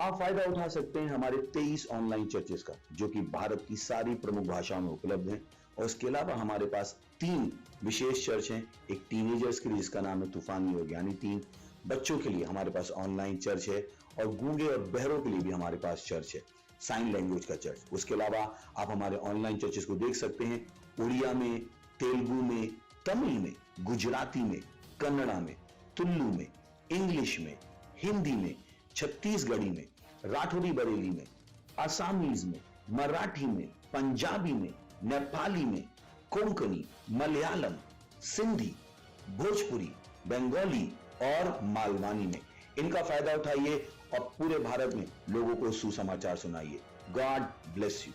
आप फायदा उठा सकते हैं हमारे 23 ऑनलाइन चर्चेस का, जो कि भारत की सारी प्रमुख भाषाओं में उपलब्ध हैं। और इसके अलावा हमारे पास 3 विशेष चर्च हैं। एक टीनेजर्स के लिए जिसका नाम है तूफानी योग यानी 3, बच्चों के लिए हमारे पास ऑनलाइन चर्च है, और गूंगे और बहरों के लिए भी हमारे पास चर्च है, साइन लैंग्वेज का चर्च। उसके अलावा आप हमारे ऑनलाइन चर्चेस को देख सकते हैं उड़िया में, तेलुगु में, तमिल में, गुजराती में, कन्नड़ा में, तुलु में, इंग्लिश में, हिंदी में, छत्तीसगढ़ी में, राठौरी बरेली में, आसामीज में, मराठी में, पंजाबी में, नेपाली में, कोंकणी, मलयालम, सिंधी, भोजपुरी, बंगाली और मालवानी में। इनका फायदा उठाइए और पूरे भारत में लोगों को सुसमाचार सुनाइए। God bless you.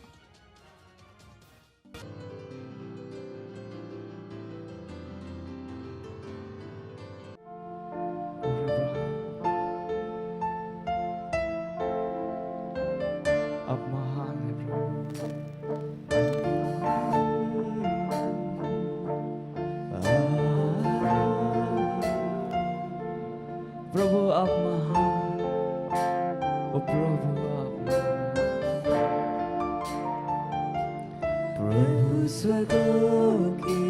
आप महान हैं प्रभु, आप महान, ओ प्रभु आप प्रभु स्वर्गों के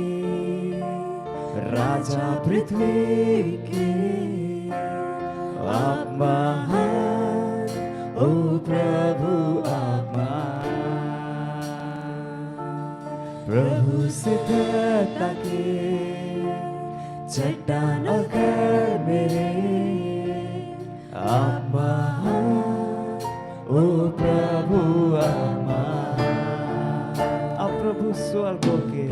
राजा पृथ्वी के, आप महान, ओ प्रभु आप महान, प्रभु सिद्धता के चट्टान और घर मेरे, आप महान, ओ प्रभु आप महान। आप प्रभु स्वर्गों के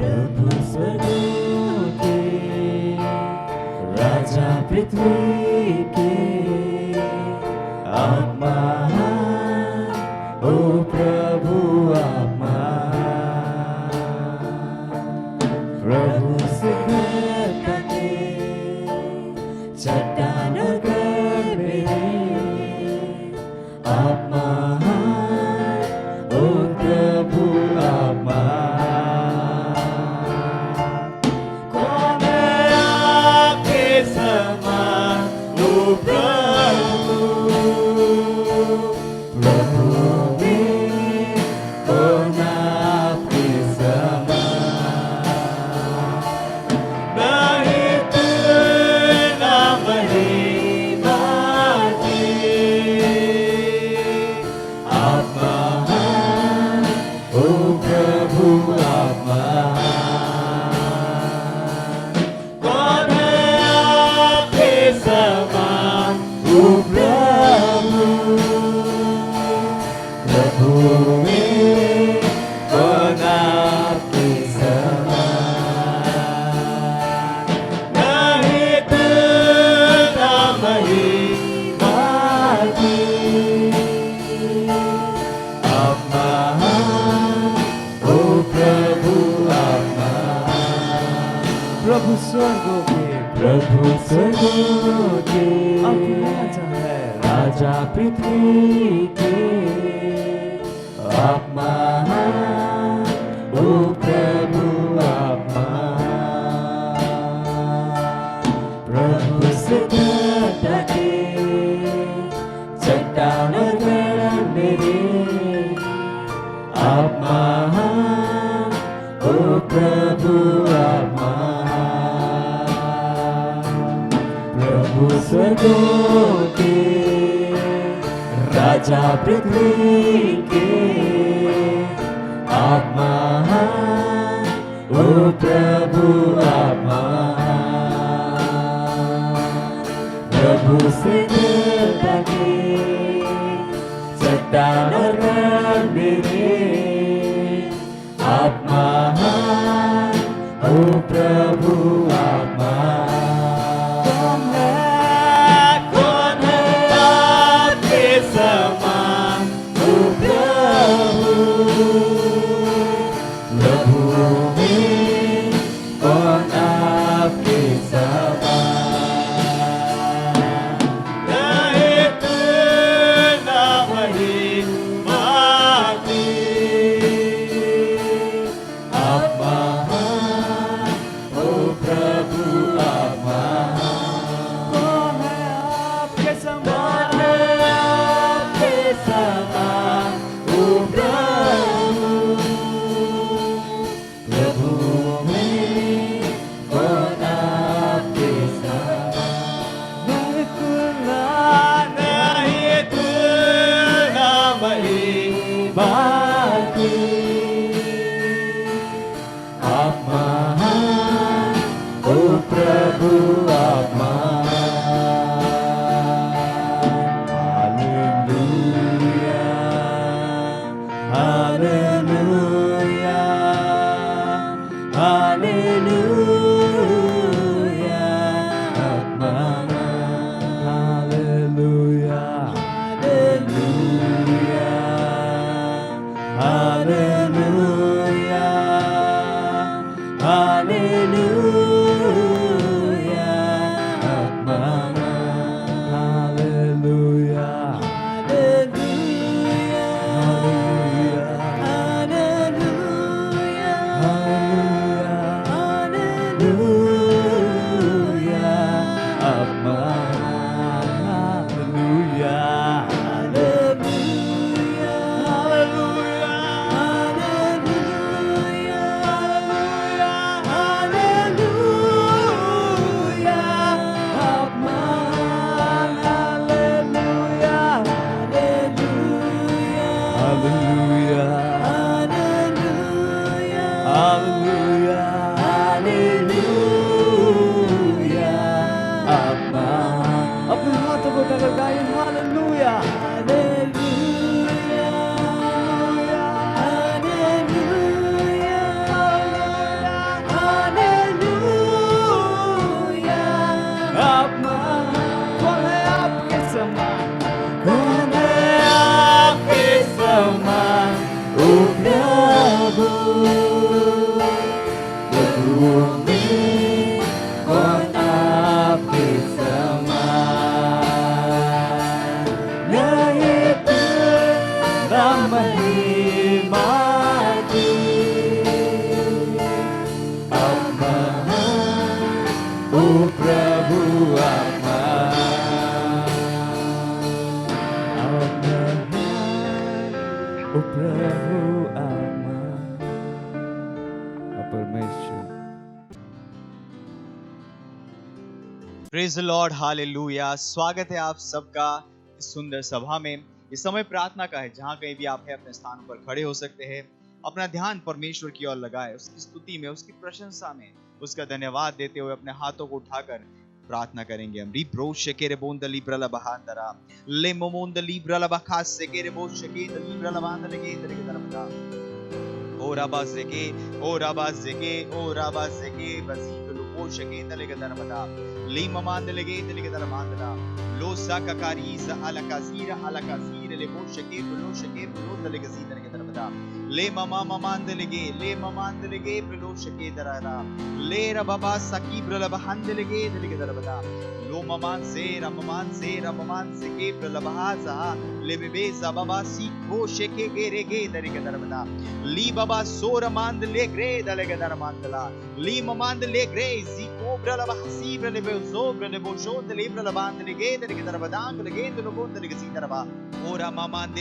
राजा पृथ्वी के, आप महान, ओ प्रभु आप महान, प्रभु सिद्धता के चट्टान और घर मेरे, आप महान, ओ प्रभु आप महान। कौन है आपके समान, ओ प्रभु, प्रभु में कौन आपके समान, नहीं तुलना महिमा की, आप महान, ओ प्रभु आप महान। कौन है आपके समान, ओ प्रभु, प्रभु में कौन आपके समान, नहीं तुलना महिमा की, आप महान, ओ प्रभु आप महान। प्रभु स्वर्गों के आप राजा है, राजा पृथ्वी के, आप महान, ओ प्रभु आप महान, प्रभु सिद्धता के चट्टान और घर मेरे, आप महान, ओ प्रभु आप महान, प्रभु स्वर्गों के राजा पृथ्वी के, आप महान, ओ प्रभु आप महान, प्रभु सिद्धता के चट्टान और घर मेरे, आप महान, ओ प्रभु आप महान। कौन है आपके समान, ओ प्रभु, प्रभु में कौन आपके समान, नहीं तुलना महिमा प्रभु आप महान। हालेलुया, हालेलुया, हालेलुया, आप महान। हालेलुया, हालेलुया, हालेलुया, हालेलुया, आप महान। Hallelujah, praise the Lord, hallelujah. स्वागत है आप सबका इस सुंदर सभा में। इस समय प्रार्थना का है, जहां कहीं भी आप हैं अपने स्थान पर खड़े हो सकते हैं। अपना ध्यान परमेश्वर की ओर लगाए, उसकी स्तुति में, उसकी प्रशंसा में, उसका धन्यवाद देते हुए अपने हाथों को उठाकर प्रार्थना करेंगे हम। रिब्रो शेकेरे बोंद लिब्रला बहांदरा ले मोमोंद लिब्रला बखास सेकेरे बो शेके लिब्रला बांद लगे इधर की तरफ का ओ राबा सेके ओ राबा सेके ओ राबा सेके बसी ओ शकेंद लेके दरबदा ली ममांद लेके लेके दरबांदला लो सा ककारी सा अलकासीर ले बो शके लो लेके सीर लेके दरबदा ले ममा ममांद ले ममांद लेके लो शके दरारा ले रबाबा सकी ब्रलबहंद लेके दरबदा लो ममान से के ब्रलबहाजा ले बेबे बाबा सी को शके गे दरेके दरबदा ली बाबा सोर मांद ले ग्रे दलेके दरमांदला ली ममांद ले ग्रे को ब्रलबा हसी ब्रलबे सो ब्रलबो शो दले ब्रलबांद लेगे दरेके दरबदांग लेगे दलोगो दलेके सी दरबा ओरा ममांद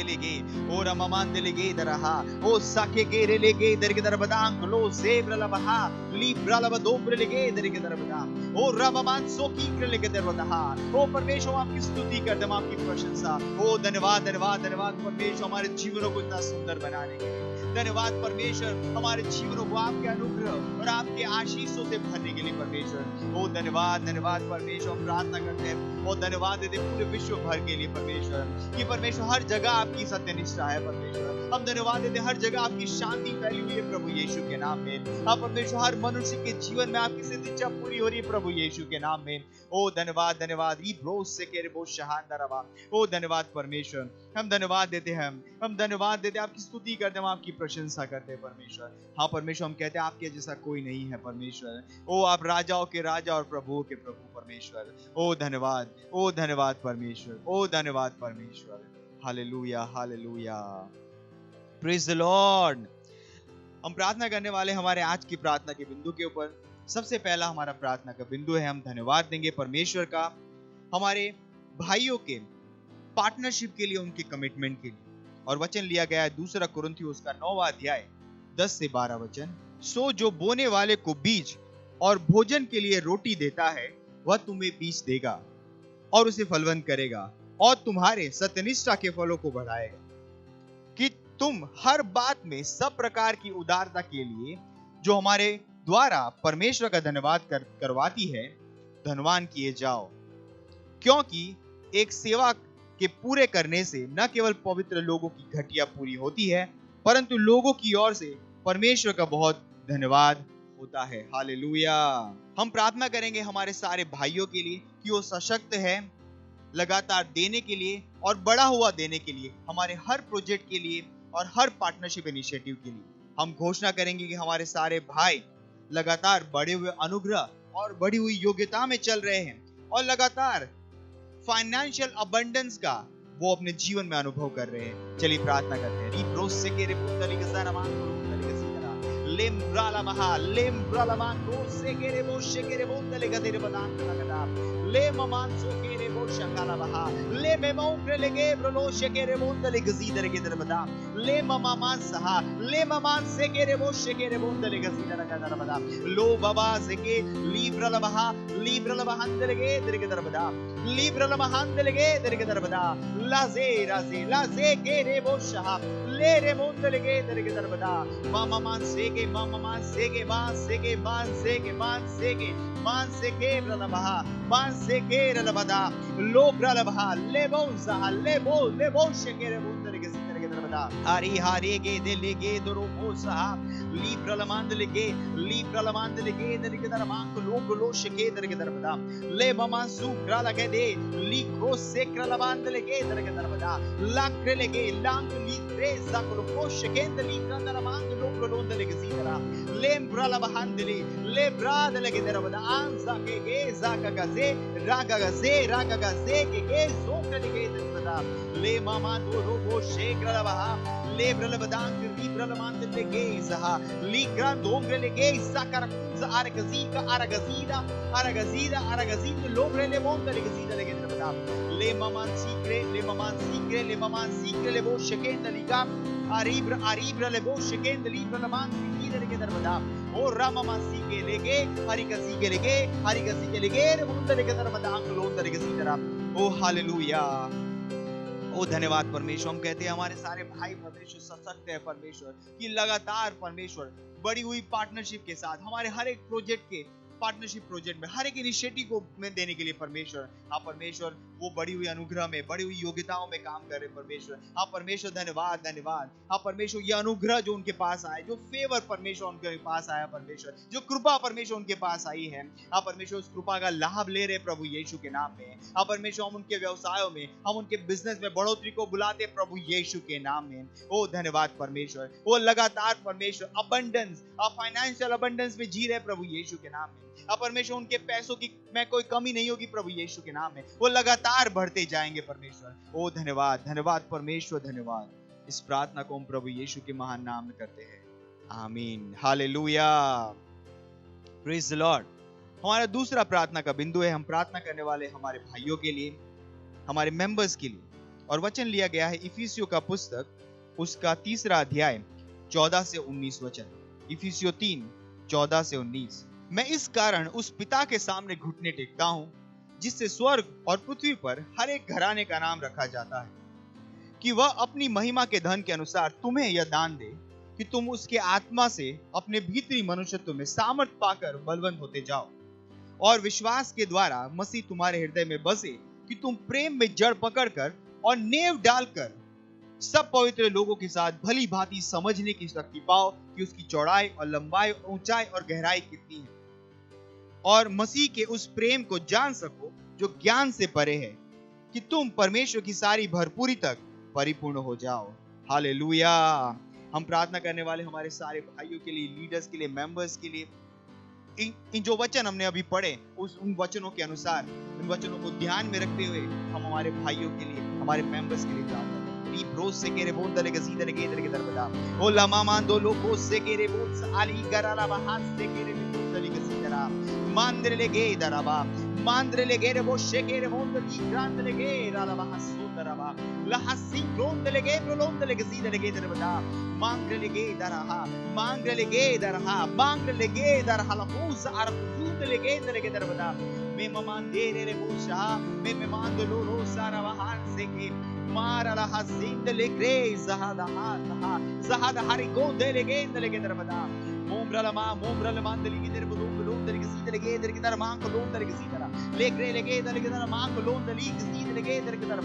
लेगे दरहा ओ साके गेरे लेगे दरेके दरबदांग लो से ब्रलबहा ली ब्रलबा दो ब्रलेगे दरेके दरबदा ओ रममान सो की लेके दरबदा ओ परमेश्वर आपकी स्तुति करते हैं, आपकी प्रशंसा। ओ धन्यवाद धन्यवाद धन्यवाद परमेश्वर हमारे जीवनों को इतना सुंदर बनाने के लिए। धन्यवाद परमेश्वर हमारे जीवनों को आपके अनुग्रह और आपके आशीषों से भरने के लिए परमेश्वर। ओ धन्यवाद धन्यवाद परमेश्वर, हम प्रार्थना करते हैं और धन्यवाद देते पूरे विश्व भर के लिए परमेश्वर कि परमेश्वर हर जगह आपकी सत्यनिष्ठा है परमेश्वर। हम धन्यवाद देते हर जगह आपकी शांति फैली हुई है प्रभु यीशु के नाम में। आप परमेश्वर हर मनुष्य के जीवन में आपकी सदिच्छा पूरी हो रही है प्रभु यीशु के नाम में। ओ धन्यवाद धन्यवाद ओ धन्यवाद परमेश्वर, हम धन्यवाद देते हैं, हम धन्यवाद देते आपकी स्तुति करते हैं, आपकी प्रशंसा करते हैं परमेश्वर। हाँ परमेश्वर, हम कहते हैं आपके जैसा कोई नहीं है परमेश्वर। ओ आप राजाओं के राजा और प्रभुओं के प्रभु परमेश्वर। ओ धन्यवाद परमेश्वर, ओ धन्यवाद परमेश्वर। Hallelujah hallelujah, praise the Lord. हम प्रार्थना करने वाले हमारे आज की प्रार्थना के बिंदु के ऊपर। सबसे पहला हमारा प्रार्थना का बिंदु है, हम धन्यवाद देंगे परमेश्वर का हमारे भाइयों के पार्टनरशिप के लिए, उनके कमिटमेंट के लिए। और वचन लिया गया है 2 कुरिन्थियों उसका 9वां अध्याय 10 से 12 वचन। सो जो बोने वाले को बीज और भोजन के लिए रोटी देता है, वह तुम्हें बीज देगा और उसे फलवंत करेगा और तुम्हारे सत्यनिष्ठा के फलों को बढ़ाएगा, कि तुम हर बात में सब प्रकार की उदारता के लिए जो हमारे द्वारा परमेश्वर का धन्यवाद करवाती है, धनवान किए जाओ। क्योंकि एक सेवा के पूरे करने से न केवल पवित्र लोगों की घटिया पूरी होती है, परंतु लोगों की ओर से परमेश्वर का बहुत धन्यवाद होता है। हालेलुया। हम प्रार्थना करेंगे हमारे सारे भाइयों के लिए कि वो सशक्त है, लगातार देने के लिए और बड़ा हुआ देने के लिए, हमारे हर प्रोजेक्ट के लिए और हर पार्टनरशिप इनिशिएटिव के लिए। हम घोषणा करेंगे कि हमारे सारे भाई लगातार बढ़े हुए अनुग्रह और बढ़ी हुई योग्यता में चल रहे हैं और लगातार फाइनेंशियल अबंडेंस का वो अपने जीवन में अनुभव कर रहे हैं। चलिए प्रार्थना करते हैं। ले ममान सो के रे बो शकाला बहा ले मेमों के लेगे ब्रलो शके रे बोंदले गजीदर के दरबदा ले ममान सहा ले ममान से के रे बो शके रे बोंदले गजीदर का दरबदा लो बाबा से के लीब्रल बहांदले के दर के दरबदा लीब्रल बहांदले के दर के दरबदा लाजे के रे बो शहा ले रे बोंदले के दर के दरबदा मामा मान से के मान से के मान से के ब्रलबहा मान से के रलबदा लो ब्रलबहा ले बो शकेरे बोंदले के सितर के दरबदा हारी के दिले के दरो बो सा ली ब्रलमांदले के दर के दरमांग लो शके दर के दरबदा ले ममा सु ब्रला के दे ली क्रोस से kralabandle के दर के दरबदा लाक्रेले के लांग ली रे साकलो को शके दली krandaramanग लो लोंदले के सितरा ले ब्रलबहांदले ले ब्रादले के दरबदा आंसा के जाका गजे रागा गजे के जोकले के दरबदा ले मामा दो रोबो शेक्रलबहा ले ब्रलबदांग री ब्रलमांदले के सहा ली ग्रांडोंगले के साकर aragazida logre le monte le gazida le gedra le maman sikre le bo shekenda liga aribra le bo shekenda libra le man le gedra o rama masike lege harikasi lege le monte le gedra anglo le gazida o hallelujah. ओ धन्यवाद परमेश्वर। हम कहते हैं हमारे सारे भाई परमेश्वर सशक्त है परमेश्वर कि लगातार परमेश्वर बड़ी हुई पार्टनरशिप के साथ हमारे हर एक प्रोजेक्ट के पार्टनरशिप प्रोजेक्ट में हर एक इनिशिएटिव को में देने के लिए परमेश्वर हाँ परमेश्वर वो बड़ी हुई अनुग्रह में बड़ी हुई योग्यताओं में काम कर रहे परमेश्वर हाँ परमेश्वर धन्यवाद हाँ परमेश्वर ये अनुग्रह जो उनके पास आए जो फेवर परमेश्वर उनके पास आया परमेश्वर जो कृपा परमेश्वर उनके पास आई है हाँ परमेश्वर उस कृपा का लाभ ले रहे प्रभु यीशु के नाम में हाँ परमेश्वर हम उनके व्यवसायों में हम उनके बिजनेस में बढ़ोतरी को बुलाते प्रभु यीशु के नाम में। ओ धन्यवाद परमेश्वर। वो लगातार परमेश्वर अबंडेंस फाइनेंशियल अबंडेंस में जी रहे प्रभु यीशु के नाम में। अब परमेश्वर उनके पैसों की में कोई कमी नहीं होगी प्रभु यीशु के नाम में। वो लगातार बढ़ते जाएंगे परमेश्वर। ओ धन्यवाद परमेश्वर धन्यवाद। इस प्रार्थना को हम प्रभु यीशु के महान नाम में करते हैं, आमीन हालेलुया प्रेज द लॉर्ड। हमारा दूसरा प्रार्थना का बिंदु है, हम प्रार्थना करने वाले हमारे भाइयों के लिए, हमारे मेंबर्स के लिए, और वचन लिया गया है इफिसियों का पुस्तक उसका 3 अध्याय 14 से 19 वचन। इफिसियों 3:14 से 19। मैं इस कारण उस पिता के सामने घुटने टेकता हूं जिससे स्वर्ग और पृथ्वी पर हर एक घराने का नाम रखा जाता है, कि वह अपनी महिमा के धन के अनुसार तुम्हें यह दान दे कि तुम उसके आत्मा से अपने भीतरी मनुष्यत्व में सामर्थ पाकर बलवंत होते जाओ, और विश्वास के द्वारा मसीह तुम्हारे हृदय में बसे, कि तुम प्रेम में जड़ पकड़कर और नेव डालकर सब पवित्र लोगों के साथ भली भांति समझने की शक्ति पाओ कि उसकी चौड़ाई और लंबाई और ऊंचाई और गहराई कितनी है, और मसीह के उस प्रेम को जान सको जो ज्ञान से परे है, कि तुम परमेश्वर की सारी भरपूरी तक परिपूर्ण हो जाओ। हालेलुया। हम प्रार्थना करने वाले हमारे सारे भाइयों के लिए, लीडर्स के लिए, मेंबर्स के लिए, इन जो वचन हमने अभी पढ़े उन वचनों के अनुसार, उन वचनों को ध्यान में रखते हुए हम हमारे भाइयों के लिए, हमारे मेंबर्स के लिए प्रार्थना से के रेबोन दले के सीधे के इधर के दरबदा ओ लमा मान दो लोगों से के रेबोन आली गराला बहास से के रेबोन दले के सीधरा मांद्रे ले गे दरबा मांद्रे ले गे रेबो शेके रेबोन दली ग्रांड ले गे राला बहास सुंदरबा लहसी ग्रोन दले गे ब्रोन दले के सीधे के दरबदा मांद्रे ले गे दरहा मांद्रे ले गे दरहा मांद्रे ले गे दरहा लफूस अरफूत ले गे दले के दरबदा मैं ममान दे रे बोशा मैं मान दो लो सारा बहास से के मारा la hasin de le grey zahada ha zahada hari go de le gen de le gedar bada mom Ombralama, Mombralaman, the leader, Balloon, the Gazette, the Gitar Manco, the Gazita, Legre, the Gitar Manco, the League, the Gate, the Gitar,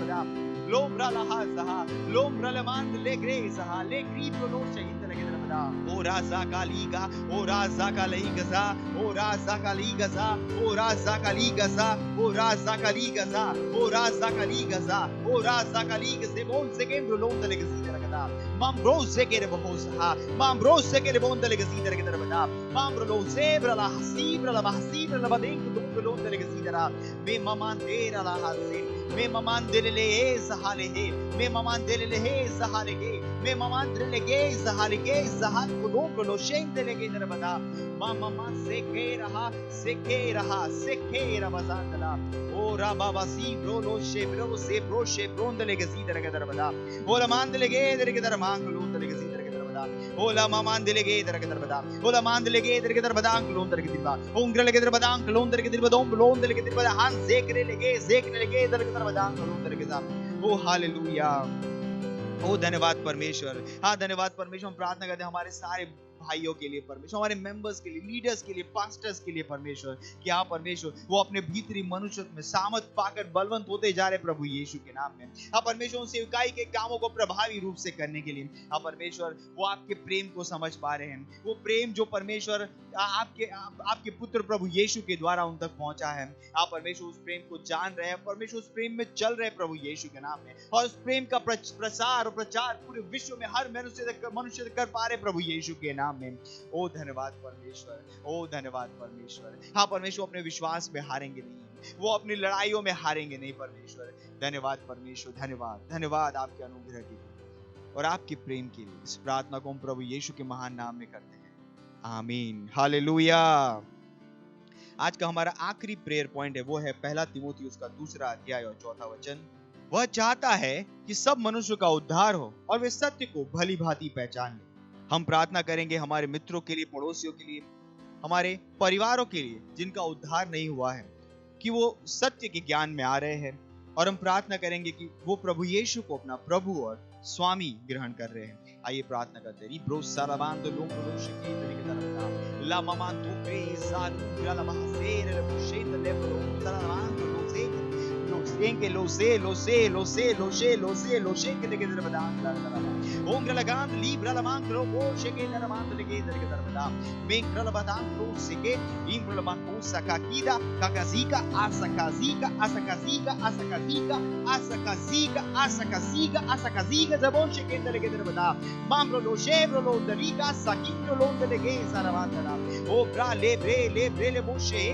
Lombra la Hazaha, Lombra la Man, the Legrezaha, Legri Pronosha in the Gitarada, Ora Zakaliga, Ora Zakaligaza, Ora Zakaligaza, Ora Zakaligaza, Ora Zakaligaza, Ora Zakaligaza, Ora Zakaligas, the Bon Second Rolon, the Legazita. Mambro Sekere Bohosa, Mambro Sekere Bon the Legazita, Mambro Zebra la Hasibra la Mahasibra la Badenko, Dumbo the Legazita, Me Mamandera la Hasi, Me Mamandele Zahale, Me Mamandele Zahale, Me Mamandele Zahale, Zahal Dumbo, Shane the Legazita, Mama Sekera, Sekera, Sekera Bazandala, Ora Baba Si, Bro, Shebro, Sebro, Shebron the Legazita, Ola Mandelegate. Ola maman delegate Ragadarbada, Ola man delegate Ragadarbadang, Londra, Ungra Legadarbadang, Londra, Londra, Londra, Han Zekre Legate Ragadarbadang, Londra. Oh, hallelujah. ओ धन्यवाद परमेश्वर। हाँ धन्यवाद परमेश्वर। हम प्रार्थना करते हैं हमारे सारे भाइयों के लिए परमेश्वर, हमारे मेंबर्स के लिए, लीडर्स के लिए, पास्टर्स के लिए परमेश्वर, कि हाँ परमेश्वर वो अपने भीतरी मनुष्य में सामर्थ पाकर बलवंत होते जा रहे प्रभु यीशु के नाम में। हाँ परमेश्वर उन सेवकाई के कामों को प्रभावी रूप से करने के लिए हाँ परमेश्वर वो आपके प्रेम को समझ पा रहे हैं, वो प्रेम जो परमेश्वर आपके पुत्र प्रभु यीशु के द्वारा उन तक पहुंचा है। आप परमेश्वर उस प्रेम को जान रहे हैं, परमेश्वर उस प्रेम में चल रहे प्रभु यीशु के नाम में, और उस प्रेम का प्रसार और प्रचार पूरे विश्व में हर मनुष्य कर पा रहे प्रभु यीशु के नाम में। ओ धन्यवाद परमेश्वर, ओ धन्यवाद परमेश्वर। हाँ परमेश्वर अपने विश्वास में हारेंगे नहीं, वो अपनी लड़ाइयों में हारेंगे नहीं परमेश्वर। धन्यवाद परमेश्वर, धन्यवाद धन्यवाद आपके अनुग्रह के लिए और आपके प्रेम के लिए। इस प्रार्थना को हम प्रभु यीशु के महान नाम में करते हैं, आमीन, हालेलुया। आज का हमारा आखिरी प्रेयर पॉइंट है, वो है पहला तीमुथियुस का 2 अध्याय और 4 वचन। वह चाहता है कि सब मनुष्य का उद्धार हो और वे सत्य को भली भांति पहचान ले। हम प्रार्थना करेंगे हमारे मित्रों के लिए, पड़ोसियों के लिए, हमारे परिवारों के लिए जिनका उद्धार नहीं हुआ है, कि वो सत्य के ज्ञान में आ रहे हैं, और हम प्रार्थना करेंगे कि वो प्रभु यीशु को अपना प्रभु और स्वामी ग्रहण कर रहे हैं। आइए प्रार्थना करते हैं। ब्रो साराबान तो लोग शिकी तरीके तरफ ला ममान तो प्रेसा ला महसेर ला शेत ले ब्रो साराबान तो लोसे लोसेंगे लोसे के लेके तरफ दान ला ओंग्र लगान लीब्रा लमान रो शेके नरमान लेके तरफ दा मेंग्र लबादान रो सेके इंग्र लमान को सकाकीदा काकाजीका asakazika zabon shekenda legedere bada mambro lo shevro lo dariga sakindro lo delege saravandana o bra lebre le boshe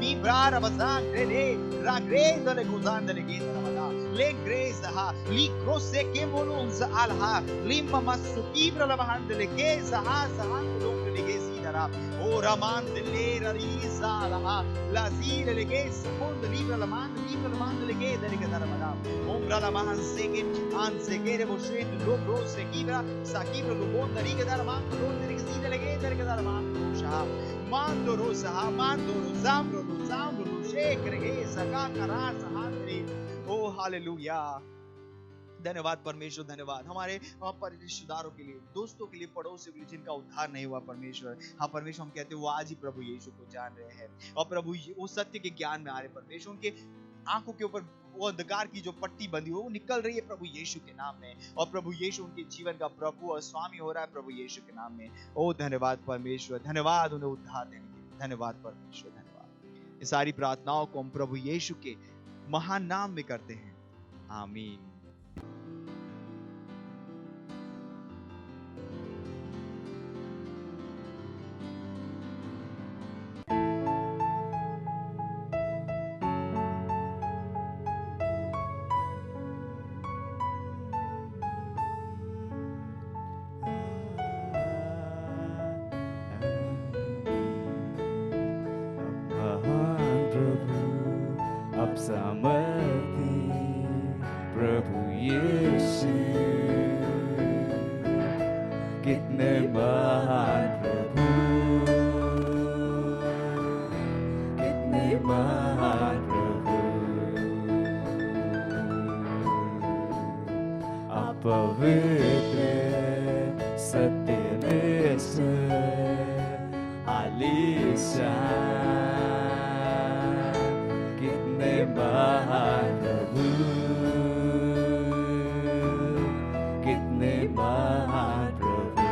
mi bra rabazan le ragre dele gozan delege saravada le greza ha li crosse ke molunza alha limma masukibra la bahan delege zaha zahan lo delege sidara o raman dele rariza la la zile lege secondo libra la man delege delege saravada ombra la man sege an segere boshe lo bro sekibra sakibra lo bon dariga dar man lo delege zile lege delege dar man sha mando rosa mando zamro शेखरगे सका करा सहारे। ओ hallelujah, धन्यवाद परमेश्वर, धन्यवाद हमारे रिश्तेदारों के लिए, दोस्तों के लिए, पड़ोसियों के लिए जिनका उद्धार नहीं हुआ परमेश्वर। हाँ परमेश्वर, हम कहते हैं वो आज ही प्रभु यीशु को जान रहे हैं और प्रभु वो सत्य के ज्ञान में आ रहे परमेश्वर। उनके आंखों के ऊपर वो अंधकार की जो पट्टी बंधी हो वो निकल रही है प्रभु यीशु के नाम में, और प्रभु यीशु उनके जीवन का प्रभु और स्वामी हो रहा है प्रभु यीशु के नाम में। ओ धन्यवाद परमेश्वर, धन्यवाद उन्हें उद्धार देने के लिए, धन्यवाद परमेश्वर, धन्यवाद। ये सारी प्रार्थनाओं को हम प्रभु यीशु के महान नाम में करते हैं, आमीन। सामर्थी प्रभु यीशु, कितने महान प्रभु, कितने महान प्रभु, आप पवित्र सत्य निश्चय आलीशान, कितने महान प्रभु, कितने महान प्रभु,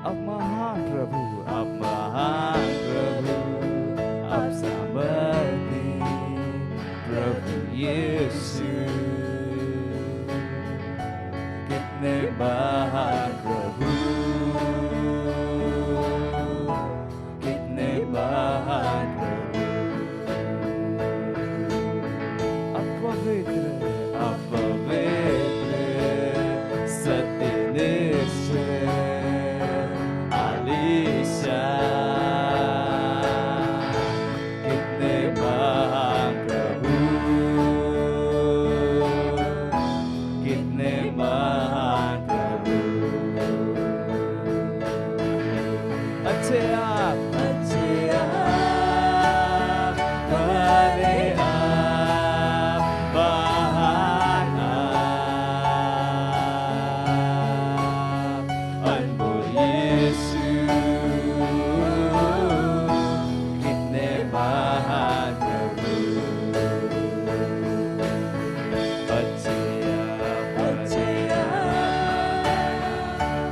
अब महान प्रभु, अब महान प्रभु, अब सामर्थी प्रभु यीशु, कितने महान प्रभु, कितने महान प्रभु, अपवित्र सत्यनिष्ठ आलीशान, कितने महान प्रभु, कितने महान प्रभु, अच्छे आप भले आप, महान आप, अनमोल यीशु, कितने महान प्रभु, अच्छे आप,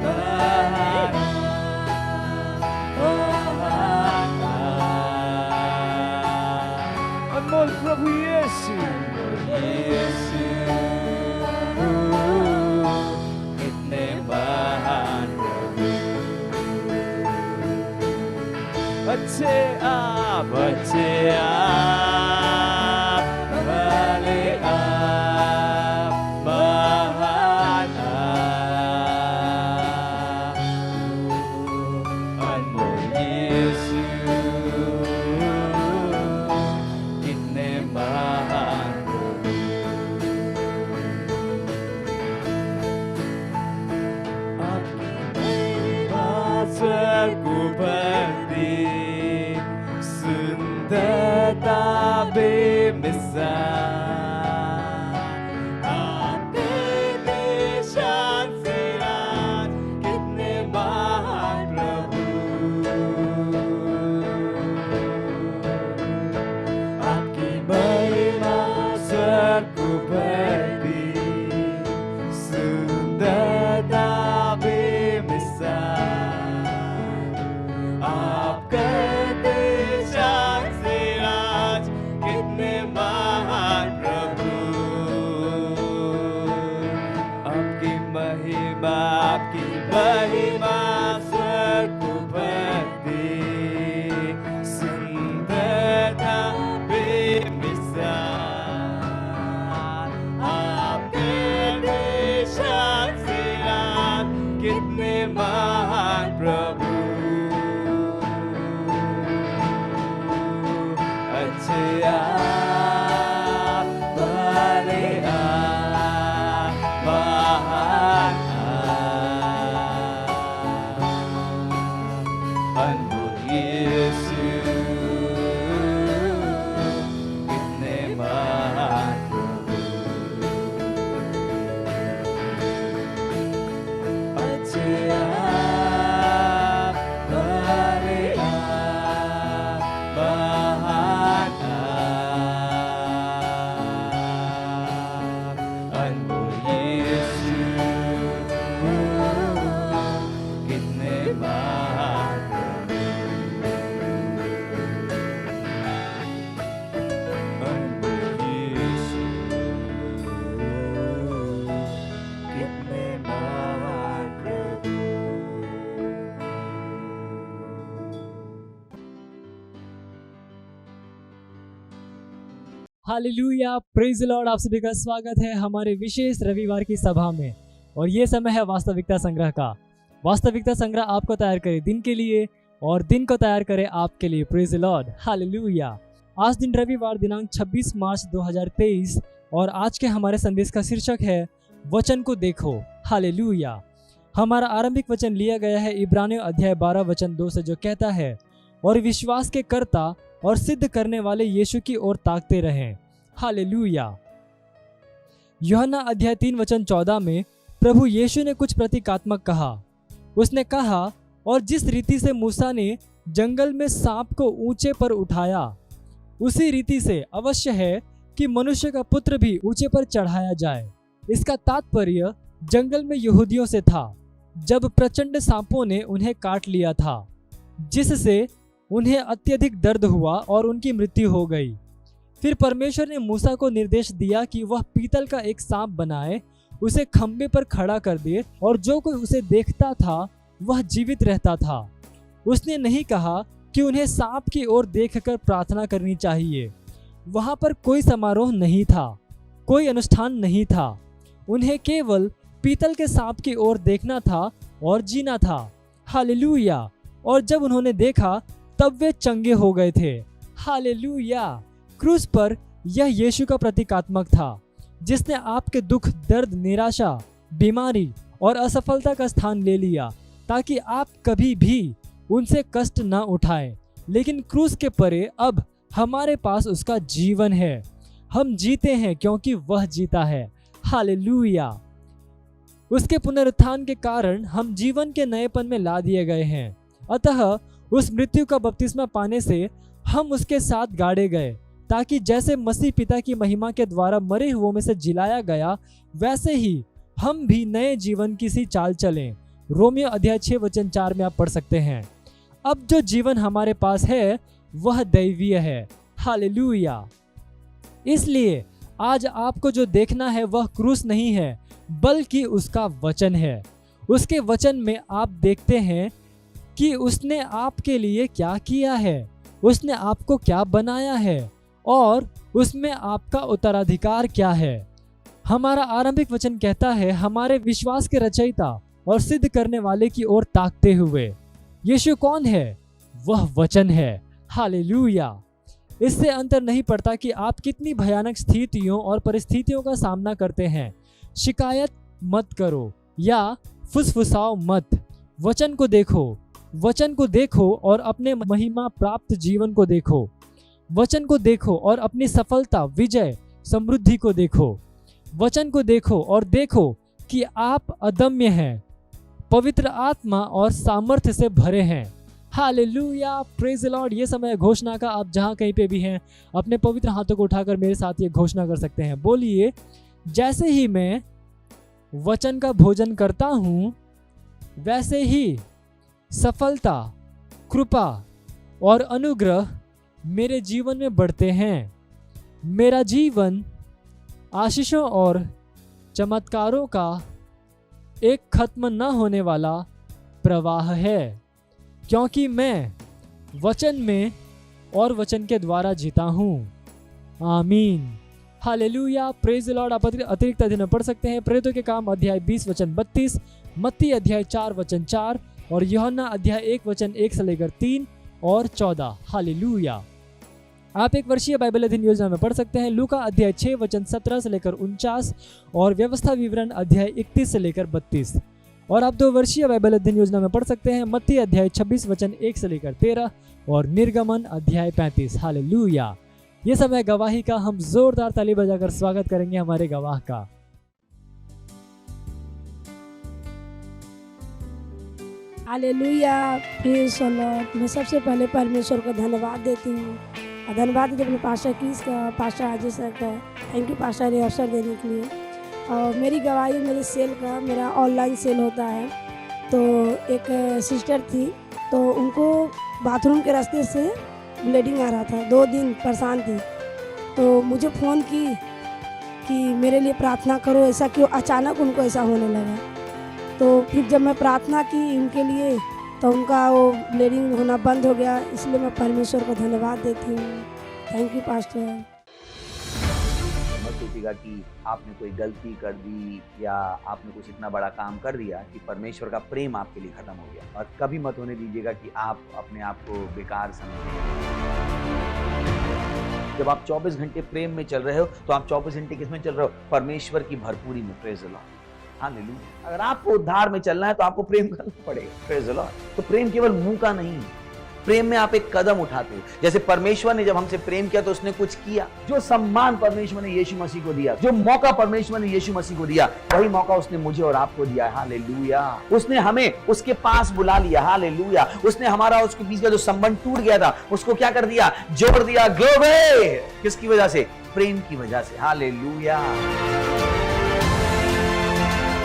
महान अनमोल प्रभु यीशु, कितने महान प्रभु, अच्छे आप, भले आप, महान आप, अनमोल यीशु, कितने महान प्रभु, आपकी महिमा स्वर्ग भरती, सुंदरता बेमिसाल, आपके निशान से राज, कितने महान प्रभु, आपकी महिमा स्वर्ग भरती, सुंदरता बेमिसाल, आपका निशान से राज, कितने महान प्रभु, आपकी महिमा स्वर्ग भरती, सुंदरता बेमिसाल, आपके निशान से राज, कितने महान प्रभु, अच्छे आप, भले आप, महान आप, अनमोल यीशु, कितने महान प्रभु, अच्छे आप, भले आप, महान आप, अनमोल यीशु, कितने महान प्रभु, अनमोल यीशु, कितने महान प्रभु। Hallelujah, praise the lord. आप सभी का स्वागत है हमारे विशेष रविवार की सभा में। और ये समय है वास्तविकता संग्रह का। वास्तविकता संग्रह आपको तैयार करे दिन के लिए और दिन को तैयार करे आपके लिए। Praise the Lord, hallelujah. आज दिन रविवार दिनांक 26 मार्च 2023 और आज के हमारे संदेश का शीर्षक है वचन को देखो। हालेलुया। हमारा आरंभिक वचन लिया गया है इब्रानियों अध्याय 12 वचन 2 से, जो कहता है, और विश्वास के कर्ता और सिद्ध करने वाले यीशु की ओर ताकते रहें। हालेलुया। यूहन्ना अध्याय 3 वचन 14 में प्रभु यीशु ने कुछ प्रतीकात्मक कहा। उसने कहा, और जिस रीति से मूसा ने जंगल में सांप को ऊंचे पर उठाया, उसी रीति से अवश्य है कि मनुष्य का पुत्र भी ऊंचे पर चढ़ाया जाए। इसका तात्पर्य जंगल में यहूदियों से था, जब प्रचंड सांपों ने उन्हें काट लिया था, जिससे उन्हें अत्यधिक दर्द हुआ और उनकी मृत्यु हो गई। फिर परमेश्वर ने मूसा को निर्देश दिया कि वह पीतल का एक सांप बनाए, उसे खंबे पर खड़ा कर दे और जो कोई उसे देखता था वह जीवित रहता था। उसने नहीं कहा कि उन्हें सांप की ओर देखकर प्रार्थना करनी चाहिए। वहां पर कोई समारोह नहीं था, कोई अनुष्ठान नहीं था। उन्हें केवल पीतल के सांप की ओर देखना था और जीना था। हालेलुया। और जब उन्होंने देखा तब वे चंगे हो गए थे। हालेलुया। क्रूस पर यह यीशु का प्रतीकात्मक था, जिसने आपके दुख, दर्द, निराशा, बीमारी और असफलता का स्थान ले लिया, ताकि आप कभी भी उनसे कष्ट न उठाएं। लेकिन क्रूस के परे अब हमारे पास उसका जीवन है। हम जीते हैं क्योंकि वह जीता है। हालेलुया। उसके पुनरुत्थान के कारण हम जीवन के नएपन में ला दिए गए हैं। अतः उस मृत्यु का बपतिस्मा पाने से हम उसके साथ गाड़े गए, ताकि जैसे मसीह पिता की महिमा के द्वारा मरे हुओं में से जिलाया गया, वैसे ही हम भी नए जीवन की सी चाल चलें। रोमियो अध्याय 6 वचन 4 में आप पढ़ सकते हैं। अब जो जीवन हमारे पास है वह दैवीय है। हालेलुया। इसलिए आज आपको जो देखना है वह क्रूस नहीं है, बल्कि उसका वचन है। उसके वचन में आप देखते हैं कि उसने आपके लिए क्या किया है, उसने आपको क्या बनाया है और उसमें आपका उत्तराधिकार क्या है। हमारा आरंभिक वचन कहता है, हमारे विश्वास के रचयिता और सिद्ध करने वाले की ओर ताकते हुए। यीशु कौन है? वह वचन है। हालेलुया। इससे अंतर नहीं पड़ता कि आप कितनी भयानक स्थितियों और परिस्थितियों का सामना करते हैं। शिकायत मत करो या फुसफुसाओ मत। वचन को देखो, वचन को देखो और अपने महिमा प्राप्त जीवन को देखो। वचन को देखो और अपनी सफलता, विजय, समृद्धि को देखो। वचन को देखो और देखो कि आप अदम्य हैं, पवित्र आत्मा और सामर्थ्य से भरे हैं। Hallelujah, praise the Lord. ये समय घोषणा का, आप जहां कहीं पे भी हैं अपने पवित्र हाथों को उठाकर मेरे साथ ये घोषणा कर सकते हैं। बोलिए, जैसे ही मैं वचन का भोजन करता हूं, वैसे ही सफलता, कृपा और अनुग्रह मेरे जीवन में बढ़ते हैं। मेरा जीवन आशीषों और चमत्कारों का एक खत्म न होने वाला प्रवाह है, क्योंकि मैं वचन में और वचन के द्वारा जीता हूँ। आमीन। Hallelujah, praise the lord. आप अतिरिक्त अध्ययन पढ़ सकते हैं प्रेरितों के काम अध्याय 20 वचन 32, मत्ती अध्याय 4 वचन 4 और यूहन्ना अध्याय 1 वचन 1 से लेकर 3 और 14। हालेलुया। आप एक वर्षीय बाइबल अध्ययन योजना में पढ़ सकते हैं लूका अध्याय 6 वचन 17 से लेकर 49 और व्यवस्था विवरण अध्याय 31 से लेकर 32। और आप 2 वर्षीय बाइबल अध्ययन योजना में पढ़ सकते हैं मत्ती अध्याय 26 वचन 1 से लेकर 13 और निर्गमन अध्याय 35। हालेलुया। ये समय गवाही का, हम जोरदार ताली बजाकर स्वागत करेंगे हमारे गवाह का। Hallelujah, praise the Lord. मैं सबसे पहले परमेश्वर को धन्यवाद देती हूँ और धन्यवाद देती अपने पास्टर कीस का, पास्टर अजय सर का। थैंक यू पास्टर, ये अवसर देने के लिए। और मेरी गवाही, मेरे सेल का, मेरा ऑनलाइन सेल होता है। तो एक सिस्टर थी, तो उनको बाथरूम के रास्ते से ब्लीडिंग आ रहा था, 2 दिन परेशान थी। तो मुझे फ़ोन की कि मेरे लिए प्रार्थना करो, ऐसा क्यों अचानक उनको ऐसा होने लगा। तो फिर जब मैं प्रार्थना की उनके लिए, तो उनका वो ब्लीडिंग होना बंद हो गया। इसलिए मैं परमेश्वर को धन्यवाद देती हूँ। Thank you pastor. मत सोचिएगा कि आपने कोई गलती कर दी या आपने कुछ इतना बड़ा काम कर दिया कि परमेश्वर का प्रेम आपके लिए खत्म हो गया। और कभी मत होने दीजिएगा कि आप अपने आप को बेकार समझें। जब आप 24 घंटे प्रेम में चल रहे हो, तो आप 24 घंटे किस में चल रहे हो? परमेश्वर की भरपूरी में। Praise the Lord. हालेलुया। अगर आपको उद्धार में चलना है तो आपको प्रेम करना पड़ेगा। Praise the Lord. तो प्रेम केवल मुंह का नहीं, प्रेम में आप एक कदम उठाते हो। जैसे परमेश्वर ने जब हमसे प्रेम किया तो उसने कुछ किया। जो सम्मान परमेश्वर ने यीशु मसीह को दिया, जो मौका परमेश्वर ने यीशु मसीह को दिया, वही मौका उसने मुझे और आपको दिया। हालेलुया। उसने हमें उसके पास बुला लिया। हालेलुया। उसने हमारा उसके बीच का जो संबंध टूट गया था उसको क्या कर दिया? जोड़ दिया। ग्लोरी। किसकी वजह से? प्रेम की वजह से। हालेलुया।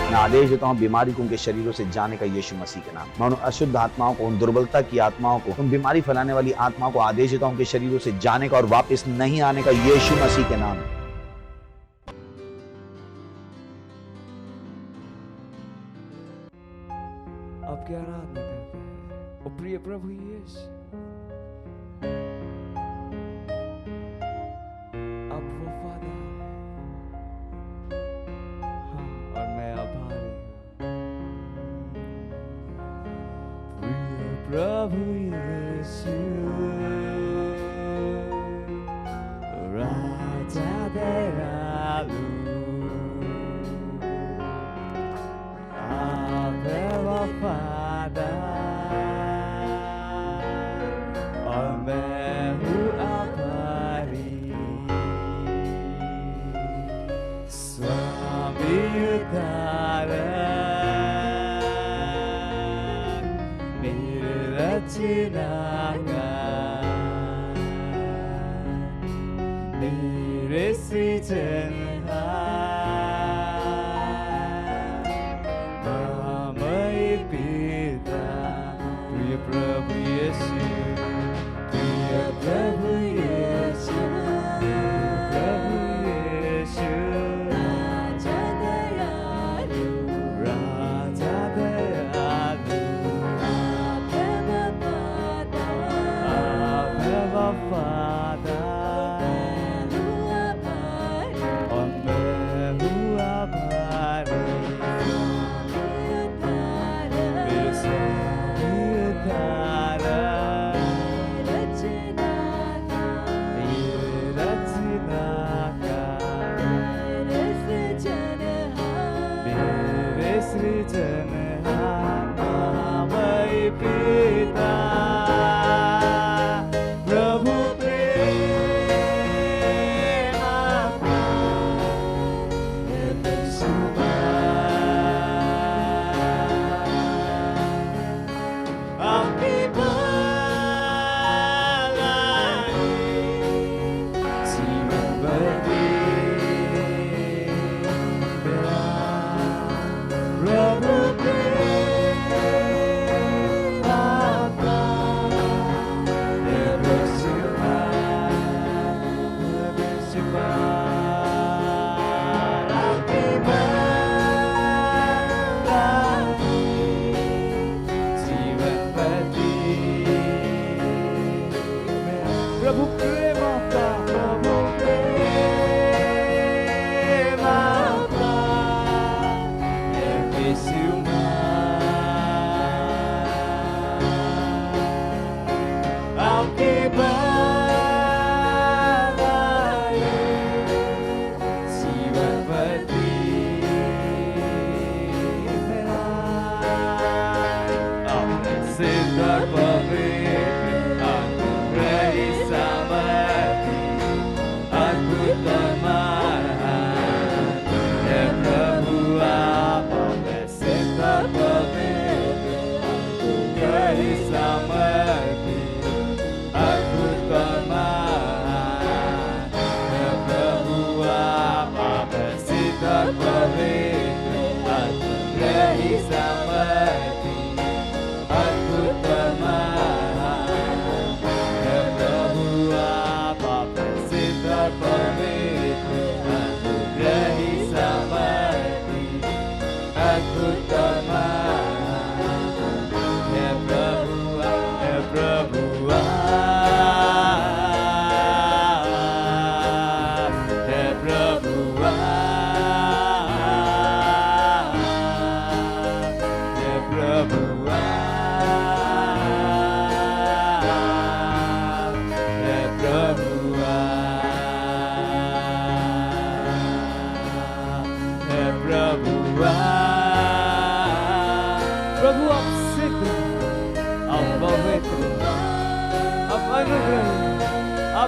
मैं आदेश देता हूं बीमारी को उनके शरीरों से जाने का यीशु मसीह के नाम। मैं उन अशुद्ध आत्माओं को, उन दुर्बलता की आत्माओं को, उन बीमारी फैलाने वाली आत्माओं को आदेश देता हूं उनके शरीरों से जाने का और वापस नहीं आने का यीशु मसीह के नाम। आपकी आराधना करते हैं ओ प्रिय प्रभु यीशु। आप वफादार हैं। हाँ, और मैं आभारी हूँ। प्रिय प्रभु यीशु, राजा दयालु, आप हैं वफादार और मैं हूँ आभारी। स्वामी उद्धारक, मेरे रचनाकार, मेरे सृजनहार, ममई पिता। प्रिय प्रभु यीशु, प्रिय प्रभु यीशु, प्रभु यीशु, राजा दयालु, राजा दयालु, आप हैं वफादार और मैं हूँ आभारी। मेरे स्वामी उद्धारक, ये रचनाकार, मेरे सृजनहार, ममई पिता। प्रभु प्रेम आपका है बेशुमार। आपकी भलाई जीवन भर मेरा। प्रभु प्रेम आपका है बेशुमार, है बेशुमार। आपकी भलाई जीवन भर मेरा। प्रभु प्रेम आपका, प्रभु प्रेम आपका है बेशुमार। आपकी भलाई जीवन भर मेरा। आपने सिद्ध और पवित्र अनुग्रही सामर्थ्य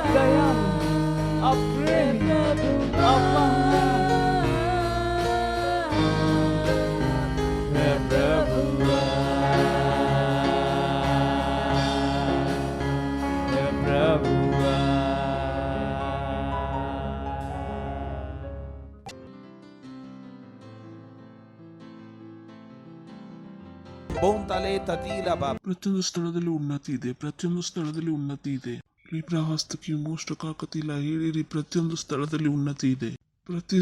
आप दयालु, आप प्रेमी, आप महान। हे प्रभुआ, हे प्रभुआ। Bontale tatila ba. ಪ್ರತಿಯೊಂದು ಸ್ಥಳದಲ್ಲಿ ಉನ್ನತಿ ಇದೆ, ಪ್ರತಿಯೊಂದು ಸ್ಥಳದಲ್ಲಿ ಉನ್ನತಿ ಇದೆ. ಹಸ್ತಕ್ಕೆ ಮೋಷ್ಟಕಾಕತಿಲ್ಲ ಹೇಳಿರಿ, ಪ್ರತಿಯೊಂದು ಸ್ಥಳದಲ್ಲಿ ಉನ್ನತಿ ಇದೆ, ಪ್ರತಿ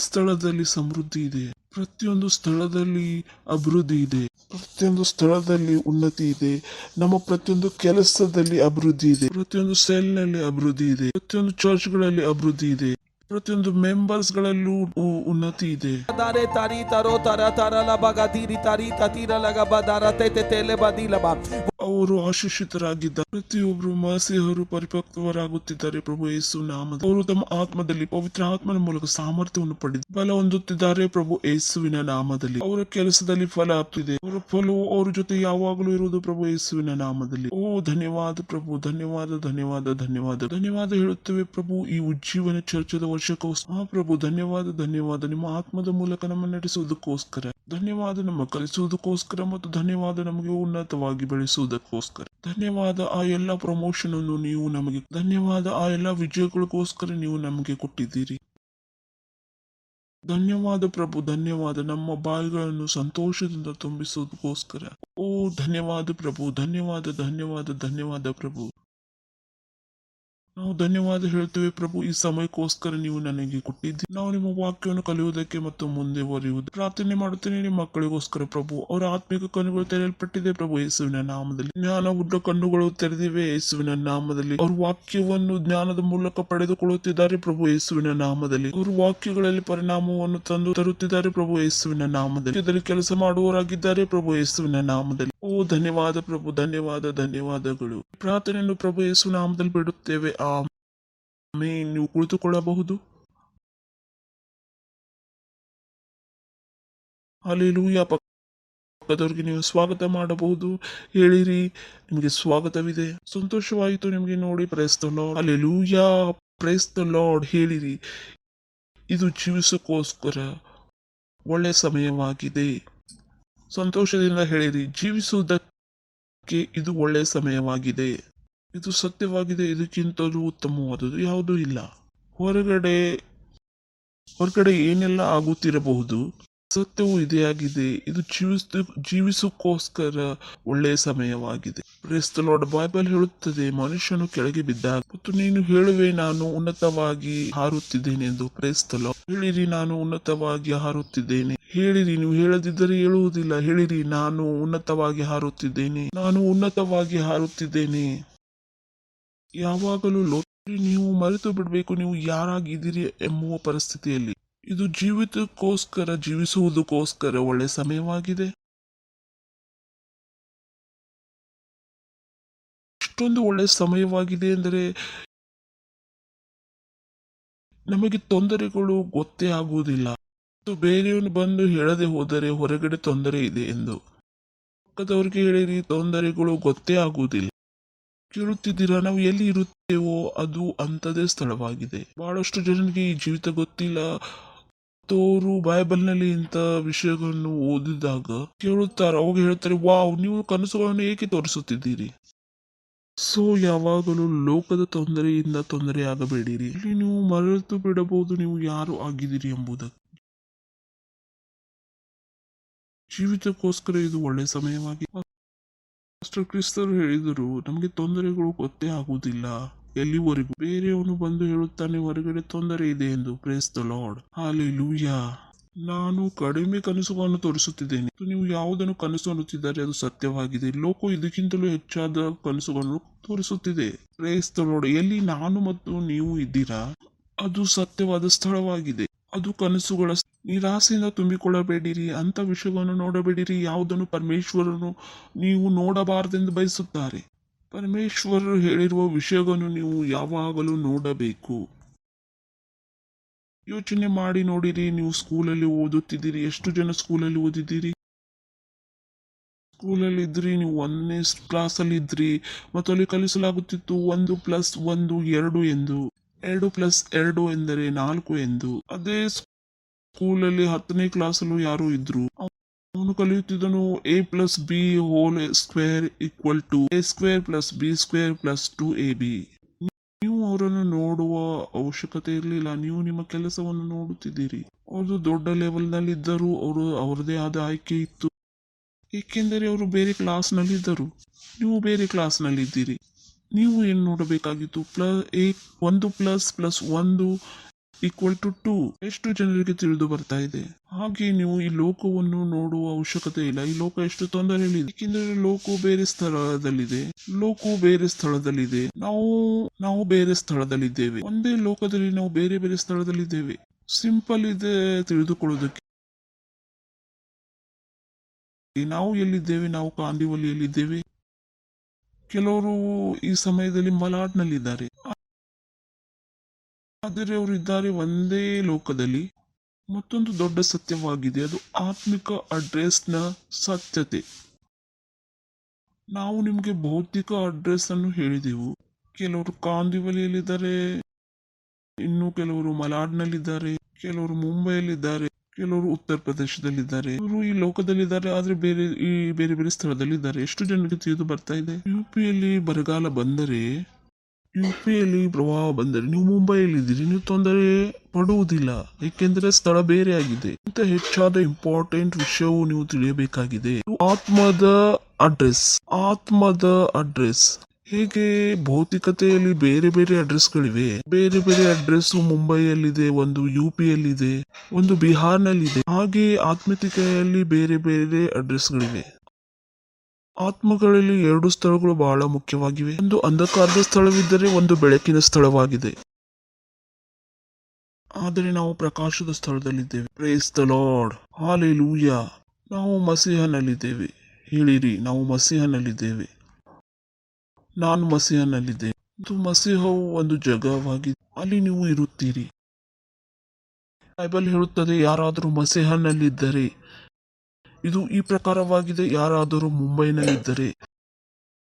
ಸ್ಥಳದಲ್ಲಿ ಸಮೃದ್ಧಿ ಇದೆ, ಪ್ರತಿಯೊಂದು ಸ್ಥಳದಲ್ಲಿ ಅಭಿವೃದ್ಧಿ ಇದೆ, ಪ್ರತಿಯೊಂದು ಸ್ಥಳದಲ್ಲಿ ಉನ್ನತಿ ಇದೆ. ನಮ್ಮ ಪ್ರತಿಯೊಂದು ಕೆಲಸದಲ್ಲಿ ಅಭಿವೃದ್ಧಿ ಇದೆ, ಪ್ರತಿಯೊಂದು ಸೆಲ್ನಲ್ಲಿ ಅಭಿವೃದ್ಧಿ ಇದೆ, ಪ್ರತಿಯೊಂದು ಚರ್ಚ್ಗಳಲ್ಲಿ ಅಭಿವೃದ್ಧಿ ಇದೆ, ಪ್ರತಿಯೊಂದು ಮೆಂಬರ್ಸ್ಗಳಲ್ಲೂ ಉನ್ನತಿ ಇದೆ. Dare tari taro tara tara la baga diri tari tatira laga badara tete tele badila ba. ಅವರು ಆಶೀಷಿತರಾಗಿದ್ದಾರೆ. ಪ್ರತಿಯೊಬ್ಬರು ಮಸಿಹರು ಪರಿಪಕ್ವರಾಗುತ್ತಿದ್ದಾರೆ ಪ್ರಭು ಯೇಸು ನಾಮದಲ್ಲಿ. ಅವರು ತಮ್ಮ ಆತ್ಮದಲ್ಲಿ ಪವಿತ್ರ ಆತ್ಮನ ಮೂಲಕ ಸಾಮರ್ಥ್ಯವನ್ನು ಪಡೆದು ಫಲ ಹೊಂದುತ್ತಿದ್ದಾರೆ ಪ್ರಭು ಯೇಸುವಿನ ನಾಮದಲ್ಲಿ. ಅವರ ಕೆಲಸದಲ್ಲಿ ಫಲ ಆಗ್ತಿದೆ, ಅವರ ಫಲವು ಅವ್ರ ಜೊತೆ ಯಾವಾಗಲೂ ಇರುವುದು ಪ್ರಭು ಯೇಸುವಿನ ನಾಮದಲ್ಲಿ. ಓ ಧನ್ಯವಾದ ಪ್ರಭು, ಧನ್ಯವಾದ ಧನ್ಯವಾದ ಧನ್ಯವಾದ ಧನ್ಯವಾದ ಹೇಳುತ್ತೇವೆ ಪ್ರಭು ಈ ಉಜ್ಜೀವನ ಚರ್ಚದ ವರ್ಷಕ್ಕೋಸ್ಕರ. ಪ್ರಭು ಧನ್ಯವಾದ ಧನ್ಯವಾದ ನಿಮ್ಮ ಆತ್ಮದ ಮೂಲಕ ನಮ್ಮ ನಡೆಸುವುದಕ್ಕೋಸ್ಕರ ಧನ್ಯವಾದ, ನಮ್ಮ ಕಲಿಸುವುದಕ್ಕೋಸ್ಕರ ಮತ್ತು ಧನ್ಯವಾದ ನಮಗೆ ಉನ್ನತವಾಗಿ ಬೆಳೆಸುವುದಕ್ಕೋಸ್ಕರ ಧನ್ಯವಾದ. ಆ ಎಲ್ಲ ಪ್ರಮೋಷನ್ ಅನ್ನು ನೀವು ನಮಗೆ, ಧನ್ಯವಾದ ಆ ಎಲ್ಲ ವಿಜಯಗಳಿಗೋಸ್ಕರ ನೀವು ನಮಗೆ ಕೊಟ್ಟಿದ್ದೀರಿ. ಧನ್ಯವಾದ ಪ್ರಭು, ಧನ್ಯವಾದ ನಮ್ಮ ಬಾಯಿಗಳನ್ನು ಸಂತೋಷದಿಂದ ತುಂಬಿಸುವುದಕ್ಕೋಸ್ಕರ. ಓ ಧನ್ಯವಾದ ಪ್ರಭು, ಧನ್ಯವಾದ ಧನ್ಯವಾದ ಧನ್ಯವಾದ ಪ್ರಭು. ನಾವು ಧನ್ಯವಾದ ಹೇಳ್ತೇವೆ ಪ್ರಭು, ಈ ಸಮಯಕ್ಕೋಸ್ಕರ ನೀವು ನನಗೆ ಕೊಟ್ಟಿದ್ದೀರಿ. ನಾವು ನಿಮ್ಮ ವಾಕ್ಯವನ್ನು ಕಲಿಯುವುದಕ್ಕೆ ಮತ್ತು ಮುಂದೆ ಬರೆಯುವುದು ಪ್ರಾರ್ಥನೆ ಮಾಡುತ್ತೇನೆ ನಿಮ್ಮ ಮಕ್ಕಳಿಗೋಸ್ಕರ ಪ್ರಭು. ಅವರ ಆತ್ಮಿಕ ಕಣ್ಣುಗಳು ತೆರೆಯಲ್ಪಟ್ಟಿದೆ ಪ್ರಭು ಯೇಸುವಿನ ನಾಮದಲ್ಲಿ. ಜ್ಞಾನ ಉಡ್ಡ ಕಣ್ಣುಗಳು ತೆರೆದಿವೆ ಯೇಸುವಿನ ನಾಮದಲ್ಲಿ. ಅವರು ವಾಕ್ಯವನ್ನು ಜ್ಞಾನದ ಮೂಲಕ ಪಡೆದುಕೊಳ್ಳುತ್ತಿದ್ದಾರೆ ಪ್ರಭು ಯೇಸುವಿನ ನಾಮದಲ್ಲಿ. ಅವರು ವಾಕ್ಯಗಳಲ್ಲಿ ಪರಿಣಾಮವನ್ನು ತಂದು ತರುತ್ತಿದ್ದಾರೆ ಪ್ರಭು ಯೇಸುವಿನ ನಾಮದಲ್ಲಿ. ಕೆಲಸ ಮಾಡುವವರಾಗಿದ್ದಾರೆ ಪ್ರಭು ಯೇಸುವಿನ ನಾಮದಲ್ಲಿ. ಓ ಧನ್ಯವಾದ ಪ್ರಭು, ಧನ್ಯವಾದ ಧನ್ಯವಾದಗಳು. ಪ್ರಾರ್ಥನೆಯನ್ನು ಪ್ರಭು ಯೇಸು ನಾಮದಲ್ಲಿ ಬಿಡುತ್ತೇವೆ. ಆಮೇನ್. ನೀವು ಕುಳಿತುಕೊಳ್ಳಬಹುದು. ಹಲ್ಲೆಲೂಯಾ. ಪಕ್ಕದವರಿಗೆ ನೀವು ಸ್ವಾಗತ ಮಾಡಬಹುದು. ಹೇಳಿರಿ, ನಿಮಗೆ ಸ್ವಾಗತವಿದೆ. ಸಂತೋಷವಾಯಿತು ನಿಮಗೆ ನೋಡಿ. Price the lord. Hallelujah, price the lord. ಹೇಳಿರಿ, ಇದು ಜೀವಿಸೋಕ್ಕೋಸ್ಕರ ಒಳ್ಳೆಯ ಸಮಯವಾಗಿದೆ. ಸಂತೋಷದಿಂದ ಹೇಳಿರಿ, ಜೀವಿಸುವುದಕ್ಕೆ ಇದು ಒಳ್ಳೆಯ ಸಮಯವಾಗಿದೆ. ಇದು ಸತ್ಯವಾಗಿದೆ. ಇದಕ್ಕಿಂತಲೂ ಉತ್ತಮವಾದುದು ಯಾವುದೂ ಇಲ್ಲ. ಹೊರಗಡೆ ಏನೆಲ್ಲ ಆಗುತ್ತಿರಬಹುದು, ಸತ್ಯವು ಇದೇ ಆಗಿದೆ. ಇದು ಜೀವಿಸೋಕ್ಕೋಸ್ಕರ ಒಳ್ಳೆಯ ಸಮಯವಾಗಿದೆ. Price the lord. ಬೈಬಲ್ ಹೇಳುತ್ತದೆ, ಮನುಷ್ಯನು ಕೆಳಗೆ ಬಿದ್ದಾಗ ಮತ್ತು ನೀನು ಹೇಳುವೆ ನಾನು ಉನ್ನತವಾಗಿ ಹಾರುತ್ತಿದ್ದೇನೆ ಎಂದು. Price the lord. ಹೇಳಿರಿ, ನಾನು ಉನ್ನತವಾಗಿ ಹಾರುತ್ತಿದ್ದೇನೆ. ಹೇಳಿರಿ, ನೀವು ಹೇಳದಿದ್ದರೆ ಹೇಳುವುದಿಲ್ಲ. ಹೇಳಿರಿ, ನಾನು ಉನ್ನತವಾಗಿ ಹಾರುತ್ತಿದ್ದೇನೆ, ನಾನು ಉನ್ನತವಾಗಿ ಹಾರುತ್ತಿದ್ದೇನೆ. ಯಾವಾಗಲೂ ನೀವು ಮರೆತು ಬಿಡಬೇಕು ನೀವು ಯಾರಾಗಿದ್ದೀರಿ ಎಂಬುವ ಪರಿಸ್ಥಿತಿಯಲ್ಲಿ. ಇದು ಜೀವಿಸುವುದಕ್ಕೋಸ್ಕರ ಒಳ್ಳೆ ಸಮಯವಾಗಿದೆ. ಇಷ್ಟೊಂದು ಒಳ್ಳೆ ಸಮಯವಾಗಿದೆ ಎಂದರೆ ನಮಗೆ ತೊಂದರೆಗಳು ಗೊತ್ತೇ ಆಗುವುದಿಲ್ಲ. ಬೇರೆಯವನು ಬಂದು ಹೇಳದೆ ಹೋದರೆ ಹೊರಗಡೆ ತೊಂದರೆ ಇದೆ ಎಂದು ಪಕ್ಕದವರಿಗೆ ಹೇಳಿರಿ, ತೊಂದರೆಗಳು ಗೊತ್ತೇ ಆಗುವುದಿಲ್ಲ. ಕೇಳುತ್ತಿದ್ದೀರಾ, ನಾವು ಎಲ್ಲಿ ಇರುತ್ತೇವೋ ಅದು ಅಂಥದೇ ಸ್ಥಳವಾಗಿದೆ. ಬಹಳಷ್ಟು ಜನರಿಗೆ ಈ ಜೀವಿತ ಗೊತ್ತಿಲ್ಲ. ಅವರು ಬೈಬಲ್ನಲ್ಲಿ ಇಂಥ ವಿಷಯಗಳನ್ನು ಓದಿದಾಗ ಕೇಳುತ್ತಾರೆ. ಅವಾಗ ಹೇಳ್ತಾರೆ, ವಾವ್, ನೀವು ಕನಸುಗಳನ್ನು ಏಕೆ ತೋರಿಸುತ್ತಿದ್ದೀರಿ? ಸೊ ಯಾವಾಗಲೂ ಲೋಕದ ತೊಂದರೆಯಿಂದ ತೊಂದರೆ ಆಗಬೇಡಿರಿ. ಇಲ್ಲಿ ನೀವು ಮರೆತು ಬಿಡಬಹುದು ನೀವು ಯಾರು ಆಗಿದ್ದೀರಿ ಎಂಬುದಕ್ಕೆ. ಜೀವಿತಕ್ಕೋಸ್ಕರ ಇದು ಒಳ್ಳೆಯ ಸಮಯವಾಗಿದೆ. ಮಾಸ್ಟರ್ ಕ್ರಿಸ್ತರು ಹೇಳಿದರು, ನಮಗೆ ತೊಂದರೆಗಳು ಗೊತ್ತೇ ಆಗುವುದಿಲ್ಲ ಎಲ್ಲಿವರೆಗೂ ಬೇರೆಯವನು ಬಂದು ಹೇಳುತ್ತಾನೆ ಹೊರಗಡೆ ತೊಂದರೆ ಇದೆ ಎಂದು. Praise the lord. ಹಲ್ಲೆಲೂಯಾ. ನಾನು ಕಡಿಮೆ ಕನಸುಗಳನ್ನು ತೋರಿಸುತ್ತಿದ್ದೇನೆ, ನೀವು ಯಾವುದನ್ನು ಕನಸು ಅನ್ನುತ್ತಿದ್ದಾರೆ ಅದು ಸತ್ಯವಾಗಿದೆ. ಲೋಕ ಇದಕ್ಕಿಂತಲೂ ಹೆಚ್ಚಾದ ಕನಸುಗಳನ್ನು ತೋರಿಸುತ್ತಿದೆ. Praise the Lord. ಎಲ್ಲಿ ನಾನು ಮತ್ತು ನೀವು ಇದ್ದೀರಾ ಅದು ಸತ್ಯವಾದ ಸ್ಥಳವಾಗಿದೆ. ಅದು ಕನಸುಗಳ. ನಿರಾಸೆಯಿಂದ ತುಂಬಿಕೊಳ್ಳಬೇಡಿರಿ, ಅಂತ ವಿಷಯವನ್ನು ನೋಡಬೇಡಿರಿ. ಯಾವುದನ್ನು ಪರಮೇಶ್ವರನು ನೀವು ನೋಡಬಾರದೆಂದು ಬಯಸುತ್ತಾರೆ. ಪರಮೇಶ್ವರರು ಹೇಳಿರುವ ವಿಷಯವನ್ನು ನೀವು ಯಾವಾಗಲೂ ನೋಡಬೇಕು. ಯೋಚನೆ ಮಾಡಿ ನೋಡಿರಿ, ನೀವು ಸ್ಕೂಲಲ್ಲಿ ಓದುತ್ತಿದ್ದೀರಿ. ಎಷ್ಟು ಜನ ಸ್ಕೂಲಲ್ಲಿ ಓದಿದ್ದೀರಿ? ಸ್ಕೂಲಲ್ಲಿ ಇದ್ರಿ, ನೀವು 1ನೇ ಕ್ಲಾಸಲ್ಲಿ ಇದ್ರಿ ಮತ್ತು ಅಲ್ಲಿ ಕಲಿಸಲಾಗುತ್ತಿತ್ತು 1+1 2 ಎಂದು, 2+2 ಎಂದರೆ 4 ಎಂದು. ಅದೇ ಸ್ಕೂಲಲ್ಲಿ 10ನೇ ಕ್ಲಾಸಲ್ಲೂ ಯಾರು ಇದ್ರು, ಅವನು ಕಲಿಯುತ್ತಿದ್ದನು a+b² = a²+b²+2ab. ನೀವು ಅವರನ್ನು ನೋಡುವ ಅವಶ್ಯಕತೆ ಇರಲಿಲ್ಲ, ನೀವು ನಿಮ್ಮ ಕೆಲಸವನ್ನು ನೋಡುತ್ತಿದ್ದೀರಿ. ಅವರು ದೊಡ್ಡ ಲೆವೆಲ್ನಲ್ಲಿ ಇದ್ದರು, ಅವರದೇ ಆದ ಆಯ್ಕೆ ಇತ್ತು, ಏಕೆಂದರೆ ಅವರು ಬೇರೆ ಕ್ಲಾಸ್ನಲ್ಲಿದ್ದರು, ನೀವು ಬೇರೆ ಕ್ಲಾಸ್ನಲ್ಲಿದ್ದೀರಿ. ನೀವು ಏನು ನೋಡಬೇಕಾಗಿತ್ತು, 1+1 = 2. ಎಷ್ಟು ಜನರಿಗೆ ತಿಳಿದು ಬರ್ತಾ ಇದೆ? ಹಾಗೆ ನೀವು ಈ ಲೋಕವನ್ನು ನೋಡುವ ಅವಶ್ಯಕತೆ ಇಲ್ಲ. ಈ ಲೋಕ ಎಷ್ಟು ತೊಂದರೆಯಲ್ಲಿದೆ, ಏಕೆಂದರೆ ಲೋಕವು ಬೇರೆ ಸ್ಥಳದಲ್ಲಿದೆ, ನಾವು ಬೇರೆ ಸ್ಥಳದಲ್ಲಿದ್ದೇವೆ. ಒಂದೇ ಲೋಕದಲ್ಲಿ ನಾವು ಬೇರೆ ಬೇರೆ ಸ್ಥಳದಲ್ಲಿದ್ದೇವೆ. ಸಿಂಪಲ್ ಇದೆ ತಿಳಿದುಕೊಳ್ಳೋದಕ್ಕೆ. ನಾವು ಎಲ್ಲಿದ್ದೇವೆ? ನಾವು ಕಾಂದಿವಲಿಯಲ್ಲಿದ್ದೇವೆ. ಕೆಲವರು ಈ ಸಮಯದಲ್ಲಿ ಮಲಾಡ್ನಲ್ಲಿದ್ದಾರೆ, ಆದರೆ ಅವರು ಇದ್ದಾರೆ ಒಂದೇ ಲೋಕದಲ್ಲಿ. ಮತ್ತೊಂದು ದೊಡ್ಡ ಸತ್ಯವಾಗಿದೆ, ಅದು ಆತ್ಮಿಕ ಅಡ್ರೆಸ್ನ ಸತ್ಯತೆ. ನಾವು ನಿಮಗೆ ಭೌತಿಕ ಅಡ್ರೆಸ್ ಅನ್ನು ಹೇಳಿದೆವು. ಕೆಲವರು ಕಾಂದಿವಲಿಯಲ್ಲಿದ್ದಾರೆ, ಇನ್ನು ಕೆಲವರು ಮಲಾಡ್ನಲ್ಲಿದ್ದಾರೆ, ಕೆಲವರು ಮುಂಬೈಯಲ್ಲಿದ್ದಾರೆ, ಕೆಲವರು ಉತ್ತರ ಪ್ರದೇಶದಲ್ಲಿದ್ದಾರೆ. ಇವರು ಈ ಲೋಕದಲ್ಲಿದ್ದಾರೆ, ಆದ್ರೆ ಬೇರೆ ಬೇರೆ ಸ್ಥಳದಲ್ಲಿದ್ದಾರೆ. ಎಷ್ಟು ಜನರಿಗೆ ತಿಳಿದು ಬರ್ತಾ ಇದೆ? ಯುಪಿಯಲ್ಲಿ ಬರಗಾಲ ಬಂದರೆ, ಯುಪಿಯಲ್ಲಿ ಪ್ರವಾಹ ಬಂದರೆ ನೀವು ಮುಂಬೈಯಲ್ಲಿದ್ದೀರಿ, ನೀವು ತೊಂದರೆ ಪಡುವುದಿಲ್ಲ, ಏಕೆಂದರೆ ಸ್ಥಳ ಬೇರೆ ಆಗಿದೆ. ಇಂಥ ಹೆಚ್ಚಾದ ಇಂಪಾರ್ಟೆಂಟ್ ವಿಷಯವು ನೀವು ತಿಳಿಯಬೇಕಾಗಿದೆ. ಆತ್ಮದ ಅಡ್ರೆಸ್. ಹೇಗೆ ಭೌತಿಕತೆಯಲ್ಲಿ ಬೇರೆ ಬೇರೆ ಅಡ್ರೆಸ್ಗಳಿವೆ, ಬೇರೆ ಬೇರೆ ಅಡ್ರೆಸ್ ಮುಂಬೈಯಲ್ಲಿದೆ, ಒಂದು ಯುಪಿಯಲ್ಲಿದೆ, ಒಂದು ಬಿಹಾರ್ನಲ್ಲಿದೆ. ಹಾಗೆ ಆತ್ಮಿಕತೆಯಲ್ಲಿ ಬೇರೆ ಬೇರೆ ಅಡ್ರೆಸ್ಗಳಿವೆ. ಆತ್ಮಗಳಲ್ಲಿ 2 ಸ್ಥಳಗಳು ಬಹಳ ಮುಖ್ಯವಾಗಿವೆ. ಒಂದು ಅಂಧಕಾರದ ಸ್ಥಳವಿದ್ದರೆ, ಒಂದು ಬೆಳಕಿನ ಸ್ಥಳವಾಗಿದೆ. ಆದರೆ ನಾವು ಪ್ರಕಾಶದ ಸ್ಥಳದಲ್ಲಿದ್ದೇವೆ. Praise the lord, hallelujah. ನಾವು ಮಸೀಹನಲ್ಲಿದ್ದೇವೆ. ಹೇಳಿರಿ, ನಾವು ಮಸೀಹನಲ್ಲಿದ್ದೇವೆ. ನಾನು ಮಸೀಹನಲ್ಲಿದ್ದೇನೆ. ಇದು ಮಸೀಹವು ಒಂದು ಜಾಗವಾಗಿದೆ, ಅಲ್ಲಿ ನೀವು ಇರುತ್ತೀರಿ. ಬೈಬಲ್ ಹೇಳುತ್ತದೆ, ಯಾರಾದರೂ ಮಸೀಹನಲ್ಲಿದ್ದರೆ, ಇದು ಈ ಪ್ರಕಾರವಾಗಿದೆ, ಯಾರಾದರೂ ಮುಂಬೈನಲ್ಲಿದ್ದರೆ.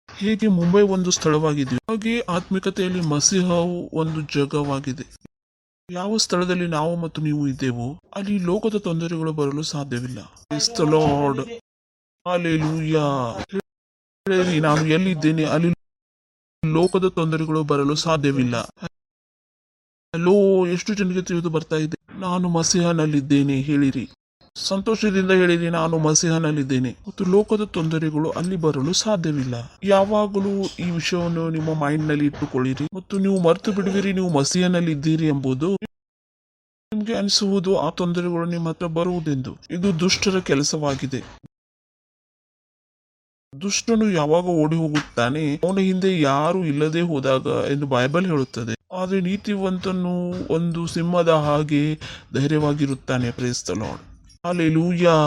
ಹೇಗೆ ಮುಂಬೈ ಒಂದು ಸ್ಥಳವಾಗಿದೆ, ಹಾಗೆ ಆತ್ಮಿಕತೆಯಲ್ಲಿ ಮಸೀಹವು ಒಂದು ಜಾಗವಾಗಿದೆ. ಯಾವ ಸ್ಥಳದಲ್ಲಿ ನಾವು ಮತ್ತು ನೀವು ಇದ್ದೇವೋ, ಅಲ್ಲಿ ಲೋಕದ ತೊಂದರೆಗಳು ಬರಲು ಸಾಧ್ಯವಿಲ್ಲ. Price the lord, hallelujah. ನಾನು ಎಲ್ಲಿದ್ದೇನೆ, ಅಲ್ಲಿ ಲೋಕದ ತೊಂದರೆಗಳು ಬರಲು ಸಾಧ್ಯವಿಲ್ಲ. ಹಲೋ, ಎಷ್ಟು ಜನರಿಗೆ ತಿಳಿದು ಬರ್ತಾ ಇದೆ? ನಾನು ಮಸೀಹನಲ್ಲಿದ್ದೇನೆ. ಹೇಳಿರಿ, ಸಂತೋಷದಿಂದ ಹೇಳಿರಿ, ನಾನು ಮಸೀಹನಲ್ಲಿದ್ದೇನೆ ಮತ್ತು ಲೋಕದ ತೊಂದರೆಗಳು ಅಲ್ಲಿ ಬರಲು ಸಾಧ್ಯವಿಲ್ಲ. ಯಾವಾಗಲೂ ಈ ವಿಷಯವನ್ನು ನಿಮ್ಮ ಮೈಂಡ್ ನಲ್ಲಿ ಇಟ್ಟುಕೊಳ್ಳಿರಿ ಮತ್ತು ನೀವು ಮರೆತು ಬಿಡುವಿರಿ ನೀವು ಮಸೀಹನಲ್ಲಿದ್ದೀರಿ ಎಂಬುದು. ನಿಮ್ಗೆ ಅನಿಸುವುದು ಆ ತೊಂದರೆಗಳು ನಿಮ್ಮ ಹತ್ರ ಬರುವುದೆಂದು. ಇದು ದುಷ್ಟರ ಕೆಲಸವಾಗಿದೆ. ದುಷ್ಟನು ಯಾವಾಗ ಓಡಿ ಹೋಗುತ್ತಾನೆ, ಅವನ ಹಿಂದೆ ಯಾರು ಇಲ್ಲದೆ ಹೋದಾಗ ಎಂದು ಬೈಬಲ್ ಹೇಳುತ್ತದೆ. ಆದರೆ ನೀತಿವಂತನು ಒಂದು ಸಿಂಹದ ಹಾಗೆ ಧೈರ್ಯವಾಗಿರುತ್ತಾನೆ. Praise the lord, hallelujah.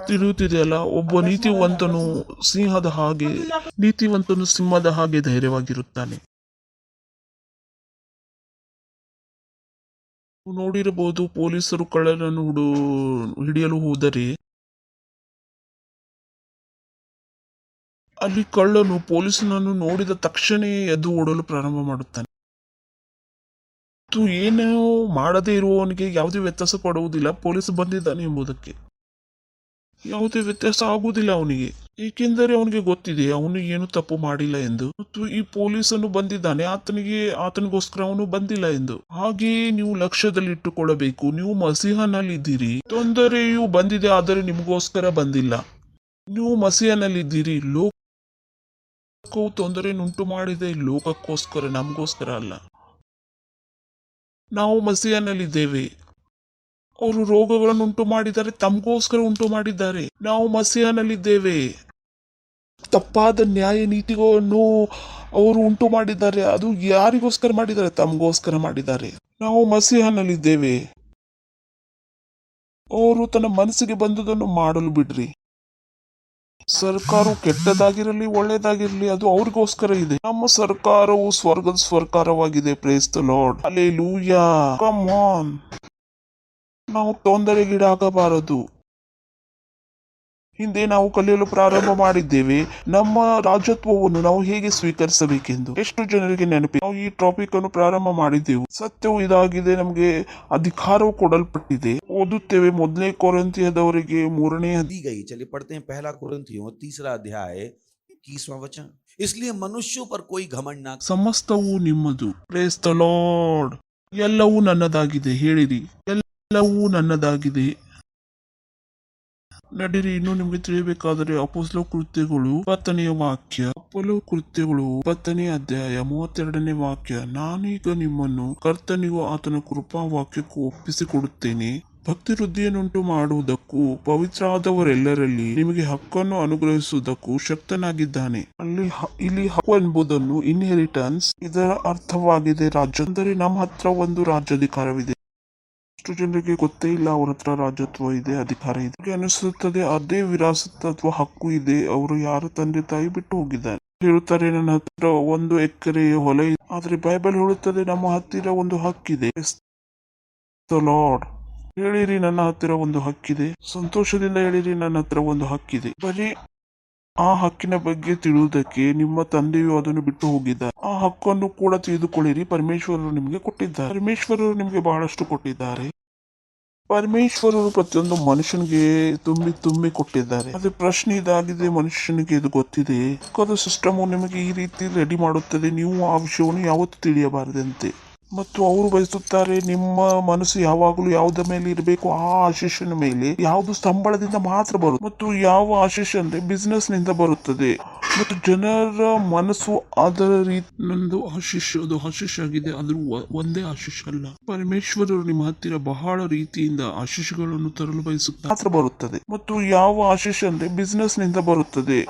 ತಿಳಿಯುತ್ತಿದೆಯಲ್ಲ, ಒಬ್ಬ ನೀತಿವಂತನು ಸಿಂಹದ ಹಾಗೆ ಧೈರ್ಯವಾಗಿರುತ್ತಾನೆ. ನೋಡಿರಬಹುದು, ಪೊಲೀಸರು ಕಳ್ಳನನ್ನು ಹಿಡಿಯಲು ಹೋದರೆ, ಅಲ್ಲಿ ಕಳ್ಳನು ಪೊಲೀಸನನ್ನು ನೋಡಿದ ತಕ್ಷಣ ಎದ್ದು ಓಡಲು ಪ್ರಾರಂಭ ಮಾಡುತ್ತಾನೆ. ಏನೋ ಮಾಡದೇ ಇರುವವನಿಗೆ ಯಾವುದೇ ವ್ಯತ್ಯಾಸ ಪಡುವುದಿಲ್ಲ ಪೊಲೀಸ್ ಬಂದಿದ್ದಾನೆ ಎಂಬುದಕ್ಕೆ. ಯಾವುದೇ ವ್ಯತ್ಯಾಸ ಆಗುವುದಿಲ್ಲ ಅವನಿಗೆ, ಏಕೆಂದರೆ ಅವನಿಗೆ ಗೊತ್ತಿದೆ ಅವನು ಏನು ತಪ್ಪು ಮಾಡಿಲ್ಲ ಎಂದು. ಮತ್ತು ಈ ಪೊಲೀಸನು ಬಂದಿದ್ದಾನೆ, ಆತನಿಗೋಸ್ಕರ ಅವನು ಬಂದಿಲ್ಲ ಎಂದು. ಹಾಗೆಯೇ ನೀವು ಲಕ್ಷ್ಯದಲ್ಲಿ ಇಟ್ಟುಕೊಳ್ಳಬೇಕು, ನೀವು ಮಸೀಹನಲ್ಲಿದ್ದೀರಿ. ತೊಂದರೆಯು ಬಂದಿದೆ, ಆದರೆ ನಿಮಗೋಸ್ಕರ ಬಂದಿಲ್ಲ. ನೀವು ಮಸೀಹನಲ್ಲಿದ್ದೀರಿ. ಲೋಕವು ತೊಂದರೆಯನ್ನುಂಟು ಮಾಡಿದೆ, ಲೋಕಕ್ಕೋಸ್ಕರ, ನಮಗೋಸ್ಕರ ಅಲ್ಲ. ನಾವು ಮಸೀಹನಲ್ಲಿದ್ದೇವೆ. ಅವರು ರೋಗಗಳನ್ನು ಉಂಟು ಮಾಡಿದ್ದಾರೆ, ತಮಗೋಸ್ಕರ ಉಂಟು ಮಾಡಿದ್ದಾರೆ. ನಾವು ಮಸೀಹನಲ್ಲಿದ್ದೇವೆ. ತಪ್ಪಾದ ನ್ಯಾಯ ನೀತಿಗಳನ್ನು ಅವರು ಉಂಟು ಮಾಡಿದ್ದಾರೆ, ಅದು ಯಾರಿಗೋಸ್ಕರ ಮಾಡಿದ್ದಾರೆ? ತಮಗೋಸ್ಕರ ಮಾಡಿದ್ದಾರೆ. ನಾವು ಮಸೀಹನಲ್ಲಿದ್ದೇವೆ. ಅವರು ತನ್ನ ಮನಸ್ಸಿಗೆ ಬಂದುದನ್ನು ಮಾಡಲು ಬಿಡ್ರಿ. ಸರ್ಕಾರವು ಕೆಟ್ಟದಾಗಿರಲಿ ಒಳ್ಳೆಯದಾಗಿರಲಿ, ಅದು ಅವ್ರಿಗೋಸ್ಕರ ಇದೆ. ನಮ್ಮ ಸರ್ಕಾರವು ಸ್ವರ್ಗದ ಸರ್ಕಾರವಾಗಿದೆ. Praise the lord, hallelujah. Come on, ನಾವು ತೊಂದರೆಗೀಡಾಗಬಾರದು. ಹಿಂದೆ ನಾವು ಕಲಿಯಲು ಪ್ರಾರಂಭ ಮಾಡಿದ್ದೇವೆ ನಮ್ಮ ರಾಜತ್ವವನ್ನು ನಾವು ಹೇಗೆ ಸ್ವೀಕರಿಸಬೇಕೆಂದು. ಎಷ್ಟು ಜನರಿಗೆ ನೆನಪಿ ನಾವು ಈ ಟಾಪಿಕ್ ಅನ್ನು ಪ್ರಾರಂಭ ಮಾಡಿದ್ದೆವು. ಸತ್ಯವು ಇದಾಗಿದೆ, ನಮಗೆ ಅಧಿಕಾರವು ಕೊಡಲ್ಪಟ್ಟಿದೆ. ಓದುತ್ತೇವೆ ಮೊದಲನೇ ಕೊರಿಂಥಿಯದವರಿಗೆ 3ನೇ दी गई। चलिए पढ़ते हैं पहला कुरिन्थियों 3रा अध्याय 21वां वचन। इसलिए मनुष्यों पर कोई घमंड ना। ಸಮಸ್ತವು ನಿಮ್ಮದು. Praise the Lord. ಎಲ್ಲವೂ ನನ್ನದಾಗಿದೆ ಹೇಳಿರಿ, ಎಲ್ಲವೂ ನನ್ನದಾಗಿದೆ. ನಡೀರಿ, ಇನ್ನು ನಿಮ್ಗೆ ತಿಳಿಯಬೇಕಾದರೆ ಅಪೊಸ್ತಲ ಕೃತ್ಯಗಳು 20ನೇ ವಾಕ್ಯ, ಅಪೊಸ್ತಲ ಕೃತ್ಯಗಳು 20ನೇ ಅಧ್ಯಾಯ 32ನೇ ವಾಕ್ಯ. ನಾನೀಗ ನಿಮ್ಮನ್ನು ಕರ್ತನಿಗೂ ಆತನ ಕೃಪಾ ವಾಕ್ಯಕ್ಕೂ ಒಪ್ಪಿಸಿಕೊಡುತ್ತೇನೆ. ಭಕ್ತಿ ವೃದ್ಧಿಯನ್ನುಂಟು ಮಾಡುವುದಕ್ಕೂ ಪವಿತ್ರರಾದವರೆಲ್ಲರಲ್ಲಿ ನಿಮಗೆ ಹಕ್ಕನ್ನು ಅನುಗ್ರಹಿಸುವುದಕ್ಕೂ ಶಕ್ತನಾಗಿದ್ದಾನೆ. ಇಲ್ಲಿ ಹಕ್ಕು ಎಂಬುದನ್ನು ಇನ್ಹೆರಿಟನ್ಸ್, ಇದರ ಅರ್ಥವಾಗಿದೆ ರಾಜ್ಯ. ಅಂದರೆ ನಮ್ಮ ಹತ್ರ ಒಂದು ರಾಜ್ಯಾಧಿಕಾರವಿದೆ. ಎಷ್ಟು ಜನರಿಗೆ ಗೊತ್ತೇ ಇಲ್ಲ ಅವ್ರ ಹತ್ರ ರಾಜತ್ವ ಇದೆ, ಅಧಿಕಾರ ಇದೆ. ಅನಿಸುತ್ತದೆ ಅದೇ ವಿರಾಸತ್ ಹಕ್ಕು ಇದೆ. ಅವರು ಯಾರ ತಂದೆ ತಾಯಿ ಬಿಟ್ಟು ಹೋಗಿದ್ದಾರೆ. ಹೇಳುತ್ತಾರೆ ನನ್ನ ಹತ್ರ 1 ಎಕರೆ ಹೊಲ ಇದೆ. ಆದ್ರೆ ಬೈಬಲ್ ಹೇಳುತ್ತದೆ ನಮ್ಮ ಹತ್ತಿರ ಒಂದು ಹಕ್ಕಿದೆ. ಲಾರ್ಡ್, ಹೇಳಿರಿ ನನ್ನ ಹತ್ತಿರ ಒಂದು ಹಕ್ಕಿದೆ. ಸಂತೋಷದಿಂದ ಹೇಳಿರಿ ನನ್ನ ಹತ್ರ ಒಂದು ಹಕ್ಕಿದೆ. ಬರೀ ಆ ಹಕ್ಕಿನ ಬಗ್ಗೆ ತಿಳಿಯುವುದಕ್ಕೆ ನಿಮ್ಮ ತಂದೆಯು ಅದನ್ನು ಬಿಟ್ಟು ಹೋಗಿದ್ದಾರೆ. ಆ ಹಕ್ಕನ್ನು ಕೂಡ ತಿಳಿದುಕೊಳ್ಳಿರಿ. ಪರಮೇಶ್ವರರು ನಿಮಗೆ ಕೊಟ್ಟಿದ್ದಾರೆ. ಪರಮೇಶ್ವರರು ನಿಮಗೆ ಬಹಳಷ್ಟು ಕೊಟ್ಟಿದ್ದಾರೆ. ಪರಮೇಶ್ವರರು ಪ್ರತಿಯೊಂದು ಮನುಷ್ಯನಿಗೆ ತುಂಬಿ ಕೊಟ್ಟಿದ್ದಾರೆ. ಅದೇ ಪ್ರಶ್ನೆ ಇದಾಗಿದೆ, ಮನುಷ್ಯನಿಗೆ ಇದು ಗೊತ್ತಿದೆ. ಸಿಸ್ಟಮ್ ನಿಮಗೆ ಈ ರೀತಿ ರೆಡಿ ಮಾಡುತ್ತದೆ, ನೀವು ಆ ವಿಷಯವನ್ನು ಯಾವತ್ತೂ ತಿಳಿಯಬಾರದಂತೆ. ಮತ್ತು ಅವರು ಬಯಸುತ್ತಾರೆ ನಿಮ್ಮ ಮನಸ್ಸು ಯಾವಾಗಲೂ ಯಾವುದರ ಮೇಲೆ ಇರಬೇಕು, ಆ ಆಶೀಷನ ಮೇಲೆ. ಯಾವುದು ಸಂಬಳದಿಂದ ಮಾತ್ರ ಬರುತ್ತೆ, ಮತ್ತು ಯಾವ ಆಶೀಷ ಅಂದ್ರೆ ಬಿಸ್ನೆಸ್ ನಿಂದ ಬರುತ್ತದೆ. ಮತ್ತು ಜನರ ಮನಸ್ಸು ಅದರ ರೀತಿ. ನಂದು ಆಶೀಷ, ಅದು ಆಶೀಷ ಆಗಿದೆ, ಆದ್ರೂ ಒಂದೇ ಆಶೀಷ ಅಲ್ಲ. ಪರಮೇಶ್ವರರು ನಿಮ್ಮ ಹತ್ತಿರ ಬಹಳ ರೀತಿಯಿಂದ ಆಶೀಷಗಳನ್ನು ತರಲು ಬಯಸುತ್ತಾರೆ, ಮಾತ್ರ ಬರುತ್ತದೆ. ಮತ್ತು ಯಾವ ಆಶೀಷ ಅಂದ್ರೆ ಬಿಸ್ನೆಸ್ ನಿಂದ ಬರುತ್ತದೆ.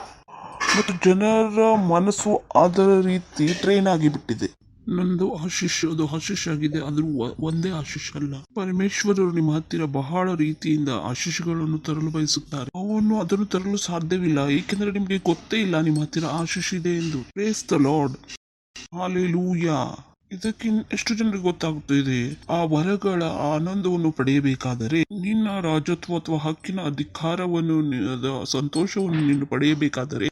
ಮತ್ತು ಜನರ ಮನಸ್ಸು ಅದರ ರೀತಿ ಟ್ರೈನ್ ಆಗಿಬಿಟ್ಟಿದೆ. ನಂದು ಆಶೀಷ, ಅದು ಆಶೀಷ ಆಗಿದೆ, ಆದ್ರೂ ಒಂದೇ ಆಶೀಷ ಅಲ್ಲ. ಪರಮೇಶ್ವರರು ನಿಮ್ಮ ಹತ್ತಿರ ಬಹಳ ರೀತಿಯಿಂದ ಆಶೀಷಗಳನ್ನು ತರಲು ಬಯಸುತ್ತಾರೆ. ಅದನ್ನು ತರಲು ಸಾಧ್ಯವಿಲ್ಲ, ಏಕೆಂದರೆ ನಿಮಗೆ ಗೊತ್ತೇ ಇಲ್ಲ ನಿಮ್ಮ ಹತ್ತಿರ ಆಶೀಷ ಇದೆ ಎಂದು. Praise the lord. ಹಾಲೆಲೂಯಾ. ಇದಕ್ಕೆ ಎಷ್ಟು ಜನರಿಗೆ ಗೊತ್ತಾಗುತ್ತದೆ? ಆ ವರಗಳ ಆನಂದವನ್ನು ಪಡೆಯಬೇಕಾದರೆ, ನಿನ್ನ ರಾಜತ್ವ ಅಥವಾ ಹಕ್ಕಿನ ಅಧಿಕಾರವನ್ನು, ಸಂತೋಷವನ್ನು ನೀನು ಪಡೆಯಬೇಕಾದರೆ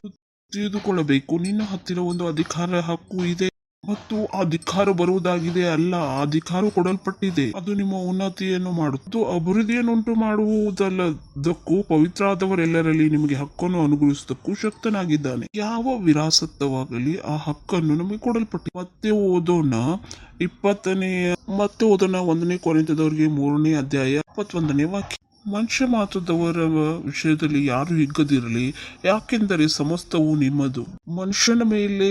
ತಿಳಿದುಕೊಳ್ಳಬೇಕು, ನಿನ್ನ ಹತ್ತಿರ ಒಂದು ಅಧಿಕಾರ, ಹಕ್ಕು ಇದೆ. ಮತ್ತು ಅಧಿಕಾರ ಬರುವುದಾಗಿದೆ ಅಲ್ಲ, ಅಧಿಕಾರ ಕೊಡಲ್ಪಟ್ಟಿದೆ. ಅದು ನಿಮ್ಮ ಉನ್ನತಿಯನ್ನು ಮಾಡುವುದು, ಅಭಿವೃದ್ಧಿಯನ್ನುಂಟು ಮಾಡುವುದಲ್ಲದಕ್ಕೂ ಪವಿತ್ರರಾದವರೆಲ್ಲರಲ್ಲಿ ನಿಮಗೆ ಹಕ್ಕನ್ನು ಅನುಗ್ರಹಿಸುವುದಕ್ಕೂ ಶಕ್ತನಾಗಿದ್ದಾನೆ. ಯಾವ ವಿರಾಸತ್ವವಾಗಲಿ ಆ ಹಕ್ಕನ್ನು ನಮಗೆ ಕೊಡಲ್ಪಟ್ಟಿದೆ. ಮತ್ತೆ ಓದೋಣ 1ನೇ ಕೊರಿಂಥದವರಿಗೆ 3ನೇ ಅಧ್ಯಾಯ 21ನೇ ವಾಕ್ಯ. ಮನುಷ್ಯ ಮಾತ್ರದವರ ವಿಷಯದಲ್ಲಿ ಯಾರು ಹಿಗ್ಗದಿರಲಿ, ಯಾಕೆಂದರೆ ಸಮಸ್ತವು ನಿಮ್ಮದು. ಮನುಷ್ಯನ ಮೇಲೆ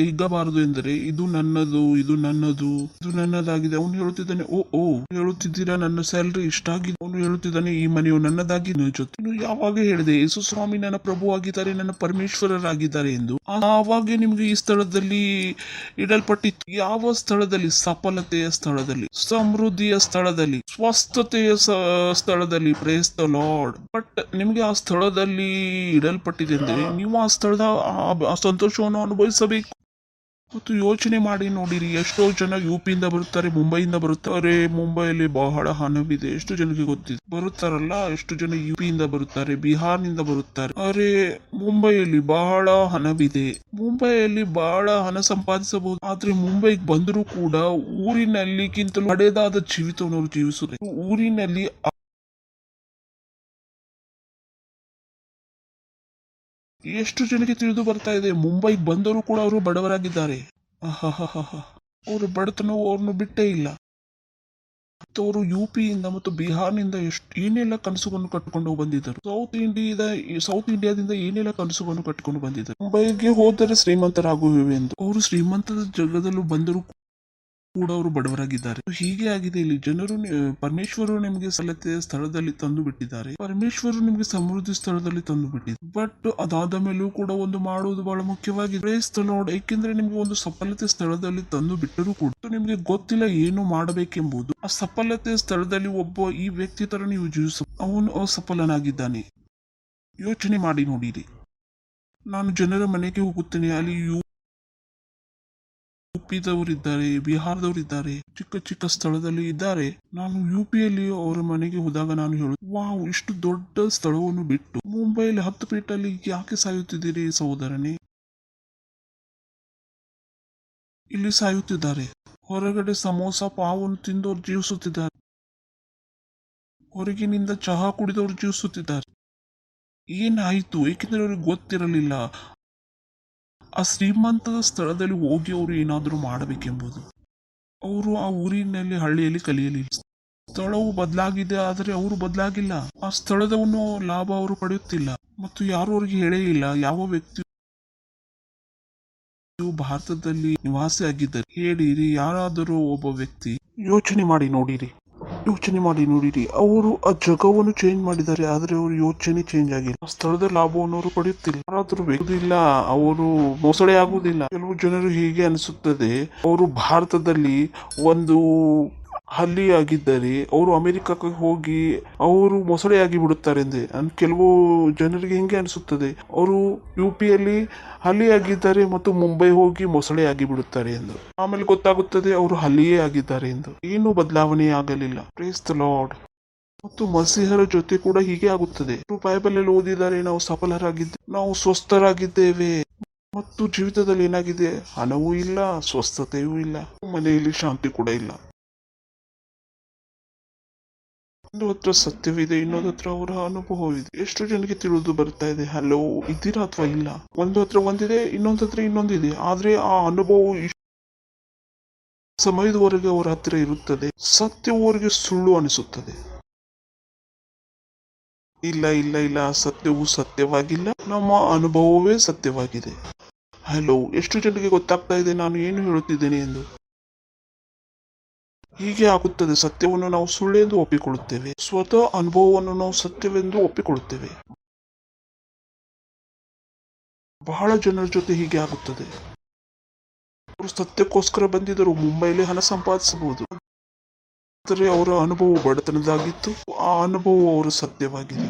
ಹಿಗ್ಗಬಾರದು ಎಂದರೆ ಇದು ನನ್ನದು, ಇದು ನನ್ನದು, ಇದು ನನ್ನದಾಗಿದೆ. ಅವನು ಹೇಳುತ್ತಿದ್ದಾನೆ, ಓ ಹೇಳುತ್ತಿದ್ದೀರಾ ನನ್ನ ಸ್ಯಾಲರಿ ಇಷ್ಟ ಆಗಿದೆ. ಅವನು ಹೇಳುತ್ತಿದ್ದಾನೆ ಈ ಮನೆಯು ನನ್ನದಾಗಿ. ಜೊತೆ ಯಾವಾಗ ಹೇಳಿದೆ ಯೇಸು ಸ್ವಾಮಿ ನನ್ನ ಪ್ರಭು ಆಗಿದ್ದಾರೆ, ನನ್ನ ಪರಮೇಶ್ವರರಾಗಿದ್ದಾರೆ ಎಂದು, ಆವಾಗ ನಿಮ್ಗೆ ಈ ಸ್ಥಳದಲ್ಲಿ ಇಡಲ್ಪಟ್ಟಿತ್ತು. ಯಾವ ಸ್ಥಳದಲ್ಲಿ? ಸಫಲತೆಯ ಸ್ಥಳದಲ್ಲಿ, ಸಮೃದ್ಧಿಯ ಸ್ಥಳದಲ್ಲಿ, ಸ್ವಸ್ಥತೆಯ ಸ್ಥಳದಲ್ಲಿ. Praise the lord. ಬಟ್ ನಿಮಗೆ ಆ ಸ್ಥಳದಲ್ಲಿ ಇಡಲ್ಪಟ್ಟಿದೆ ಅಂದರೆ ನೀವು ಆ ಸ್ಥಳದ ಆ ಸಂತೋಷವನ್ನು ಅನುಭವಿಸಬೇಕು. ಮತ್ತು ಯೋಚನೆ ಮಾಡಿ ನೋಡಿರಿ, ಎಷ್ಟೋ ಜನ ಯುಪಿಯಿಂದ ಬರುತ್ತಾರೆ, ಮುಂಬೈಯಿಂದ ಬರುತ್ತಾರೆ. ಮುಂಬೈಯಲ್ಲಿ ಬಹಳ ಹಣವಿದೆ, ಎಷ್ಟು ಜನಕ್ಕೆ ಗೊತ್ತಿದೆ? ಬರುತ್ತಾರಲ್ಲ, ಎಷ್ಟು ಜನ ಯುಪಿಯಿಂದ ಬರುತ್ತಾರೆ, ಬಿಹಾರ್ನಿಂದ ಬರುತ್ತಾರೆ. ಅರೆ, ಮುಂಬೈಯಲ್ಲಿ ಬಹಳ ಹಣವಿದೆ, ಮುಂಬೈಯಲ್ಲಿ ಬಹಳ ಹಣ ಸಂಪಾದಿಸಬಹುದು. ಆದ್ರೆ ಮುಂಬೈಗೆ ಬಂದರೂ ಕೂಡ ಊರಿನಲ್ಲಿಗಿಂತಲೂ ಹಡೆದಾದ ಜೀವಿತವನ್ನು ಅವರು ಜೀವಿಸುತ್ತಾರೆ. ಊರಿನಲ್ಲಿ ಎಷ್ಟು ಜನಕ್ಕೆ ತಿಳಿದು ಬರ್ತಾ ಇದೆ, ಮುಂಬೈಗೆ ಬಂದರೂ ಕೂಡ ಅವರು ಬಡವರಾಗಿದ್ದಾರೆ. ಅವರು ಬಡತನ ಅವ್ರನ್ನು ಬಿಟ್ಟೇ ಇಲ್ಲ. ಅವರು ಯುಪಿಯಿಂದ ಮತ್ತು ಬಿಹಾರ್ನಿಂದ ಏನೆಲ್ಲ ಕನಸುಗಳನ್ನು ಕಟ್ಟಿಕೊಂಡು ಬಂದಿದ್ದರು. ಸೌತ್ ಇಂಡಿಯಾದಿಂದ ಏನೆಲ್ಲ ಕನಸುಗಳನ್ನು ಕಟ್ಟಿಕೊಂಡು ಬಂದಿದ್ದರು. ಮುಂಬೈಗೆ ಹೋದರೆ ಶ್ರೀಮಂತರಾಗುವೆ ಎಂದು. ಅವರು ಶ್ರೀಮಂತದ ಜಗದಲ್ಲೂ ಬಂದರೂ ಕೂಡ ಅವರು ಬಡವರಾಗಿದ್ದಾರೆ. ಹೀಗೆ ಆಗಿದೆ ಇಲ್ಲಿ. ಜನರು ಪರಮೇಶ್ವರರು ನಿಮಗೆ ಸಲತೆಯ ಸ್ಥಳದಲ್ಲಿ ತಂದು ಬಿಟ್ಟಿದ್ದಾರೆ, ಪರಮೇಶ್ವರರು ನಿಮಗೆ ಸಮೃದ್ಧಿ ಸ್ಥಳದಲ್ಲಿ ತಂದು ಬಿಟ್ಟಿದ್ದಾರೆ. ಬಟ್ ಅದಾದ ಮೇಲೂ ಕೂಡ ಒಂದು ಮಾಡುವುದು ಬಹಳ ಮುಖ್ಯವಾಗಿದೆ. Praise the Lord. ಏಕೆಂದ್ರೆ ನಿಮಗೆ ಒಂದು ಸಫಲತೆ ಸ್ಥಳದಲ್ಲಿ ತಂದು ಬಿಟ್ಟರೂ ಕೂಡ ನಿಮಗೆ ಗೊತ್ತಿಲ್ಲ ಏನು ಮಾಡಬೇಕೆಂಬುದು. ಆ ಸಫಲತೆ ಸ್ಥಳದಲ್ಲಿ ಒಬ್ಬ ಈ ವ್ಯಕ್ತಿ ತರ ನೀವು ಅವನು ಅಸಫಲನಾಗಿದ್ದಾನೆ. ಯೋಚನೆ ಮಾಡಿ ನೋಡಿರಿ. ನಾನು ಜನರ ಮನೆಗೆ ಹೋಗುತ್ತೇನೆ, ಅಲ್ಲಿ ಯುಪಿದವರಿದ್ದಾರೆ, ಬಿಹಾರದವರಿದ್ದಾರೆ, ಚಿಕ್ಕ ಚಿಕ್ಕ ಸ್ಥಳದಲ್ಲಿ ಇದ್ದಾರೆ. ನಾನು ಯುಪಿಯಲ್ಲಿ ಅವರ ಮನೆಗೆ ಹೋದಾಗ ನಾನು ವಾವ್, ಇಷ್ಟು ದೊಡ್ಡ ಸ್ಥಳವನ್ನು ಬಿಟ್ಟು ಮುಂಬೈಲಿ 10 ಫೀಟಲ್ಲಿ ಯಾಕೆ ಸಾಯುತ್ತಿದ್ದೀರಿ ಸಹೋದರನೇ? ಇಲ್ಲಿ ಸಾಯುತ್ತಿದ್ದಾರೆ. ಹೊರಗಡೆ ಸಮೋಸ ಪಾವನ್ನು ತಿಂದವರು ಜೀವಿಸುತ್ತಿದ್ದಾರೆ. ಹೊರಗಿನಿಂದ ಚಹಾ ಕುಡಿದವರು ಜೀವಿಸುತ್ತಿದ್ದಾರೆ. ಏನಾಯಿತು? ಏಕೆಂದರೆ ಅವ್ರಿಗೆ ಗೊತ್ತಿರಲಿಲ್ಲ ಆ ಶ್ರೀಮಂತದ ಸ್ಥಳದಲ್ಲಿ ಹೋಗಿ ಅವರು ಏನಾದರೂ ಮಾಡಬೇಕೆಂಬುದು. ಅವರು ಆ ಊರಿನಲ್ಲಿ ಹಳ್ಳಿಯಲ್ಲಿ ಕಲಿಯಲಿಲ್ಲ. ಸ್ಥಳವು ಬದಲಾಗಿದೆ, ಆದರೆ ಅವರು ಬದಲಾಗಿಲ್ಲ. ಆ ಸ್ಥಳದವನ್ನು ಲಾಭ ಅವರು ಪಡೆಯುತ್ತಿಲ್ಲ ಮತ್ತು ಯಾರು ಅವರಿಗೆ ಹೇಳೇ ಇಲ್ಲ. ಯಾವ ವ್ಯಕ್ತಿಯು ಭಾರತದಲ್ಲಿ ನಿವಾಸಿ ಆಗಿದ್ದರೆ ಹೇಳಿರಿ, ಯಾರಾದರೂ ಒಬ್ಬ ವ್ಯಕ್ತಿ ಯೋಚನೆ ಮಾಡಿ ನೋಡಿರಿ, ಅವರು ಆ ಜಗವನ್ನು ಚೇಂಜ್ ಮಾಡಿದ್ದಾರೆ, ಆದರೆ ಅವರು ಯೋಚನೆ ಚೇಂಜ್ ಆಗಿಲ್ಲ. ಆ ಸ್ಥಳದ ಲಾಭವನ್ನು ಅವರು ಪಡೆಯುತ್ತಿಲ್ಲ. ಯಾರಾದರೂ ವ್ಯಕ್ತಿ ಇಲ್ಲ, ಅವರು ಮೋಸಳೆ ಆಗುವುದಿಲ್ಲ. ಕೆಲವು ಜನರು ಹೀಗೆ ಅನಿಸುತ್ತದೆ, ಅವರು ಭಾರತದಲ್ಲಿ ಒಂದು ಹಲ್ಲಿ ಆಗಿದ್ದರೆ ಅವರು ಅಮೆರಿಕಕ್ಕೆ ಹೋಗಿ ಅವರು ಮೊಸಳೆಯಾಗಿ ಬಿಡುತ್ತಾರೆ ಎಂದೇ. ಕೆಲವು ಜನರಿಗೆ ಹಿಂಗೆ ಅನಿಸುತ್ತದೆ, ಅವರು UPಯಲ್ಲಿ ಹಲ್ಲಿ ಆಗಿದ್ದಾರೆ ಮತ್ತು ಮುಂಬೈ ಹೋಗಿ ಮೊಸಳೆಯಾಗಿ ಬಿಡುತ್ತಾರೆ ಎಂದು. ಆಮೇಲೆ ಗೊತ್ತಾಗುತ್ತದೆ ಅವರು ಹಲ್ಲಿಯೇ ಆಗಿದ್ದಾರೆ ಎಂದು. ಏನೂ ಬದಲಾವಣೆ ಆಗಲಿಲ್ಲ. Praise the Lord. ಮತ್ತು ಮಸೀಹರ ಜೊತೆ ಕೂಡ ಹೀಗೆ ಆಗುತ್ತದೆ. ಬೈಬಲ್ ಅಲ್ಲಿ ಓದಿದ್ದಾರೆ, ನಾವು ಸಫಲರಾಗಿದ್ದೇವೆ, ನಾವು ಸ್ವಸ್ಥರಾಗಿದ್ದೇವೆ. ಮತ್ತು ಜೀವಿತದಲ್ಲಿ ಏನಾಗಿದೆ? ಹಣವೂ ಇಲ್ಲ, ಸ್ವಸ್ಥತೆಯೂ ಇಲ್ಲ, ಮನೆಯಲ್ಲಿ ಶಾಂತಿ ಕೂಡ ಇಲ್ಲ. ಒಂದು ಹತ್ರ ಸತ್ಯವಿದೆ, ಇನ್ನೊಂದು ಹತ್ರ ಅವರ ಅನುಭವವಿದೆ. ಎಷ್ಟು ಜನಕ್ಕೆ ತಿಳಿದು ಬರ್ತಾ ಇದೆ? ಹಲೋ, ಇದ್ದೀರಾ ಅಥವಾ ಇಲ್ಲ? ಒಂದು ಹತ್ರ ಒಂದಿದೆ, ಇನ್ನೊಂದು ಹತ್ರ ಇನ್ನೊಂದಿದೆ. ಆದ್ರೆ ಆ ಅನುಭವ ಸಮಯದವರೆಗೆ ಅವರ ಹತ್ತಿರ ಇರುತ್ತದೆ. ಸತ್ಯವು ಅವರಿಗೆ ಸುಳ್ಳು ಅನಿಸುತ್ತದೆ. ಇಲ್ಲ, ಸತ್ಯವು ಸತ್ಯವಾಗಿಲ್ಲ, ನಮ್ಮ ಅನುಭವವೇ ಸತ್ಯವಾಗಿದೆ. ಹಲೋ, ಎಷ್ಟು ಜನರಿಗೆ ಗೊತ್ತಾಗ್ತಾ ಇದೆ ನಾನು ಏನು ಹೇಳುತ್ತಿದ್ದೇನೆ ಎಂದು? ಹೀಗೆ ಆಗುತ್ತದೆ. ಸತ್ಯವನ್ನು ನಾವು ಸುಳ್ಳೆಂದು ಒಪ್ಪಿಕೊಳ್ಳುತ್ತೇವೆ, ಸ್ವತಃ ಅನುಭವವನ್ನು ನಾವು ಸತ್ಯವೆಂದು ಒಪ್ಪಿಕೊಳ್ಳುತ್ತೇವೆ. ಬಹಳ ಜನರ ಜೊತೆ ಹೀಗೆ ಆಗುತ್ತದೆ. ಅವರು ಸತ್ಯಕ್ಕೋಸ್ಕರ ಬಂದಿದ್ದರು, ಮುಂಬೈಲಿ ಹಣ ಸಂಪಾದಿಸಬಹುದು, ಆದರೆ ಅವರ ಅನುಭವ ಬಡತನದಾಗಿತ್ತು. ಆ ಅನುಭವ ಅವರ ಸತ್ಯವಾಗಿದೆ.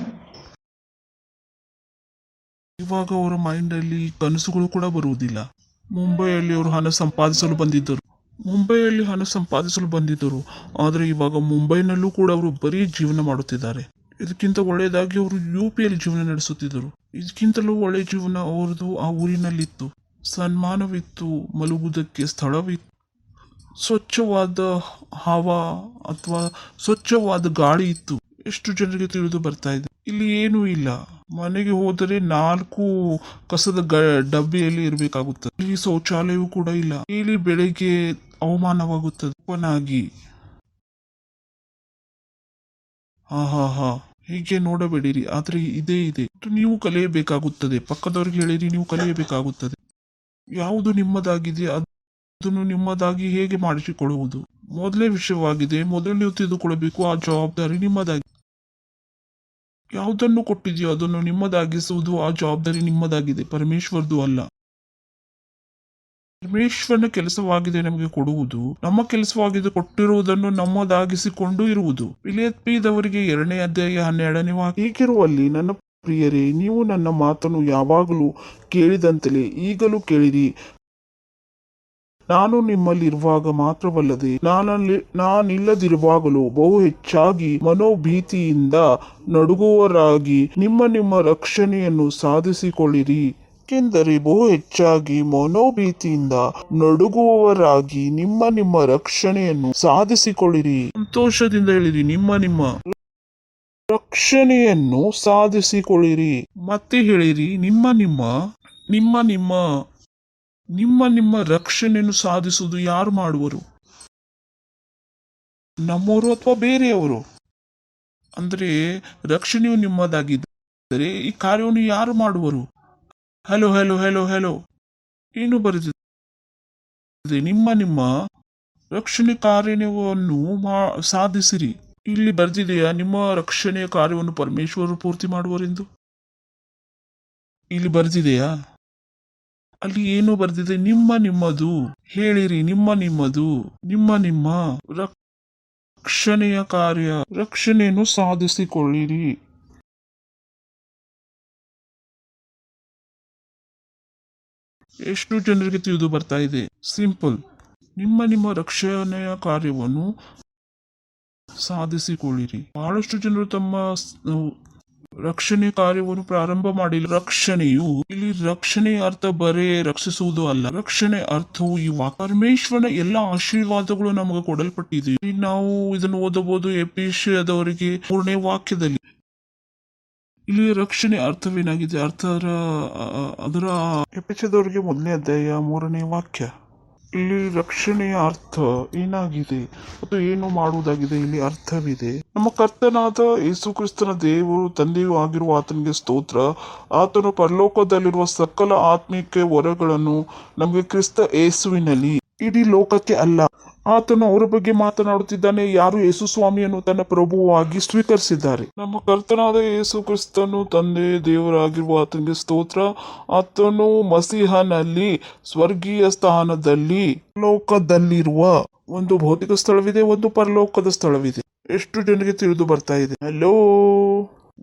ಇವಾಗ ಅವರ ಮೈಂಡ್ ಅಲ್ಲಿ ಕನಸುಗಳು ಕೂಡ ಬರುವುದಿಲ್ಲ. ಮುಂಬೈಯಲ್ಲಿ ಅವರು ಹಣ ಸಂಪಾದಿಸಲು ಬಂದಿದ್ದರು, ಆದರೆ ಇವಾಗ ಮುಂಬೈನಲ್ಲೂ ಕೂಡ ಅವರು ಬರೀ ಜೀವನ ಮಾಡುತ್ತಿದ್ದಾರೆ. ಇದಕ್ಕಿಂತ ಒಳ್ಳೆಯದಾಗಿ ಅವರು UPಯಲ್ಲಿ ಜೀವನ ನಡೆಸುತ್ತಿದ್ದರು. ಇದಕ್ಕಿಂತಲೂ ಒಳ್ಳೆಯ ಜೀವನ ಅವರದು ಆ ಊರಿನಲ್ಲಿತ್ತು. ಸನ್ಮಾನವಿತ್ತು, ಮಲಗುವುದಕ್ಕೆ ಸ್ಥಳವಿತ್ತು, ಸ್ವಚ್ಛವಾದ ಹವಾ ಅಥವಾ ಸ್ವಚ್ಛವಾದ ಗಾಳಿ ಇತ್ತು. ಎಷ್ಟು ಜನರಿಗೆ ತಿಳಿದು ಬರ್ತಾ ಇದೆ? ಇಲ್ಲಿ ಏನೂ ಇಲ್ಲ. ಮನೆಗೆ ಹೋದರೆ 4 ಕಸದ ಡಬ್ಬಿಯಲ್ಲಿ ಇರಬೇಕಾಗುತ್ತದೆ. ಇಲ್ಲಿ ಶೌಚಾಲಯವೂ ಕೂಡ ಇಲ್ಲ. ಇಲ್ಲಿ ಬೆಳಗ್ಗೆ ಅವಮಾನವಾಗುತ್ತದೆ ಓಪನಾಗಿ. ಹಾ ಹೀಗೆ ನೋಡಬೇಡಿರಿ, ಆದ್ರೆ ಇದೇ ಇದೆ. ನೀವು ಕಲಿಯಬೇಕಾಗುತ್ತದೆ. ಪಕ್ಕದವ್ರಿಗೆ ಹೇಳಿರಿ, ನೀವು ಕಲಿಯಬೇಕಾಗುತ್ತದೆ. ಯಾವುದು ನಿಮ್ಮದಾಗಿದೆ ಅದನ್ನು ನಿಮ್ಮದಾಗಿ ಹೇಗೆ ಮಾಡಿಸಿಕೊಳ್ಳುವುದು ಮೊದಲೇ ವಿಷಯವಾಗಿದೆ. ಮೊದಲು ನೀವು ತಿಳಿದುಕೊಳ್ಳಬೇಕು, ಆ ಜವಾಬ್ದಾರಿ ನಿಮ್ಮದಾಗಿ. ಯಾವುದನ್ನು ಕೊಟ್ಟಿದೆಯೋ ಅದನ್ನು ನಿಮ್ಮದಾಗಿಸುವುದು, ಆ ಜವಾಬ್ದಾರಿ ನಿಮ್ಮದಾಗಿದೆ, ಪರಮೇಶ್ವರದು ಅಲ್ಲ. ಪರಮೇಶ್ವರನ ಕೆಲಸವಾಗಿದೆ ನಮಗೆ ಕೊಡುವುದು. ನಮ್ಮ ಕೆಲಸವಾಗಿದೆ ಕೊಟ್ಟಿರುವುದನ್ನು ನಮ್ಮದಾಗಿಸಿಕೊಂಡು ಇರುವುದು. ಫಿಲಿಪ್ಪದವರಿಗೆ 2ನೇ ಅಧ್ಯಾಯ 12ನೇ ವಾಕ್ಯ. ಹೀಗಿರುವಲ್ಲಿ ನನ್ನ ಪ್ರಿಯರೇ, ನೀವು ನನ್ನ ಮಾತನ್ನು ಯಾವಾಗಲೂ ಕೇಳಿದಂತೆಯೇ ಈಗಲೂ ಕೇಳಿರಿ. ನಾನು ನಿಮ್ಮಲ್ಲಿರುವಾಗ ಮಾತ್ರವಲ್ಲದೆ ನಾನಿಲ್ಲದಿರುವಾಗಲೂ ಬಹು ಹೆಚ್ಚಾಗಿ ಮನೋಭೀತಿಯಿಂದ ನಡುಗುವವರಾಗಿ ನಿಮ್ಮ ರಕ್ಷಣೆಯನ್ನು ಸಾಧಿಸಿಕೊಳ್ಳಿರಿ. ಏಕೆಂದರೆ ಬಹು ಹೆಚ್ಚಾಗಿ ಮನೋಭೀತಿಯಿಂದ ನಡುಗುವವರಾಗಿ ನಿಮ್ಮ ರಕ್ಷಣೆಯನ್ನು ಸಾಧಿಸಿಕೊಳ್ಳಿರಿ. ಸಂತೋಷದಿಂದ ಹೇಳಿರಿ, ನಿಮ್ಮ ರಕ್ಷಣೆಯನ್ನು ಸಾಧಿಸಿಕೊಳ್ಳಿರಿ. ಮತ್ತೆ ಹೇಳಿರಿ, ನಿಮ್ಮ ರಕ್ಷಣೆಯನ್ನು ಸಾಧಿಸುವುದು ಯಾರು ಮಾಡುವರು? ನಮ್ಮವರು ಅಥವಾ ಬೇರೆಯವರು? ಅಂದ್ರೆ ರಕ್ಷಣೆಯು ನಿಮ್ಮದಾಗಿದ್ದರೆ ಈ ಕಾರ್ಯವನ್ನು ಯಾರು ಮಾಡುವರು? ಹಲೋ ಏನು ಬರೆದಿದೆ? ನಿಮ್ಮ ರಕ್ಷಣೆ ಕಾರ್ಯವನ್ನು ಸಾಧಿಸಿರಿ. ಇಲ್ಲಿ ಬರೆದಿದೆಯಾ ನಿಮ್ಮ ರಕ್ಷಣೆಯ ಕಾರ್ಯವನ್ನು ಪರಮೇಶ್ವರರು ಪೂರ್ತಿ ಮಾಡುವರೆಂದು? ಇಲ್ಲಿ ಬರೆದಿದೆಯಾ? ಅಲ್ಲಿ ಏನು ಬರೆದಿದೆ? ನಿಮ್ಮದು. ಹೇಳಿರಿ, ನಿಮ್ಮದು. ನಿಮ್ಮ ರಕ್ಷಣೆಯ ಕಾರ್ಯ, ರಕ್ಷಣೆಯನ್ನು ಸಾಧಿಸಿಕೊಳ್ಳಿರಿ. ಎಷ್ಟು ಜನರಿಗೆ ತಿಳಿದು ಬರ್ತಾ ಇದೆ? ಸಿಂಪಲ್. ನಿಮ್ಮ ರಕ್ಷಣೆಯ ಕಾರ್ಯವನ್ನು ಸಾಧಿಸಿಕೊಳ್ಳಿರಿ. ಬಹಳಷ್ಟು ಜನರು ತಮ್ಮ ರಕ್ಷಣೆ ಕಾರ್ಯವನ್ನು ಪ್ರಾರಂಭ ಮಾಡಿಲ್ಲ. ರಕ್ಷಣೆಯು ಇಲ್ಲಿ ರಕ್ಷಣೆಯ ಅರ್ಥ ಬರೇ ರಕ್ಷಿಸುವುದು ಅಲ್ಲ. ರಕ್ಷಣೆ ಅರ್ಥವು ಇವಾಗ ಪರಮೇಶ್ವರನ ಎಲ್ಲಾ ಆಶೀರ್ವಾದಗಳು ನಮಗೆ ಕೊಡಲ್ಪಟ್ಟಿದೆ. ನಾವು ಇದನ್ನು ಓದಬಹುದು ಎಫೆಸದವರಿಗೆ 3ನೇ ವಾಕ್ಯದಲ್ಲಿ. ಇಲ್ಲಿ ರಕ್ಷಣೆ ಅರ್ಥವೇನಾಗಿದೆ? ಅದರ ಎಫೆಸದವರಿಗೆ 1ನೇ ಅಧ್ಯಾಯ 3ನೇ ವಾಕ್ಯ. ಇಲ್ಲಿ ರಕ್ಷಣೆಯ ಅರ್ಥ ಏನಾಗಿದೆ ಮತ್ತು ಏನು ಮಾಡುವುದಾಗಿದೆ ಇಲ್ಲಿ ಅರ್ಥವಿದೆ. ನಮ್ಮ ಕರ್ತನಾದ ಯೇಸು ಕ್ರಿಸ್ತನ ದೇವರು ತಂದೆಯೂ ಆಗಿರುವ ಆತನಿಗೆ ಸ್ತೋತ್ರ. ಆತನು ಪರಲೋಕದಲ್ಲಿರುವ ಸಕಲ ಆತ್ಮಿಕ ವರಗಳನ್ನು ನಮಗೆ ಕ್ರಿಸ್ತ ಯೇಸುವಿನಲ್ಲಿ, ಇಡೀ ಲೋಕಕ್ಕೆ ಅಲ್ಲ. ಆತನು ಅವರ ಬಗ್ಗೆ ಮಾತನಾಡುತ್ತಿದ್ದಾನೆ, ಯಾರು ಯೇಸು ಸ್ವಾಮಿಯನ್ನು ತನ್ನ ಪ್ರಭುವಾಗಿ ಸ್ವೀಕರಿಸಿದ್ದಾರೆ. ನಮ್ಮ ಕರ್ತನಾದ ಯೇಸು ಕ್ರಿಸ್ತನು ತಂದೆ ದೇವರಾಗಿರುವ ಆತನಿಗೆ ಸ್ತೋತ್ರ. ಆತನು ಮಸೀಹನಲ್ಲಿ ಸ್ವರ್ಗೀಯ ಸ್ಥಾನದಲ್ಲಿ, ಲೋಕದಲ್ಲಿರುವ ಒಂದು ಭೌತಿಕ ಸ್ಥಳವಿದೆ, ಒಂದು ಪರಲೋಕದ ಸ್ಥಳವಿದೆ. ಎಷ್ಟು ಜನರಿಗೆ ತಿಳಿದು ಬರ್ತಾ ಇದೆ? ಹಲೋ,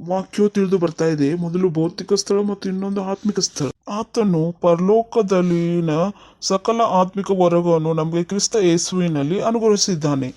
ವಾಕ್ಯವು ತಿಳಿದು ಬರ್ತಾ ಇದೆ. ಮೊದಲು ಭೌತಿಕ ಸ್ಥಳ ಮತ್ತು ಇನ್ನೊಂದು ಆತ್ಮಿಕ ಸ್ಥಳ. ಆತನು ಪರಲೋಕದಲ್ಲಿನ ಸಕಲ ಆತ್ಮಿಕ ವರಗಳನ್ನು ನಮಗೆ ಕ್ರಿಸ್ತ ಯೇಸುವಿನಲ್ಲಿ ಅನುಗ್ರಹಿಸಿದ್ದಾನೆ.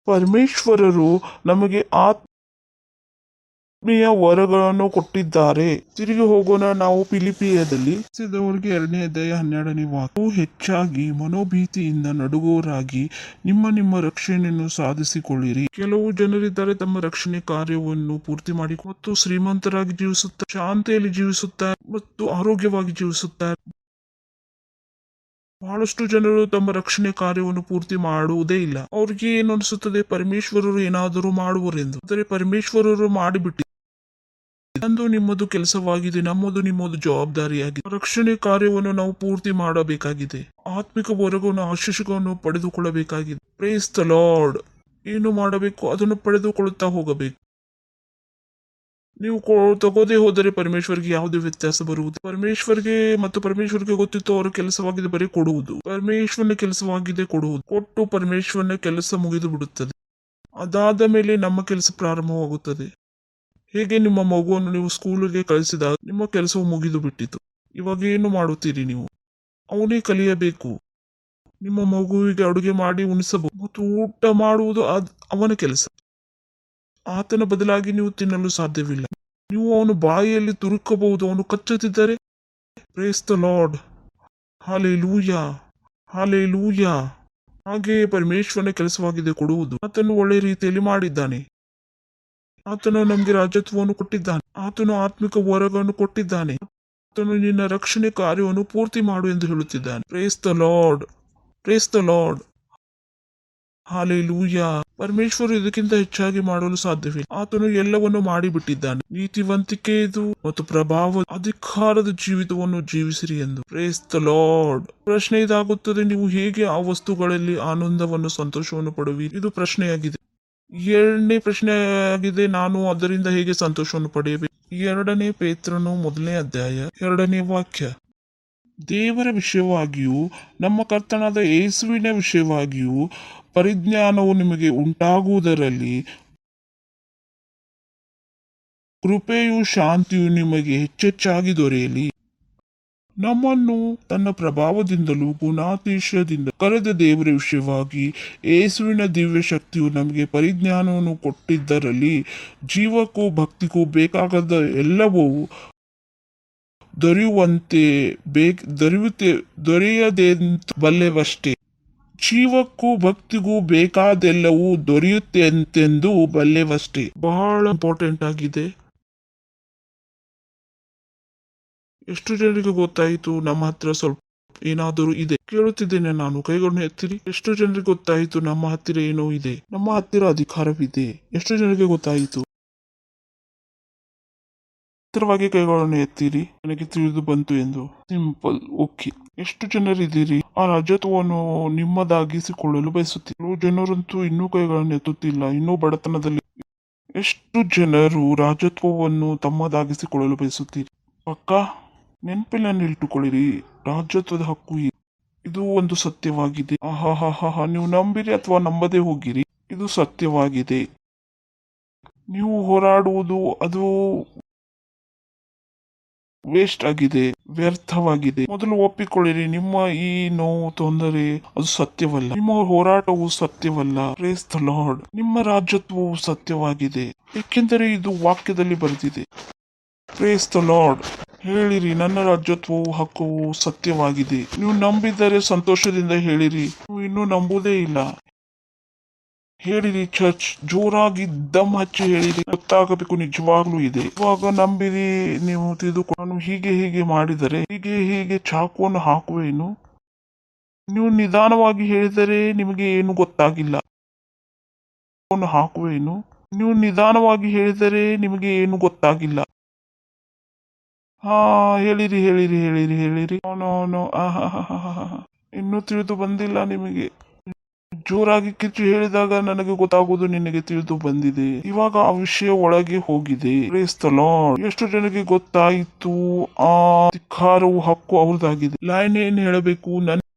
ಪರಮೇಶ್ವರರು ನಮಗೆ ಆತ್ಮೀಯ ವರಗಳನ್ನು ಕೊಟ್ಟಿದ್ದಾರೆ. ತಿರುಗಿ ಹೋಗೋಣ ನಾವು ಫಿಲಿಪಿಯದಲ್ಲಿ 2ನೇ ಅಧ್ಯಾಯ 12ನೇ ವಾಕ್ಯ. ಹೆಚ್ಚಾಗಿ ಮನೋಭೀತಿಯಿಂದ ನಡುಗೋರಾಗಿ ನಿಮ್ಮ ರಕ್ಷಣೆಯನ್ನು ಸಾಧಿಸಿಕೊಳ್ಳಿರಿ. ಕೆಲವು ಜನರಿದ್ದಾರೆ ತಮ್ಮ ರಕ್ಷಣೆ ಕಾರ್ಯವನ್ನು ಪೂರ್ತಿ ಮಾಡಿ ಮತ್ತು ಶ್ರೀಮಂತರಾಗಿ ಜೀವಿಸುತ್ತಾರೆ, ಶಾಂತಿಯಲ್ಲಿ ಜೀವಿಸುತ್ತಾರೆ ಮತ್ತು ಆರೋಗ್ಯವಾಗಿ ಜೀವಿಸುತ್ತಾರೆ. ಬಹಳಷ್ಟು ಜನರು ತಮ್ಮ ರಕ್ಷಣೆ ಕಾರ್ಯವನ್ನು ಪೂರ್ತಿ ಮಾಡುವುದೇ ಇಲ್ಲ. ಅವ್ರಿಗೆ ಏನು ಅನಿಸುತ್ತದೆ? ಪರಮೇಶ್ವರರು ಏನಾದರೂ ಮಾಡುವರೆಂದು. ಆದರೆ ಪರಮೇಶ್ವರರು ಮಾಡಿಬಿಟ್ಟು ನಂದು ನಿಮ್ಮದು ಕೆಲಸವಾಗಿದೆ, ನಿಮ್ಮದು ಜವಾಬ್ದಾರಿಯಾಗಿದೆ. ರಕ್ಷಣೆ ಕಾರ್ಯವನ್ನು ನಾವು ಪೂರ್ತಿ ಮಾಡಬೇಕಾಗಿದೆ. ಆತ್ಮಿಕ ವರಗಳನ್ನು ಆಶೀರ್ವಾದವನ್ನು ಪಡೆದುಕೊಳ್ಳಬೇಕಾಗಿದೆ. Price the lord. ಏನು ಮಾಡಬೇಕು? ಅದನ್ನು ಪಡೆದುಕೊಳ್ಳುತ್ತಾ ಹೋಗಬೇಕು. ನೀವು ತಗೋದೇ ಹೋದರೆ ಪರಮೇಶ್ವರ್ಗೆ ಯಾವುದೇ ವ್ಯತ್ಯಾಸ ಬರುವುದು? ಪರಮೇಶ್ವರ್ಗೆ ಗೊತ್ತಿತ್ತು ಅವರ ಕೆಲಸವಾಗಿದೆ ಬರೀ ಕೊಡುವುದು. ಪರಮೇಶ್ವರನ ಕೆಲಸವಾಗಿದೆ ಕೊಡುವುದು. ಕೊಟ್ಟು ಪರಮೇಶ್ವರನ ಕೆಲಸ ಮುಗಿದು ಬಿಡುತ್ತದೆ. ಅದಾದ ಮೇಲೆ ನಮ್ಮ ಕೆಲಸ ಪ್ರಾರಂಭವಾಗುತ್ತದೆ. ಹೇಗೆ ನಿಮ್ಮ ಮಗುವನ್ನು ನೀವು ಸ್ಕೂಲಿಗೆ ಕಳಿಸಿದಾಗ ನಿಮ್ಮ ಕೆಲಸವು ಮುಗಿದು ಬಿಟ್ಟಿತು. ಇವಾಗ ಏನು ಮಾಡುತ್ತೀರಿ ನೀವು? ಅವನೇ ಕಲಿಯಬೇಕು. ನಿಮ್ಮ ಮಗುವಿಗೆ ಅಡುಗೆ ಮಾಡಿ ಉಣಿಸಬಹುದು ಮತ್ತು ಊಟ ಮಾಡುವುದು ಅವನ ಕೆಲಸ. ಆತನ ಬದಲಾಗಿ ನೀವು ತಿನ್ನಲು ಸಾಧ್ಯವಿಲ್ಲ. ನೀವು ಅವನು ಬಾಯಿಯಲ್ಲಿ ತುರುಕಬಹುದು, ಅವನು ಕಚ್ಚುತ್ತಿದ್ದರೆ. Praise the lord. Hallelujah, hallelujah. ಹಾಗೆಯೇ ಪರಮೇಶ್ವರನ ಕೆಲಸವಾಗಿದೆ ಕೊಡುವುದು. ಆತನು ಒಳ್ಳೆ ರೀತಿಯಲ್ಲಿ ಮಾಡಿದ್ದಾನೆ. ಆತನು ನಮಗೆ ರಾಜ್ಯತ್ವವನ್ನು ಕೊಟ್ಟಿದ್ದಾನೆ. ಆತನು ಆತ್ಮಿಕ ವರಗಳನ್ನು ಕೊಟ್ಟಿದ್ದಾನೆ. ಆತನು ನಿನ್ನ ರಕ್ಷಣೆ ಕಾರ್ಯವನ್ನು ಪೂರ್ತಿ ಮಾಡು ಎಂದು ಹೇಳುತ್ತಿದ್ದಾನೆ. Praise the Lord, praise the lord. Hallelujah. ಪರಮೇಶ್ವರ ಇದಕ್ಕಿಂತ ಹೆಚ್ಚಾಗಿ ಮಾಡಲು ಸಾಧ್ಯವಿಲ್ಲ. ಆತನು ಎಲ್ಲವನ್ನು ಮಾಡಿಬಿಟ್ಟಿದ್ದಾನೆ. ನೀತಿವಂತಿಕೆಯದು ಮತ್ತು ಪ್ರಭಾವ ಅಧಿಕಾರದ ಜೀವಿತವನ್ನು ಜೀವಿಸಿರಿ ಎಂದು. Praise the Lord. ಪ್ರಶ್ನೆ ಇದಾಗುತ್ತದೆ, ನೀವು ಹೇಗೆ ಆ ವಸ್ತುಗಳಲ್ಲಿ ಆನಂದವನ್ನು ಸಂತೋಷವನ್ನು ಪಡುವಿರಿ? ಇದು ಪ್ರಶ್ನೆಯಾಗಿದೆ. 2ನೇ ಪ್ರಶ್ನೆಯಾಗಿದೆ, ನಾನು ಅದರಿಂದ ಹೇಗೆ ಸಂತೋಷವನ್ನು ಪಡೆಯಬೇಕು? 2ನೇ ಪೇತ್ರನು 1ನೇ ಅಧ್ಯಾಯ 2ನೇ ವಾಕ್ಯ. ದೇವರ ವಿಷಯವಾಗಿಯೂ ನಮ್ಮ ಕರ್ತನಾದ ಯೇಸುವಿನ ವಿಷಯವಾಗಿಯೂ ಪರಿಜ್ಞಾನವು ನಿಮಗೆ ಉಂಟಾಗುವುದರಲ್ಲಿ ಕೃಪೆಯೂ ಶಾಂತಿಯು ನಿಮಗೆ ಹೆಚ್ಚೆಚ್ಚಾಗಿ ದೊರೆಯಲಿ. ನಮ್ಮನ್ನು ತನ್ನ ಪ್ರಭಾವದಿಂದಲೂ ಗುಣಾತಿಶಯದಿಂದ ಕರೆದ ದೇವರ ವಿಷಯವಾಗಿ ಯೇಸುವಿನ ದಿವ್ಯ ಶಕ್ತಿಯು ನಮಗೆ ಪರಿಜ್ಞಾನವನ್ನು ಕೊಟ್ಟಿದ್ದರಲ್ಲಿ ಜೀವಕ್ಕೂ ಭಕ್ತಿಗೂ ಬೇಕಾಗದ ಎಲ್ಲವೂ ದೊರೆಯದೆಂದು ಬಲ್ಲೆವಷ್ಟೇ. ಜೀವಕ್ಕೂ ಭಕ್ತಿಗೂ ಬೇಕಾದೆಲ್ಲವೂ ದೊರೆಯುತ್ತೆಂತೆಂದು ಬಲ್ಲೆವಷ್ಟೇ. ಬಹಳ ಇಂಪಾರ್ಟೆಂಟ್ ಆಗಿದೆ. ಎಷ್ಟು ಜನರಿಗೆ ಗೊತ್ತಾಯಿತು ನಮ್ಮ ಹತ್ರ ಸ್ವಲ್ಪ ಏನಾದರೂ ಇದೆ? ಕೇಳುತ್ತಿದ್ದೇನೆ ನಾನು, ಕೈಗಳನ್ನು ಎತ್ತಿರಿ. ಎಷ್ಟು ಜನರಿಗೆ ಗೊತ್ತಾಯಿತು ನಮ್ಮ ಹತ್ತಿರ ಏನೋ ಇದೆ? ನಮ್ಮ ಹತ್ತಿರ ಅಧಿಕಾರವಿದೆ. ಎಷ್ಟು ಜನರಿಗೆ ಗೊತ್ತಾಯಿತು? ಹತ್ತಿರವಾಗಿ ಕೈಗಳನ್ನು ಎತ್ತಿರಿ. ನನಗೆ ತಿಳಿದು ಬಂತು ಎಂದು. ಸಿಂಪಲ್. ಓಕೆ. ಎಷ್ಟು ಜನರಿದ್ದೀರಿ ಆ ರಾಜ್ಯತ್ವವನ್ನು ನಿಮ್ಮದಾಗಿಸಿಕೊಳ್ಳಲು ಬಯಸುತ್ತೀರಿ? ಜನರಂತೂ ಇನ್ನೂ ಕೈಗಳನ್ನು ಎತ್ತುತ್ತಿಲ್ಲ, ಇನ್ನೂ ಬಡತನದಲ್ಲಿ. ಎಷ್ಟು ಜನರು ರಾಜ್ಯತ್ವವನ್ನು ತಮ್ಮದಾಗಿಸಿಕೊಳ್ಳಲು ಬಯಸುತ್ತೀರಿ? ಪಕ್ಕಾ ನೆನಪಿನಲ್ಲಿಟ್ಟುಕೊಳ್ಳಿರಿ, ರಾಜ್ಯತ್ವದ ಹಕ್ಕು ಇದು ಒಂದು ಸತ್ಯವಾಗಿದೆ. ನೀವು ನಂಬಿರಿ ಅಥವಾ ನಂಬದೇ ಹೋಗಿರಿ, ಇದು ಸತ್ಯವಾಗಿದೆ. ನೀವು ಹೋರಾಡುವುದು ಅದು ವೇಸ್ಟ್ ಆಗಿದೆ, ವ್ಯರ್ಥವಾಗಿದೆ. ಮೊದಲು ಒಪ್ಪಿಕೊಳ್ಳಿರಿ, ನಿಮ್ಮ ಈ ನೋವು, ತೊಂದರೆ ಅದು ಸತ್ಯವಲ್ಲ. ನಿಮ್ಮ ಹೋರಾಟವು ಸತ್ಯವಲ್ಲ. Praise the lord. ನಿಮ್ಮ ರಾಜ್ಯತ್ವವು ಸತ್ಯವಾಗಿದೆ, ಏಕೆಂದರೆ ಇದು ವಾಕ್ಯದಲ್ಲಿ ಬರೆದಿದೆ. Praise the lord. ಹೇಳಿರಿ, ನನ್ನ ರಾಜ್ಯತ್ವವು ಹಕ್ಕವು ಸತ್ಯವಾಗಿದೆ. ನೀವು ನಂಬಿದರೆ ಸಂತೋಷದಿಂದ ಹೇಳಿರಿ. ನೀವು ಇನ್ನೂ ನಂಬುವುದೇ ಇಲ್ಲ, ಹೇಳಿರಿ ಚರ್ಚ್, ಜೋರಾಗಿ ದಮ್ ಹಚ್ಚಿ ಹೇಳಿರಿ. ಗೊತ್ತಾಗಬೇಕು ನಿಜವಾಗ್ಲೂ ಇದೆ. ಇವಾಗ ನಂಬಿರಿ, ನೀವು ತಿಳಿದುಕೊಂಡು ನಾನು ಹೀಗೆ ಮಾಡಿದರೆ ಹೀಗೆ ಚಾಕುವನ್ನು ಹಾಕುವೇನು. ನೀವು ನಿಧಾನವಾಗಿ ಹೇಳಿದರೆ ನಿಮಗೆ ಏನು ಗೊತ್ತಾಗಿಲ್ಲ. ಹಾಕುವೇನು. ನೀವು ನಿಧಾನವಾಗಿ ಹೇಳಿದರೆ ನಿಮಗೆ ಏನು ಗೊತ್ತಾಗಿಲ್ಲ. ಹಾ, ಹೇಳಿರಿ. ಇನ್ನೂ ತಿಳಿದು ಬಂದಿಲ್ಲ ನಿಮಗೆ. ಜೋರಾಗಿ ಕಿಚ್ಚು ಹೇಳಿದಾಗ ನನಗೆ ಗೊತ್ತಾಗುವುದು ನಿನಗೆ ತಿಳಿದು ಬಂದಿದೆ. ಇವಾಗ ಆ ವಿಷಯ ಒಳಗೆ ಹೋಗಿದೆ. Praise the Lord. ಎಷ್ಟು ಜನಕ್ಕೆ ಗೊತ್ತಾಯಿತು ಆ ಧಿಕ್ಕಾರವು ಹಕ್ಕು ಅವ್ರದ್ದಾಗಿದೆ. ಲೈನ್ ಏನ್ ಹೇಳಬೇಕು?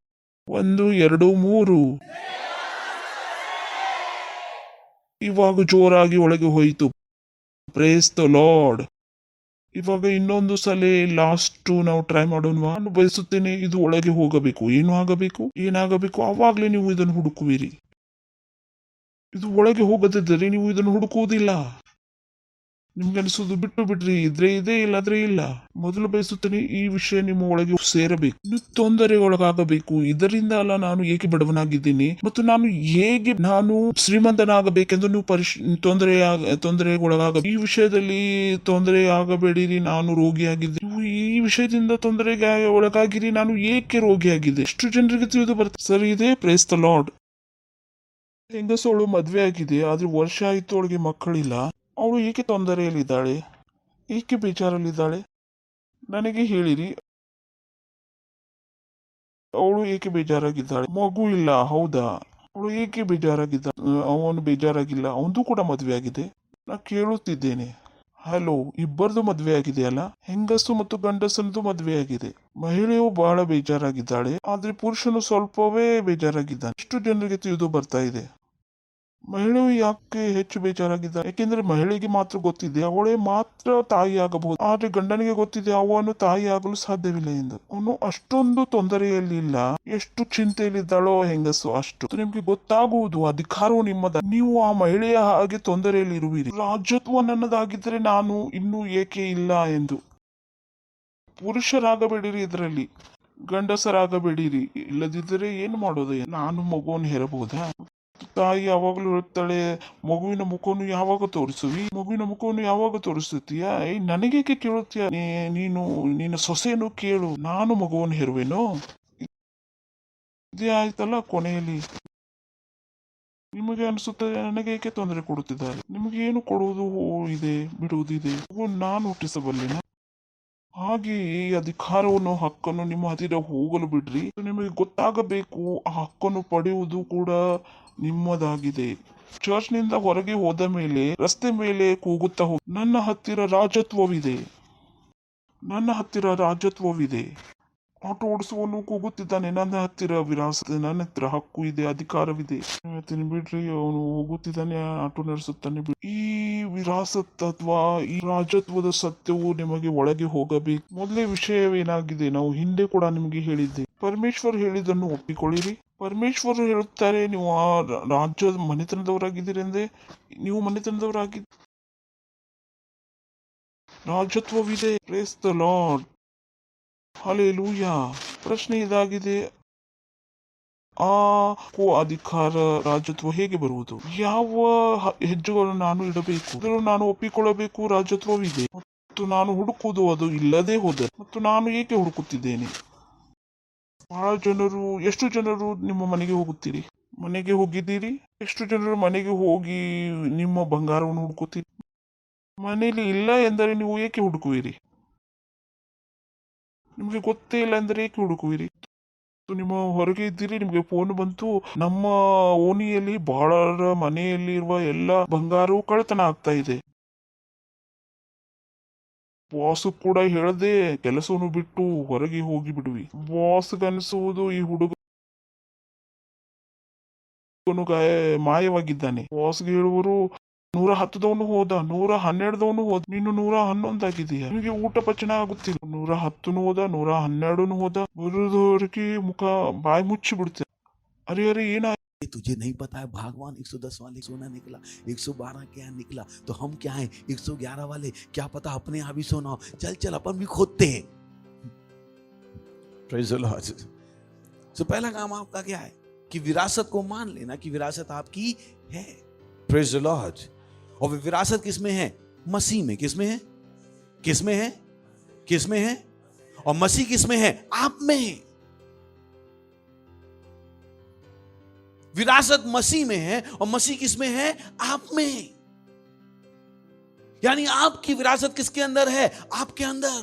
1 2 3. ಇವಾಗ ಜೋರಾಗಿ ಒಳಗೆ ಹೋಯಿತು. Praise the Lord. ಇವಾಗ ಇನ್ನೊಂದು ಸಲ ಲಾಸ್ಟ್ ನಾವು ಟ್ರೈ ಮಾಡೋಣ. ನಾನು ಬಯಸುತ್ತೇನೆ ಇದು ಒಳಗೆ ಹೋಗಬೇಕು. ಏನಾಗಬೇಕು ಆವಾಗ್ಲೇ ನೀವು ಇದನ್ನು ಹುಡುಕುವಿರಿ. ಇದು ಒಳಗೆ ಹೋಗದಿದ್ದರೆ ನೀವು ಇದನ್ನು ಹುಡುಕುವುದಿಲ್ಲ. ನಿಮ್ಗೆ ಅನಿಸೋದು ಬಿಟ್ಟು ಬಿಡ್ರಿ, ಇದ್ರೆ ಇದೆ ಇಲ್ಲಾದ್ರೆ ಇಲ್ಲ. ಮೊದಲು ಬಯಸುತ್ತೇನೆ ಈ ವಿಷಯ ನಿಮ್ಮ ಒಳಗೆ ಸೇರಬೇಕು. ನೀವು ತೊಂದರೆಗೊಳಗಾಗಬೇಕು. ಇದರಿಂದ ಅಲ್ಲ ನಾನು ಏಕೆ ಬಡವನಾಗಿದ್ದೀನಿ ಮತ್ತು ನಾನು ಶ್ರೀಮಂತನಾಗಬೇಕೆಂದು ನೀವು ತೊಂದರೆಗೊಳಗಾಗ. ಈ ವಿಷಯದಲ್ಲಿ ತೊಂದರೆ ಆಗಬೇಡಿರಿ, ನಾನು ರೋಗಿಯಾಗಿದ್ದೆ. ನೀವು ಈ ವಿಷಯದಿಂದ ತೊಂದರೆಗೆ ಒಳಗಾಗಿರಿ, ನಾನು ಏಕೆ ರೋಗಿಯಾಗಿದೆ. ಎಷ್ಟು ಜನರಿಗೆ ತಿಳಿದು ಬರುತ್ತೆ. ಸರಿ ಇದೆ. Praise the lord. ಹೆಂಗಸೋಳು ಮದ್ವೆ ಆಗಿದೆ, ಆದ್ರೆ ವರ್ಷ ಆಯ್ತು, ಅವಳಿಗೆ ಮಕ್ಕಳಿಲ್ಲ. ಅವಳು ಏಕೆ ತೊಂದರೆಯಲ್ಲಿದ್ದಾಳೆ? ಏಕೆ ಬೇಜಾರಲ್ಲಿದ್ದಾಳೆ? ನನಗೆ ಹೇಳಿರಿ. ಅವಳು ಏಕೆ ಬೇಜಾರಾಗಿದ್ದಾಳೆ? ಮಗು ಇಲ್ಲ, ಹೌದಾ? ಅವಳು ಏಕೆ ಬೇಜಾರಾಗಿದ್ದಾಳೆ? ಅವನು ಬೇಜಾರಾಗಿಲ್ಲ, ಅವನದು ಕೂಡ ಮದುವೆ ಆಗಿದೆ. ನಾ ಕೇಳುತ್ತಿದ್ದೇನೆ. ಹಲೋ, ಇಬ್ಬರದು ಮದುವೆ ಆಗಿದೆ ಅಲ್ಲ? ಹೆಂಗಸು ಮತ್ತು ಗಂಡಸನದು ಮದುವೆ ಆಗಿದೆ. ಮಹಿಳೆಯು ಬಹಳ ಬೇಜಾರಾಗಿದ್ದಾಳೆ, ಆದ್ರೆ ಪುರುಷನು ಸ್ವಲ್ಪವೇ ಬೇಜಾರಾಗಿದ್ದಾನೆ. ಎಷ್ಟು ಜನರಿಗೆ ತಿಳಿದು ಬರ್ತಾ ಇದೆ. ಮಹಿಳೆಯು ಯಾಕೆ ಹೆಚ್ಚು ಬೇಜಾರಾಗಿದ್ದಾಳೆ? ಯಾಕೆಂದ್ರೆ ಮಹಿಳೆಗೆ ಮಾತ್ರ ಗೊತ್ತಿದೆ ಅವಳೇ ಮಾತ್ರ ತಾಯಿ ಆಗಬಹುದು, ಆದ್ರೆ ಗಂಡನಿಗೆ ಗೊತ್ತಿದೆ ಅವನು ತಾಯಿ ಆಗಲು ಸಾಧ್ಯವಿಲ್ಲ ಎಂದು. ಅವನು ಅಷ್ಟೊಂದು ತೊಂದರೆಯಲ್ಲಿಲ್ಲ. ಎಷ್ಟು ಚಿಂತೆಯಲ್ಲಿದ್ದಾಳೋ ಹೆಂಗಸು ಅಷ್ಟು. ನಿಮ್ಗೆ ಗೊತ್ತಾಗುವುದು ಅಧಿಕಾರವು ನಿಮ್ಮದ. ನೀವು ಆ ಮಹಿಳೆಯ ಹಾಗೆ ತೊಂದರೆಯಲ್ಲಿ ಇರುವಿರಿ. ರಾಜ್ಯತ್ವ ನನ್ನದಾಗಿದ್ದರೆ ನಾನು ಇನ್ನೂ ಏಕೆ ಇಲ್ಲ ಎಂದು. ಪುರುಷರಾಗಬೇಡಿರಿ, ಇದರಲ್ಲಿ ಗಂಡಸರಾಗಬೇಡಿರಿ. ಇಲ್ಲದಿದ್ದರೆ ಏನು ಮಾಡೋದು? ನಾನು ಮಗುವನ್ನು ಹೆರಬಹುದಾ? ತಾಯಿ ಯಾವಾಗಲೂ ಇರ್ತಾಳೆ, ಮಗುವಿನ ಮುಖವನ್ನು ಯಾವಾಗ ತೋರಿಸ್ತೀಯ? ನನಗೇಕೆ ಕೇಳುತ್ತೀಯ? ನೀನು ಸೊಸೆಯನ್ನು ಕೇಳು, ನಾನು ಮಗುವನ್ನು ಹೆರುವೆನೋ? ಇದೇ ಆಯ್ತಲ್ಲ ಕೊನೆಯಲ್ಲಿ. ನಿಮಗೆ ಅನಿಸುತ್ತದೆ ನನಗೆ ಏಕೆ ತೊಂದರೆ ಕೊಡುತ್ತಿದ್ದಾರೆ? ನಿಮಗೆ ಏನು ಕೊಡುವುದು ಇದೆ, ಬಿಡುವುದಿದೆ? ನಾನು ಹುಟ್ಟಿಸಬಲ್ಲೆನಾ? ಹಾಗೆ ಈ ಅಧಿಕಾರವನ್ನು, ಹಕ್ಕನ್ನು ನಿಮ್ಮ ಹತ್ತಿರ ಹೋಗಲು ಬಿಡ್ರಿ. ನಿಮಗೆ ಗೊತ್ತಾಗಬೇಕು ಆ ಹಕ್ಕನ್ನು ಪಡೆಯುವುದು ಕೂಡ ನಿಮ್ಮದಾಗಿದೆ. ಚರ್ಚ್ನಿಂದ ಹೊರಗೆ ಹೋದ ಮೇಲೆ ರಸ್ತೆ ಮೇಲೆ ಕೂಗುತ್ತಾ ಹೋಗಿ, ನನ್ನ ಹತ್ತಿರ ರಾಜ್ಯತ್ವವಿದೆ. ಆಟೋ ಓಡಿಸುವನು ಕೂಗುತ್ತಿದ್ದಾನೆ, ನನ್ನ ಹತ್ತಿರ ವಿರಾಸತೆ, ನನ್ನ ಹತ್ತಿರ ಹಕ್ಕು ಇದೆ, ಅಧಿಕಾರವಿದೆ. ಹೇಳ್ತೀನಿ ಬಿಡ್ರಿ, ಅವನು ಹೋಗುತ್ತಿದ್ದಾನೆ, ಆಟೋ ನಡೆಸುತ್ತಾನೆ. ಈ ವಿರಾಸತ್ ಅಥವಾ ಈ ರಾಜತ್ವದ ಸತ್ಯವು ನಿಮಗೆ ಒಳಗೆ ಹೋಗಬೇಕು. ಮೊದಲೇ ವಿಷಯವೇನಾಗಿದೆ, ನಾವು ಹಿಂದೆ ಕೂಡ ನಿಮಗೆ ಹೇಳಿದ್ದೆ. ಪರಮೇಶ್ವರ್ ಹೇಳಿದ್ದನ್ನು ಒಪ್ಪಿಕೊಳ್ಳಿರಿ. ಪರಮೇಶ್ವರ್ ಹೇಳುತ್ತಾರೆ, ನೀವು ಆ ರಾಜ್ಯದ ಮನೆತನದವರಾಗಿದ್ದೀರಿ ಎಂದೇ. ನೀವು ಮನೆತನದವರಾಗಿ ರಾಜತ್ವವಿದೆ. Praise the lord. ಹಲ್ಲೆಲೂಯಾ. ಪ್ರಶ್ನೆ ಇದಾಗಿದೆ, ಆ ಅಧಿಕಾರ, ರಾಜತ್ವ ಹೇಗೆ ಬರುವುದು? ಯಾವ ಹೆಜ್ಜೆಗಳನ್ನು ನಾನು ಇಡಬೇಕು? ಅದನ್ನು ನಾನು ಒಪ್ಪಿಕೊಳ್ಳಬೇಕು. ರಾಜತ್ವವಿದೆ ಮತ್ತು ನಾನು ಹುಡುಕುವುದು ಅದು ಇಲ್ಲದೆ ಹೋದರೆ. ಮತ್ತು ನಾನು ಏಕೆ ಹುಡುಕುತ್ತಿದ್ದೇನೆ? ಎಷ್ಟು ಜನರು ನಿಮ್ಮ ಮನೆಗೆ ಹೋಗಿದ್ದೀರಿ? ಎಷ್ಟು ಜನರು ಮನೆಗೆ ಹೋಗಿ ನಿಮ್ಮ ಬಂಗಾರವನ್ನು ಹುಡುಕುತ್ತೀರಿ? ಮನೆಯಲ್ಲಿ ಇಲ್ಲ ಎಂದರೆ ನೀವು ಏಕೆ ಹುಡುಕುವಿರಿ? ನಿಮಗೆ ಗೊತ್ತೇ ಇಲ್ಲ ಎಂದರೆ ಏಕೆ ಹುಡುಕುವಿರಿ? ನಿಮ್ಮ ಹೊರಗೆ ಇದ್ದೀರಿ, ನಿಮಗೆ ಫೋನ್ ಬಂತು, ನಮ್ಮ ಓಣಿಯಲ್ಲಿ ಬಹಳರ ಮನೆಯಲ್ಲಿ ಇರುವ ಎಲ್ಲ ಬಂಗಾರವು ಕಳ್ಳತನ ಆಗ್ತಾ ಇದೆ. ಬಾಸ್ ಕೂಡ ಹೇಳದೆ ಕೆಲಸವನ್ನು ಬಿಟ್ಟು ಹೊರಗೆ ಹೋಗಿ ಬಿಡುವಿ. ಬಾಸ್ಗನಿಸುವುದು ಈ ಹುಡುಗನು ಮಾಯವಾಗಿದ್ದಾನೆ. ಬಾಸ್ಗೆ ಹೇಳುವರು 110ದವನು ಹೋದ, 112ದವನು ಹೋದ, ನೀನು 111 ನಿಮಗೆ ಊಟ ಪಚನ ಆಗುತ್ತಿಲ್ಲ. 110 ಹೋದ, 112 ಹೋದ, ಬರುದವರಿಗೆ ಮುಖ ಬಾಯಿ ಮುಚ್ಚಿ ಬಿಡುತ್ತೆ. ಅರೆ ಅರೆ ಏನಾಯ್ತು? तुझे नहीं पता है भगवान 110 वाले सोना निकला, 112 क्या निकला, तो हम क्या है 111 वाले, क्या पता अपने आप ही सोना हो। चल चल अपन भी खोदते हैं। Praise the Lord. So पहला काम आपका क्या है कि विरासत को मान लेना कि विरासत आपकी है। Praise the Lord. और विरासत किसमें है? मसीह में। किसमें है? किसमें है? किसमें है? और मसीह किसमें है? आप में है। विरासत मसीह में है और मसीह किसमें है? आप में। यानी आपकी विरासत किसके अंदर है? आपके अंदर।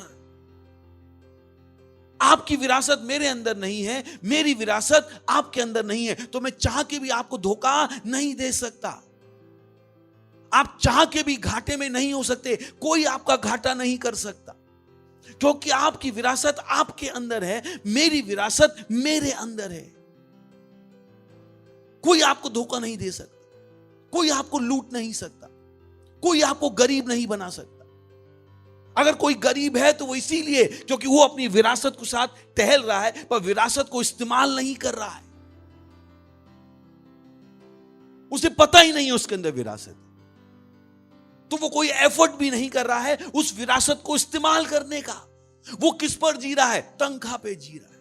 आपकी विरासत मेरे अंदर नहीं है, मेरी विरासत आपके अंदर नहीं है, तो मैं चाह के भी आपको धोखा नहीं दे सकता। आप चाह के भी घाटे में नहीं हो सकते, कोई आपका घाटा नहीं कर सकता, क्योंकि आपकी विरासत आपके अंदर है, मेरी विरासत मेरे अंदर है। कोई आपको धोखा नहीं दे सकता, कोई आपको लूट नहीं सकता, कोई आपको गरीब नहीं बना सकता। अगर कोई गरीब है तो वो इसीलिए क्योंकि वो अपनी विरासत के साथ टहल रहा है, पर विरासत को इस्तेमाल नहीं कर रहा है। उसे पता ही नहीं है उसके अंदर विरासत, तो वो कोई एफर्ट भी नहीं कर रहा है उस विरासत को इस्तेमाल करने का। वो किस पर जी रहा है? तनख्वाह पे जी रहा है।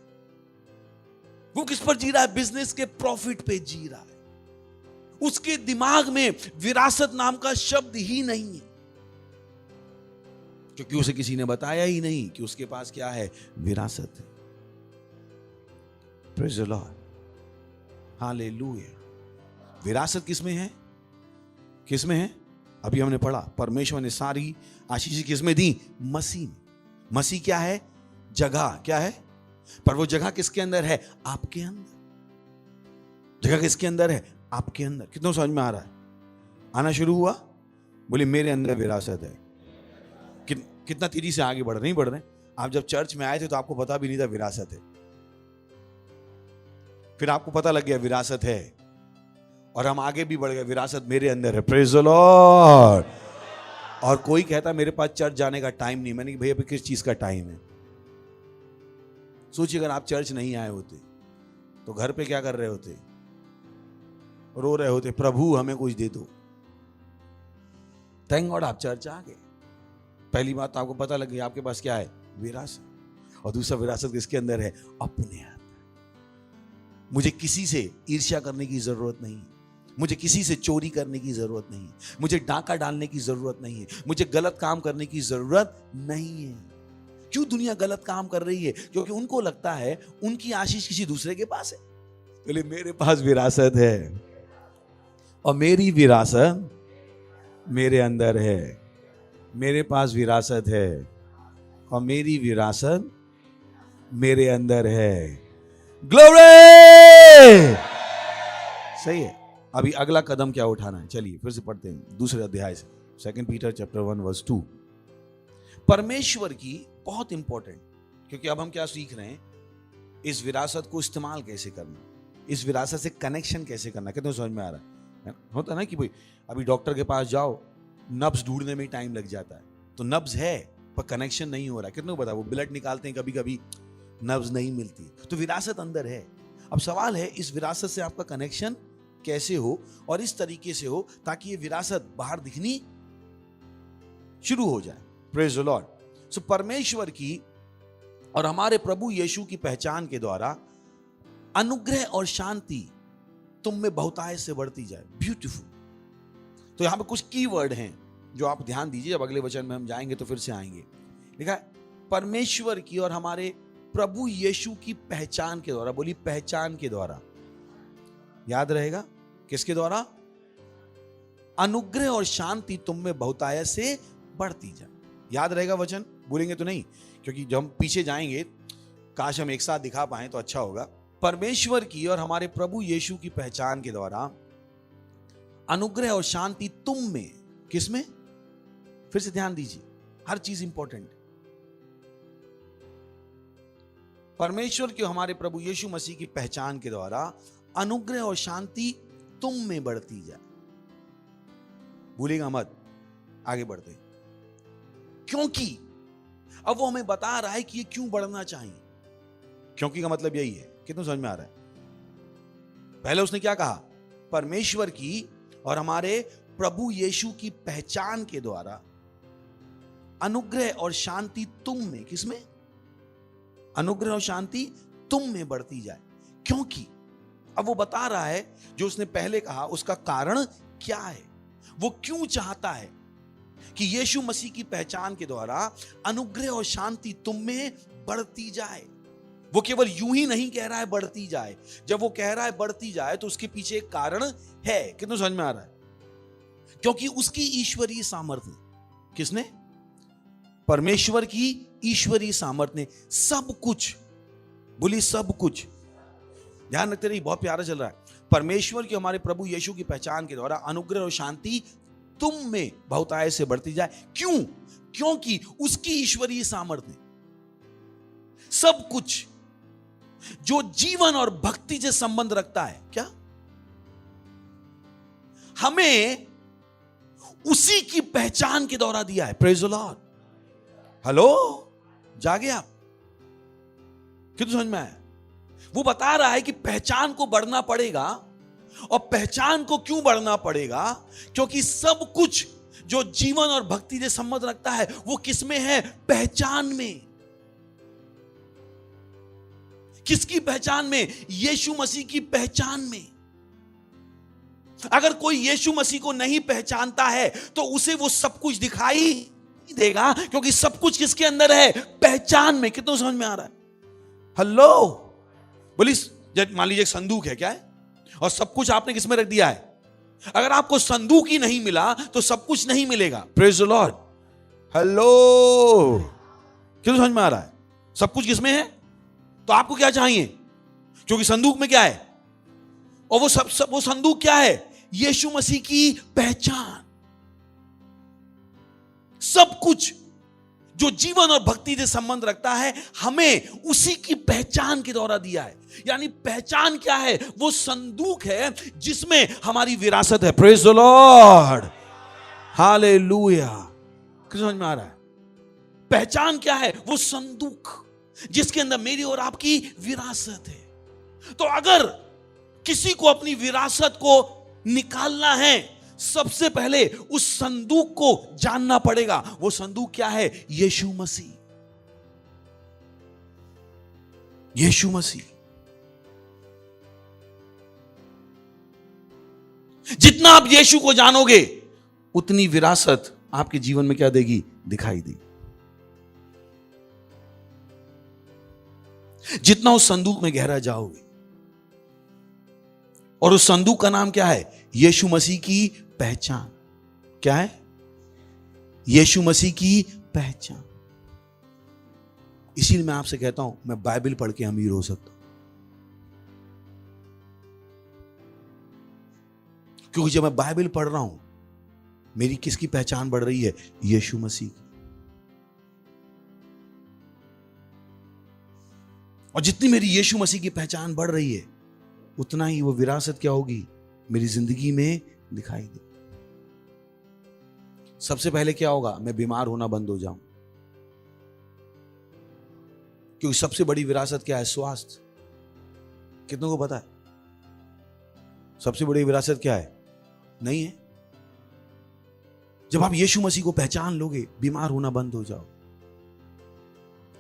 वो किस पर जी रहा है? बिजनेस के प्रॉफिट पे जी रहा है। उसके दिमाग में विरासत नाम का शब्द ही नहीं है, क्योंकि उसे किसी ने बताया ही नहीं कि उसके पास क्या है? विरासत है। Praise the Lord, hallelujah. विरासत किसमें है? किसमें है? अभी हमने पढ़ा, परमेश्वर ने सारी आशीष किसमें दी? मसीह में। मसीह क्या है? जगह। क्या है? पर वो जगह किसके अंदर है? आपके अंदर। जगह किसके अंदर है? आपके अंदर। कितना समझ में आ रहा है? आना शुरू हुआ? बोले मेरे अंदर विरासत है। कितना तेजी से आगे बढ़ रहे? नहीं बढ़ रहे? आप जब चर्च में आए थे तो आपको पता भी नहीं था विरासत है, फिर आपको पता लग गया विरासत है, और हम आगे भी बढ़ गए, विरासत मेरे अंदर है। Praise the Lord. और कोई कहता मेरे पास चर्च जाने का टाइम नहीं। मैंने कहा भैया अभी किस चीज का टाइम है? सोचिए अगर आप चर्च नहीं आए होते तो घर पे क्या कर रहे होते? रो रहे होते, प्रभु हमें कुछ दे दो। थैंक गॉड आप चर्च आ गए। पहली बात तो आपको पता लग गई आपके पास क्या है? विरासत। और दूसरा विरासत किसके अंदर है? अपने अंदर। मुझे किसी से ईर्ष्या करने की जरूरत नहीं, मुझे किसी से चोरी करने की जरूरत नहीं, मुझे डाका डालने की जरूरत नहीं है, मुझे गलत काम करने की जरूरत नहीं है। क्यों दुनिया गलत काम कर रही है? क्योंकि उनको लगता है उनकी आशीष किसी दूसरे के पास है। बोले मेरे पास विरासत है और मेरी विरासत मेरे अंदर है। मेरे पास विरासत है और मेरी विरासत मेरे अंदर है। ग्लोरी! सही है। अभी अगला कदम क्या उठाना है? चलिए फिर से पढ़ते हैं दूसरे अध्याय से, 2 पीटर चैप्टर 1:2। परमेश्वर की बहुत इंपॉर्टेंट, क्योंकि अब हम क्या सीख रहे हैं? इस विरासत को इस्तेमाल कैसे करना, इस विरासत से कनेक्शन कैसे करना। कितना समझ में आ रहा है? होता ना कि भाई अभी डॉक्टर के पास जाओ, नब्ज ढूंढने में टाइम लग जाता है, तो नब्ज है पर कनेक्शन नहीं हो रहा। कितना को पता, वो ब्लड निकालते हैं कभी कभी नब्ज नहीं मिलती, तो विरासत अंदर है। अब सवाल है इस विरासत से आपका कनेक्शन कैसे हो, और इस तरीके से हो ताकि ये विरासत बाहर दिखनी शुरू हो जाए। Praise the Lord. सो परमेश्वर की और हमारे प्रभु यीशु की पहचान के द्वारा अनुग्रह और शांति तुम में बहुतायत से बढ़ती जाए। ब्यूटीफुल। तो यहां पे कुछ की वर्ड हैं जो आप ध्यान दीजिए, जब अगले वचन में हम जाएंगे तो फिर से आएंगे। लिखा है परमेश्वर की और हमारे प्रभु यीशु की पहचान के द्वारा। बोली पहचान के द्वारा। याद रहेगा किसके द्वारा? अनुग्रह और शांति तुम में बहुतायत से बढ़ती जाए। याद रहेगा वचन? भूलेंगे तो नहीं, क्योंकि जब हम पीछे जाएंगे काश हम एक साथ दिखा पाए तो अच्छा होगा। परमेश्वर की और हमारे प्रभु यीशु की पहचान के द्वारा अनुग्रह और शांति तुम में। किसमें? फिर से ध्यान दीजिए, हर चीज इंपॉर्टेंट। परमेश्वर की हमारे प्रभु यीशु मसीह की पहचान के द्वारा अनुग्रह और शांति तुम में बढ़ती जाए। भूलिएगा मत। आगे बढ़ते हैं। क्योंकि अब वो हमें बता रहा है कि ये क्यों बढ़ना चाहिए। क्योंकि का मतलब यही है। कितना समझ में आ रहा है? पहले उसने क्या कहा? परमेश्वर की और हमारे प्रभु यीशु की पहचान के द्वारा अनुग्रह और शांति तुम में, किसमें? अनुग्रह और शांति तुम में बढ़ती जाए। क्योंकि अब वो बता रहा है जो उसने पहले कहा उसका कारण क्या है, वो क्यों चाहता है कि यीशु मसीह की पहचान के द्वारा अनुग्रह और शांति तुम में बढ़ती जाए। वो केवल यूं ही नहीं कह रहा है बढ़ती जाए। जब वो कह रहा है बढ़ती जाए तो उसके पीछे एक कारण है। कितना समझ में आ रहा है? क्योंकि उसकी ईश्वरीय सामर्थ्य, किसने? परमेश्वर की ईश्वरीय सामर्थ्य ने सब कुछ, बोली सब कुछ, ध्यान रखते रहिए, बहुत प्यारा चल रहा है। परमेश्वर की हमारे प्रभु यीशु की पहचान के द्वारा अनुग्रह और शांति तुम में बहुतायत से बढ़ती जाए। क्यों? क्योंकि उसकी ईश्वरीय सामर्थ्य ने सब कुछ जो जीवन और भक्ति से संबंध रखता है, क्या हमें उसी की पहचान के द्वारा दिया है। Praise the Lord. हेलो, जागे आप? कितना समझ में आया? वो बता रहा है कि पहचान को बढ़ना पड़ेगा। और पहचान को क्यों बढ़ना पड़ेगा? क्योंकि सब कुछ जो जीवन और भक्ति से संबंध रखता है वो किसमें है? पहचान में। किसकी पहचान में? यीशु मसीह की पहचान में। अगर कोई यीशु मसीह को नहीं पहचानता है तो उसे वो सब कुछ दिखाई देगा, क्योंकि सब कुछ किसके अंदर है? पहचान में। कितना समझ में आ रहा है? हेलो, बोली, मान लीजिए एक संदूक है, क्या है, और सब कुछ आपने किसमें रख दिया है? अगर आपको संदूक ही नहीं मिला तो सब कुछ नहीं मिलेगा। Praise the Lord. हेलो, कितना समझ में आ रहा है? सब कुछ किसमें है? तो आपको क्या चाहिए? क्योंकि संदूक में क्या है? और वो संदूक क्या है? यीशु मसीह की पहचान। सब कुछ जो जीवन और भक्ति से संबंध रखता है हमें उसी की पहचान के द्वारा दिया है। यानी पहचान क्या है? वो संदूक है जिसमें हमारी विरासत है। Praise the Lord, hallelujah. समझ में आ रहा है? पहचान क्या है? वो संदूक जिसके अंदर मेरी और आपकी विरासत है। तो अगर किसी को अपनी विरासत को निकालना है, सबसे पहले उस संदूक को जानना पड़ेगा। वो संदूक क्या है? यीशु मसीह। यीशु मसीह। जितना आप यीशु को जानोगे उतनी विरासत आपके जीवन में क्या देगी? दिखाई देगी। जितना उस संदूक में गहरा जाओगे, और उस संदूक का नाम क्या है? यीशु मसीह की पहचान। क्या है? यीशु मसीह की पहचान। इसीलिए मैं आपसे कहता हूं, मैं बाइबल पढ़ के अमीर हो सकता हूं, क्योंकि जब मैं बाइबल पढ़ रहा हूं मेरी किसकी पहचान बढ़ रही है? यीशु मसीह की। और जितनी मेरी यीशु मसीह की पहचान बढ़ रही है उतना ही वो विरासत क्या होगी? मेरी जिंदगी में दिखाई दे। सबसे पहले क्या होगा? मैं बीमार होना बंद हो जाऊं, क्योंकि सबसे बड़ी विरासत क्या है? स्वास्थ्य। कितनों को पता है सबसे बड़ी विरासत क्या है? नहीं है। जब आप यीशु मसीह को पहचान लोगे बीमार होना बंद हो जाओ।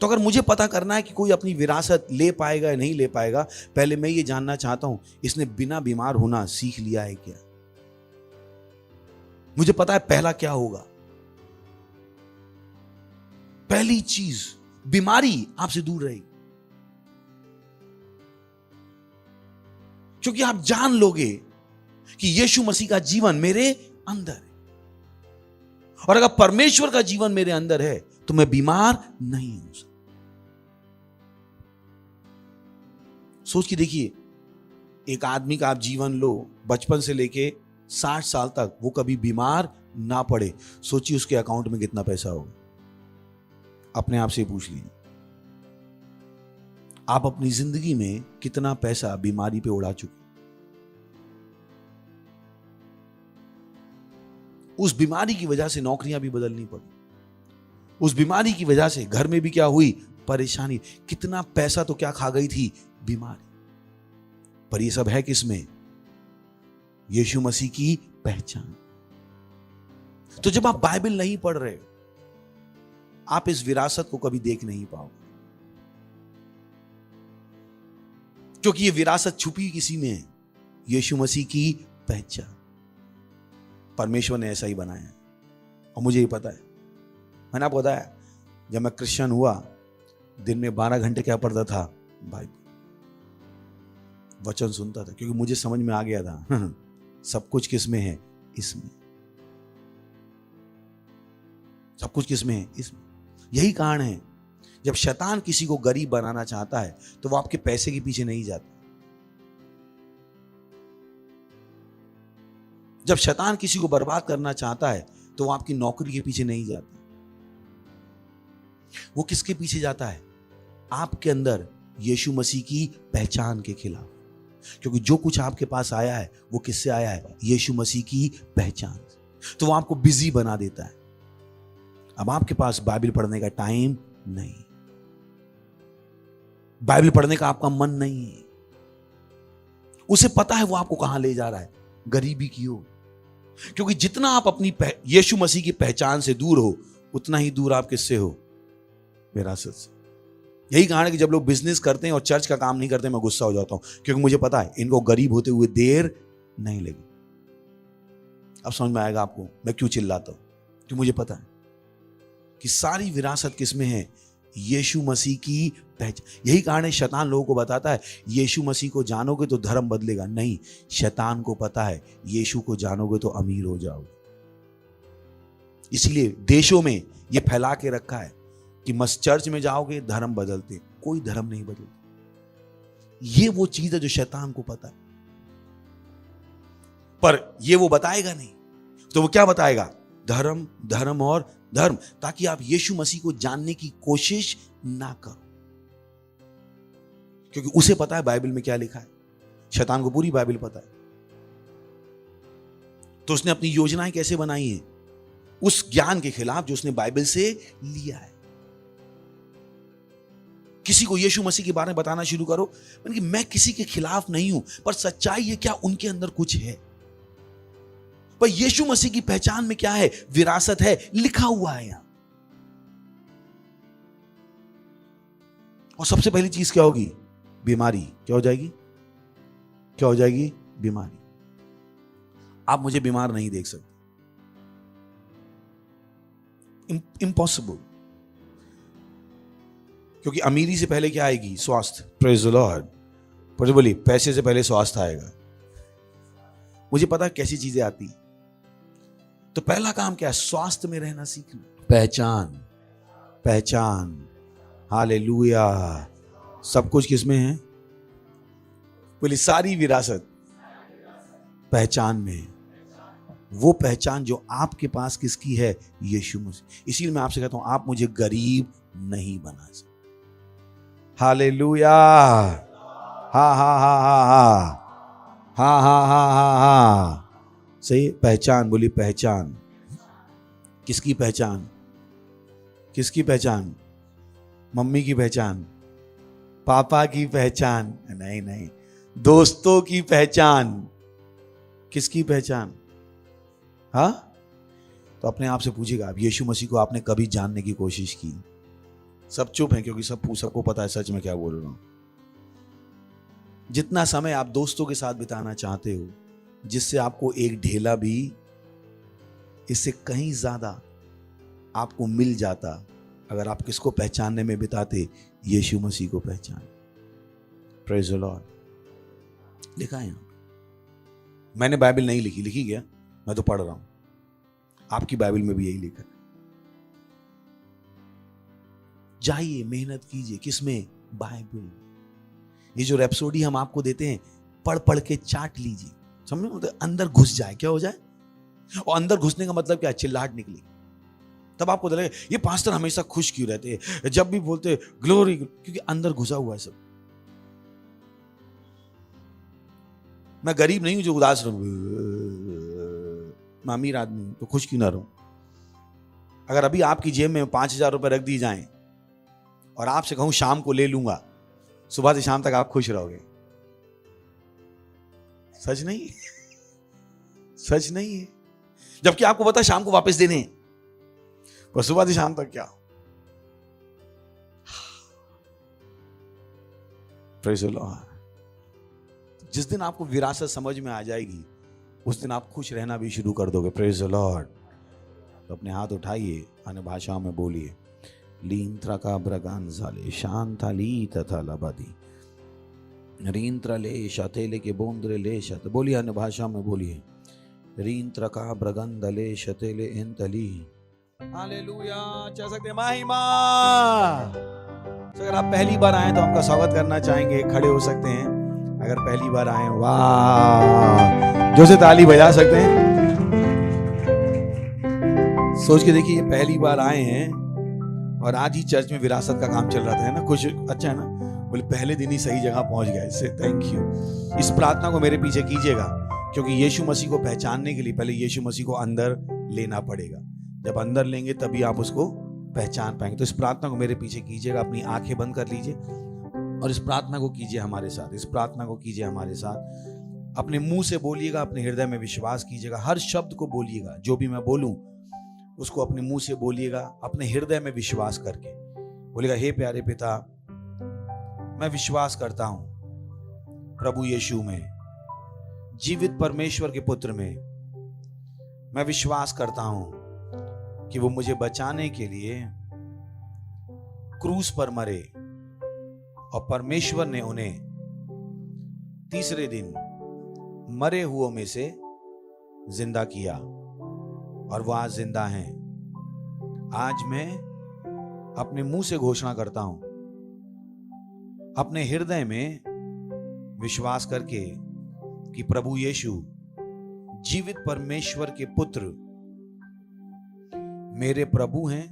तो अगर मुझे पता करना है कि कोई अपनी विरासत ले पाएगा या नहीं ले पाएगा, पहले मैं ये जानना चाहता हूं इसने बिना बीमार होना सीख लिया है क्या? मुझे पता है पहला क्या होगा। पहली चीज, बीमारी आपसे दूर रहेगी, क्योंकि आप जान लोगे कि यीशु मसीह का जीवन मेरे अंदर है, और अगर परमेश्वर का जीवन मेरे अंदर है तो मैं बीमार नहीं हो सकता। सोच के देखिए, एक आदमी का आप जीवन लो, बचपन से लेके 60 साल तक वो कभी बीमार ना पड़े, सोचिए उसके अकाउंट में कितना पैसा होगा। अपने आप से पूछ लीजिए, आप अपनी जिंदगी में कितना पैसा बीमारी पे उड़ा चुके? उस बीमारी की वजह से नौकरियां भी बदलनी पड़ी, उस बीमारी की वजह से घर में भी क्या हुई, परेशानी। कितना पैसा तो क्या खा गई थी बीमारी। पर ये सब है किसमें? यीशु मसीह की पहचान। तो जब आप बाइबल नहीं पढ़ रहे, आप इस विरासत को कभी देख नहीं पाओगे, क्योंकि ये विरासत छुपी किसी में है, यीशु मसीह की पहचान। परमेश्वर ने ऐसा ही बनाया है और मुझे ये पता है। मैंने आपको बताया, जब मैं क्रिश्चियन हुआ, दिन में 12 घंटे क्या पढ़ता था? बाइबल, वचन सुनता था, क्योंकि मुझे समझ में आ गया था सब कुछ किसमें है? इसमें। सब कुछ किसमें है? इसमें। यही कारण है, जब शैतान किसी को गरीब बनाना चाहता है तो वो आपके पैसे के पीछे नहीं जाता। जब शैतान किसी को बर्बाद करना चाहता है तो वो आपकी नौकरी के पीछे नहीं जाता। वो किसके पीछे जाता है? आपके अंदर यीशु मसीह की पहचान के खिलाफ। क्योंकि जो कुछ आपके पास आया है वो किससे आया है? यीशु मसीह की पहचान। तो वो आपको बिजी बना देता है। अब आपके पास बाइबल पढ़ने का टाइम नहीं, बाइबल पढ़ने का आपका मन नहीं है। उसे पता है वो आपको कहां ले जा रहा है, गरीबी की ओर। क्योंकि जितना आप अपनी यीशु मसीह की पहचान से दूर हो, उतना ही दूर आप किससे हो? विरासत से। यही कारण है कि जब लोग बिजनेस करते हैं और चर्च का काम नहीं करते, मैं गुस्सा हो जाता हूं, क्योंकि मुझे पता है इनको गरीब होते हुए देर नहीं लगी। अब समझ में आएगा आपको मैं क्यों चिल्लाता हूं, क्योंकि मुझे पता है कि सारी विरासत किसमें है? यीशु मसीह की पहचान। यही कारण है शैतान लोगों को बताता है यीशु मसीह को जानोगे तो धर्म बदलेगा। नहीं, शैतान को पता है यीशु को जानोगे तो अमीर हो जाओगे। इसलिए देशों में यह फैला के रखा है कि मस्त चर्च में जाओगे धर्म बदलते। कोई धर्म नहीं बदलता। ये वो चीज है जो शैतान को पता है, पर ये वो बताएगा नहीं। तो वो क्या बताएगा? धर्म, धर्म और धर्म, ताकि आप यीशु मसीह को जानने की कोशिश ना करो। क्योंकि उसे पता है बाइबल में क्या लिखा है। शैतान को पूरी बाइबल पता है। तो उसने अपनी योजनाएं कैसे बनाई हैं? उस ज्ञान के खिलाफ जो उसने बाइबल से लिया है। किसी को यीशु मसीह के बारे में बताना शुरू करो, कि मैं किसी के खिलाफ नहीं हूं, पर सच्चाई है क्या उनके अंदर कुछ है। पर यीशु मसीह की पहचान में क्या है? विरासत है, लिखा हुआ है यहां। और सबसे पहली चीज क्या होगी? बीमारी। क्या हो जाएगी? क्या हो जाएगी? बीमारी। आप मुझे बीमार नहीं देख सकते, इम्पॉसिबल। क्योंकि अमीरी से पहले क्या आएगी? स्वास्थ्य। Praise the Lord. पर बोलिए, पैसे से पहले स्वास्थ्य आएगा। मुझे पता है कैसी चीजें आती। तो पहला काम क्या है? स्वास्थ्य में रहना सीखना। पहचान, पहचान। हालेलुया। सब कुछ किसमें है? बोली, सारी विरासत पहचान में है। वो पहचान जो आपके पास किसकी है? यीशु मसीह। इसीलिए मैं आपसे कहता हूं, आप मुझे गरीब नहीं बना सकते। हालेलुया। हा हा हा हा हा हा हा हा हा हा। सही। पहचान। बोली, पहचान। किसकी पहचान? किसकी पहचान? मम्मी की पहचान, पापा की पहचान? नहीं नहीं, दोस्तों की पहचान। किसकी पहचान? हाँ? तो अपने आप से पूछिएगा, आप यीशु मसीह को आपने कभी जानने की कोशिश की? सब चुप हैं, क्योंकि सबको पता है सच में क्या बोल रहा हूं। जितना समय आप दोस्तों के साथ बिताना चाहते हो, जिससे आपको एक ढेला भी इससे कहीं ज्यादा आपको मिल जाता अगर आप किसको पहचानने में बिताते? यीशु मसीह को पहचान। Praise the Lord. लिखा है यहां। मैंने बाइबल नहीं लिखी, लिखी गया, मैं तो पढ़ रहा हूं। आपकी बाइबल में भी यही लिखा है। जाइए, मेहनत कीजिए। किसमें? बाइबल। ये जो रैप्सोडी हम आपको देते हैं, पढ़ पढ़ के चाट लीजिए। समझ में? अंदर घुस जाए। क्या हो जाए? और अंदर घुसने का मतलब क्या है? चिल्लाहट निकली। तब आपको लगेगा ये पास्टर हमेशा खुश क्यों रहते हैं, जब भी बोलते ग्लोरी, क्योंकि अंदर घुसा हुआ है सब। मैं गरीब नहीं हूं जो उदास रहूं। मैं अमीर आदमी हूं तो खुश क्यों ना रहूं? अगर अभी आपकी जेब में 5,000 रुपए रख दी जाएं और आपसे कहूं शाम को ले लूंगा, सुबह से शाम तक आप खुश रहोगे? सच नहीं? सच नहीं है? जबकि आपको पता शाम को वापस देने हैं, पर सुबह से शाम तक क्या? Praise the Lord. जिस दिन आपको विरासत समझ में आ जाएगी, उस दिन आप खुश रहना भी शुरू कर दोगे। Praise the Lord. तो अपने हाथ उठाइए, अन्य भाषाओं में बोलिए। लीन त्रका ब्रगान जाले शांता ली तथा लबादी रीन त्रले शतेले के बोंद्रे ले शत। बोलिए, अन्य भाषा में बोलिए। रीन त्रका ब्रगंदले शतेले एंतली। हालेलुया। चल सकते हैं महिमा। तो अगर आप पहली बार आए तो आपका स्वागत करना चाहेंगे, खड़े हो सकते हैं। अगर पहली बार आए, वाह, जो से ताली बजा सकते हैं। सोच के देखिए, पहली बार आए हैं और आज ही चर्च में विरासत का काम चल रहा था, है ना? कुछ अच्छा है ना? बोले पहले दिन ही सही जगह पहुंच गए। इससे थैंक यू। इस प्रार्थना को मेरे पीछे कीजिएगा, क्योंकि यीशु मसीह को पहचानने के लिए पहले यीशु मसीह को अंदर लेना पड़ेगा। जब अंदर लेंगे तभी आप उसको पहचान पाएंगे। तो इस प्रार्थना को मेरे पीछे कीजिएगा। अपनी आंखें बंद कर लीजिए और इस प्रार्थना को कीजिए हमारे साथ। इस प्रार्थना को कीजिए हमारे साथ। अपने मुंह से बोलिएगा, अपने हृदय में विश्वास कीजिएगा। हर शब्द को बोलिएगा, जो भी मैं बोलूं उसको अपने मुंह से बोलिएगा, अपने हृदय में विश्वास करके बोलिएगा। हे प्यारे पिता, मैं विश्वास करता हूं प्रभु यीशु में, जीवित परमेश्वर के पुत्र में। मैं विश्वास करता हूं कि वो मुझे बचाने के लिए क्रूस पर मरे और परमेश्वर ने उन्हें तीसरे दिन मरे हुओं में से जिंदा किया और वो आज जिंदा हैं। आज मैं अपने मुंह से घोषणा करता हूं, अपने हृदय में विश्वास करके, कि प्रभु यीशु जीवित परमेश्वर के पुत्र मेरे प्रभु हैं,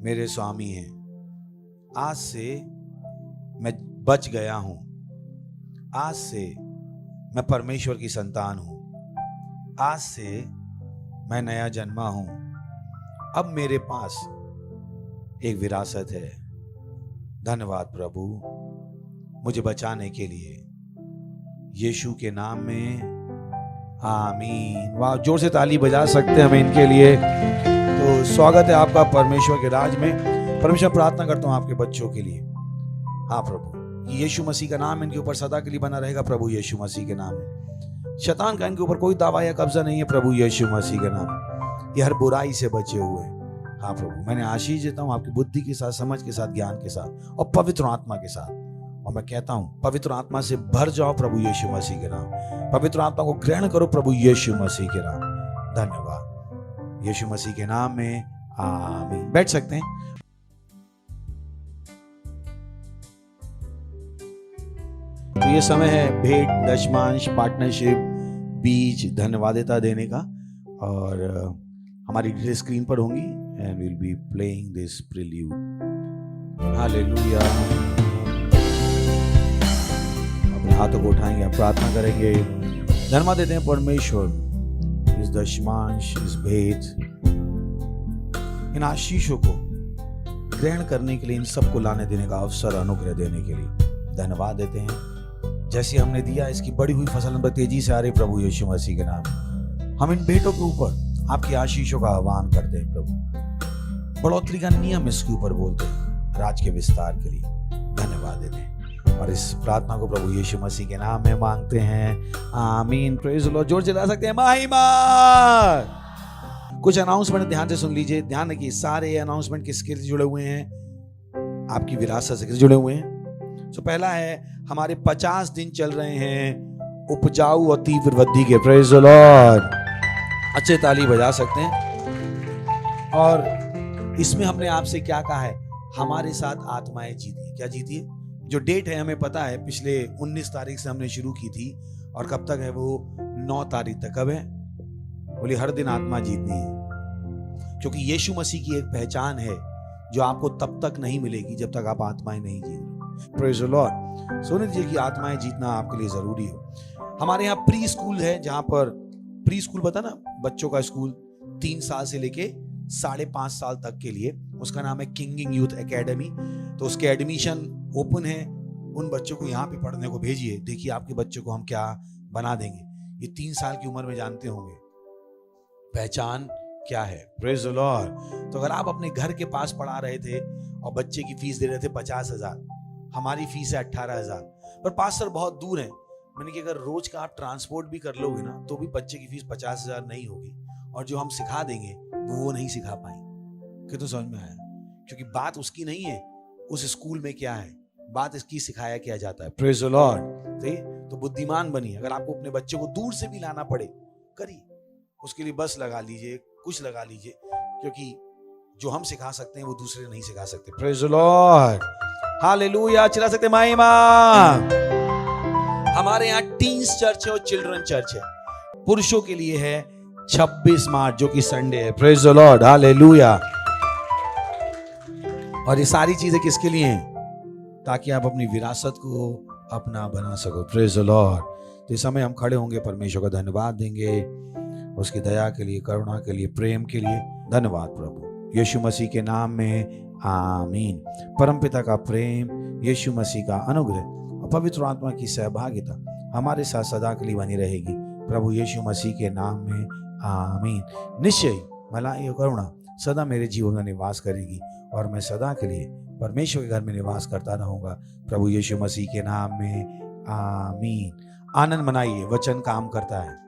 मेरे स्वामी हैं। आज से मैं बच गया हूं। आज से मैं परमेश्वर की संतान हूं। आज से मैं नया जन्मा हूं। अब मेरे पास एक विरासत है। धन्यवाद प्रभु, मुझे बचाने के लिए। यीशु के नाम में आमीन। वाह, जोर से ताली बजा सकते हैं हम इनके लिए। तो स्वागत है आपका परमेश्वर के राज में। परमेश्वर, प्रार्थना करता हूं आपके बच्चों के लिए। हाँ प्रभु, यीशु मसीह का नाम इनके ऊपर सदा के लिए बना रहेगा। प्रभु यीशु मसीह के नाम में शैतान का इनके ऊपर कोई दावा या कब्जा नहीं है। प्रभु यीशु मसीह के नाम ये हर बुराई से बचे हुए हैं। हाँ प्रभु, मैंने आशीष देता हूँ आपकी बुद्धि के साथ, समझ के साथ, ज्ञान के साथ और पवित्र आत्मा के साथ। और मैं कहता हूँ पवित्र आत्मा से भर जाओ प्रभु यीशु मसीह के नाम। पवित्र आत्मा को ग्रहण करो प्रभु यीशु मसीह के नाम। धन्यवाद यीशु मसीह के नाम में आमीन। बैठ सकते हैं। तो ये समय है भेंट, दशमांश, पार्टनरशिप, बीज, धन्यवादिता देने का। और हमारी डिटेल स्क्रीन पर होंगी and will be playing this prelude. Hallelujah. अपने हाथों को उठाएंगे, आप प्रार्थना करेंगे। धन्यवाद देते हैं परमेश्वर इस दशमांश, इस भेंट, इन आशीषों को ग्रहण करने के लिए, इन सबको लाने देने का अवसर, अनुग्रह देने के लिए धन्यवाद देते हैं। जैसे हमने दिया, इसकी बड़ी हुई फसल हम पर तेजी से आ रही प्रभु यीशु मसीह के नाम। हम इन भेंटों के ऊपर आपकी आशीषों का आह्वान करते हैं प्रभु। बढ़ोतरी का नियम इसके ऊपर बोलते हैं, राज के विस्तार के लिए धन्यवाद देते हैं। और इस प्रार्थना को प्रभु यीशु मसीह के नाम में मांगते हैं, आमीन। Praise the Lord. जोर से ला सकते हैं महिमा। कुछ अनाउंसमेंट ध्यान से सुन लीजिए। ध्यान रखिए, सारे अनाउंसमेंट किसके से जुड़े हुए हैं? आपकी विरासत से जुड़े हुए हैं। तो पहला है, हमारे 50 दिन चल रहे हैं उपजाऊ और तीव्र वृद्धि के। Praise the Lord. अच्छे ताली बजा सकते हैं। और इसमें हमने आपसे क्या कहा है? हमारे साथ आत्माएं जीती। क्या जीती है? जो डेट है हमें पता है, पिछले 19 तारीख से हमने शुरू की थी और कब तक है वो? 9 तारीख तक। कब है? बोली हर दिन आत्मा जीतनी है, क्योंकि यीशु मसीह की एक पहचान है जो आपको तब तक नहीं मिलेगी जब तक आप आत्माएं नहीं जीत। Praise the lord. सुन लीजिए कि आत्माएं जीतना आपके लिए जरूरी हो। हमारे यहाँ प्री स्कूल है, जहां पर प्री स्कूल पता ना, बच्चों का स्कूल 3 साल से लेके 5.5 साल तक के लिए, उसका नाम है किंगिंग यूथ एकेडमी। तो उसके एडमिशन ओपन है, उन बच्चों को यहाँ पे पढ़ने को भेजिए। देखिए आपके बच्चों को हम क्या बना देंगे। ये 3 साल की उम्र में जानते होंगे पहचान क्या है। Praise the Lord. तो अगर आप अपने घर के पास पढ़ा रहे थे और बच्चे की फीस दे रहे थे 50,000, हमारी फीस है 18,000, पर पास्टर बहुत दूर है। मैंने कि अगर रोज का आप ट्रांसपोर्ट भी कर लोगे ना तो भी बच्चे की फीस 50,000 नहीं होगी, और जो हम सिखा देंगे वो नहीं सिखा पाएंगे। कि तो समझ में आया? क्योंकि बात उसकी नहीं है उस स्कूल में क्या है, बात इसकी सिखाया क्या जाता है। Praise the Lord. तो बुद्धिमान बनिए। अगर आपको अपने बच्चे को दूर से भी लाना पड़े करिए, उसके लिए बस लगा लीजिए, कुछ लगा लीजिए, क्योंकि जो हम सिखा सकते हैं वो दूसरे नहीं सिखा सकते। Praise the Lord. हालेलुया। चिल्ला सकते महिमा। हमारे यहाँ टीन्स चर्च है और चिल्ड्रन चर्च है। पुरुषों के लिए है 26 मार्च जो कि संडे है। Praise the Lord. हालेलुया। और ये सारी चीजें किसके लिए हैं? ताकि आप अपनी विरासत को अपना बना सको। Praise the Lord. तो इस समय हम खड़े होंगे, परमेश्वर का धन्यवाद देंगे उसकी दया के लिए, करुणा के लिए, प्रेम के लिए। धन्यवाद प्रभु, यीशु मसीह के नाम में आमीन। परमपिता का प्रेम, यीशु मसीह का अनुग्रह और पवित्र आत्मा की सहभागिता हमारे साथ सदा के लिए बनी रहेगी। प्रभु यीशु मसीह के नाम में आमीन। निश्चय भलाई और करुणा सदा मेरे जीवन में निवास करेगी और मैं सदा के लिए परमेश्वर के घर में निवास करता रहूंगा। प्रभु यीशु मसीह के नाम में आमीन। आनंद मनाइए, वचन काम करता है।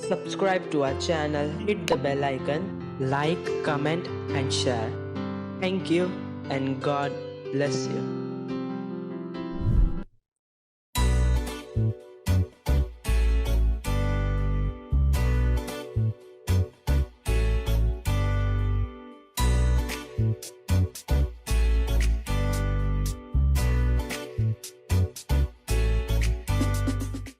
Subscribe to our channel, hit the bell icon, like, comment and share. Thank you and God bless you.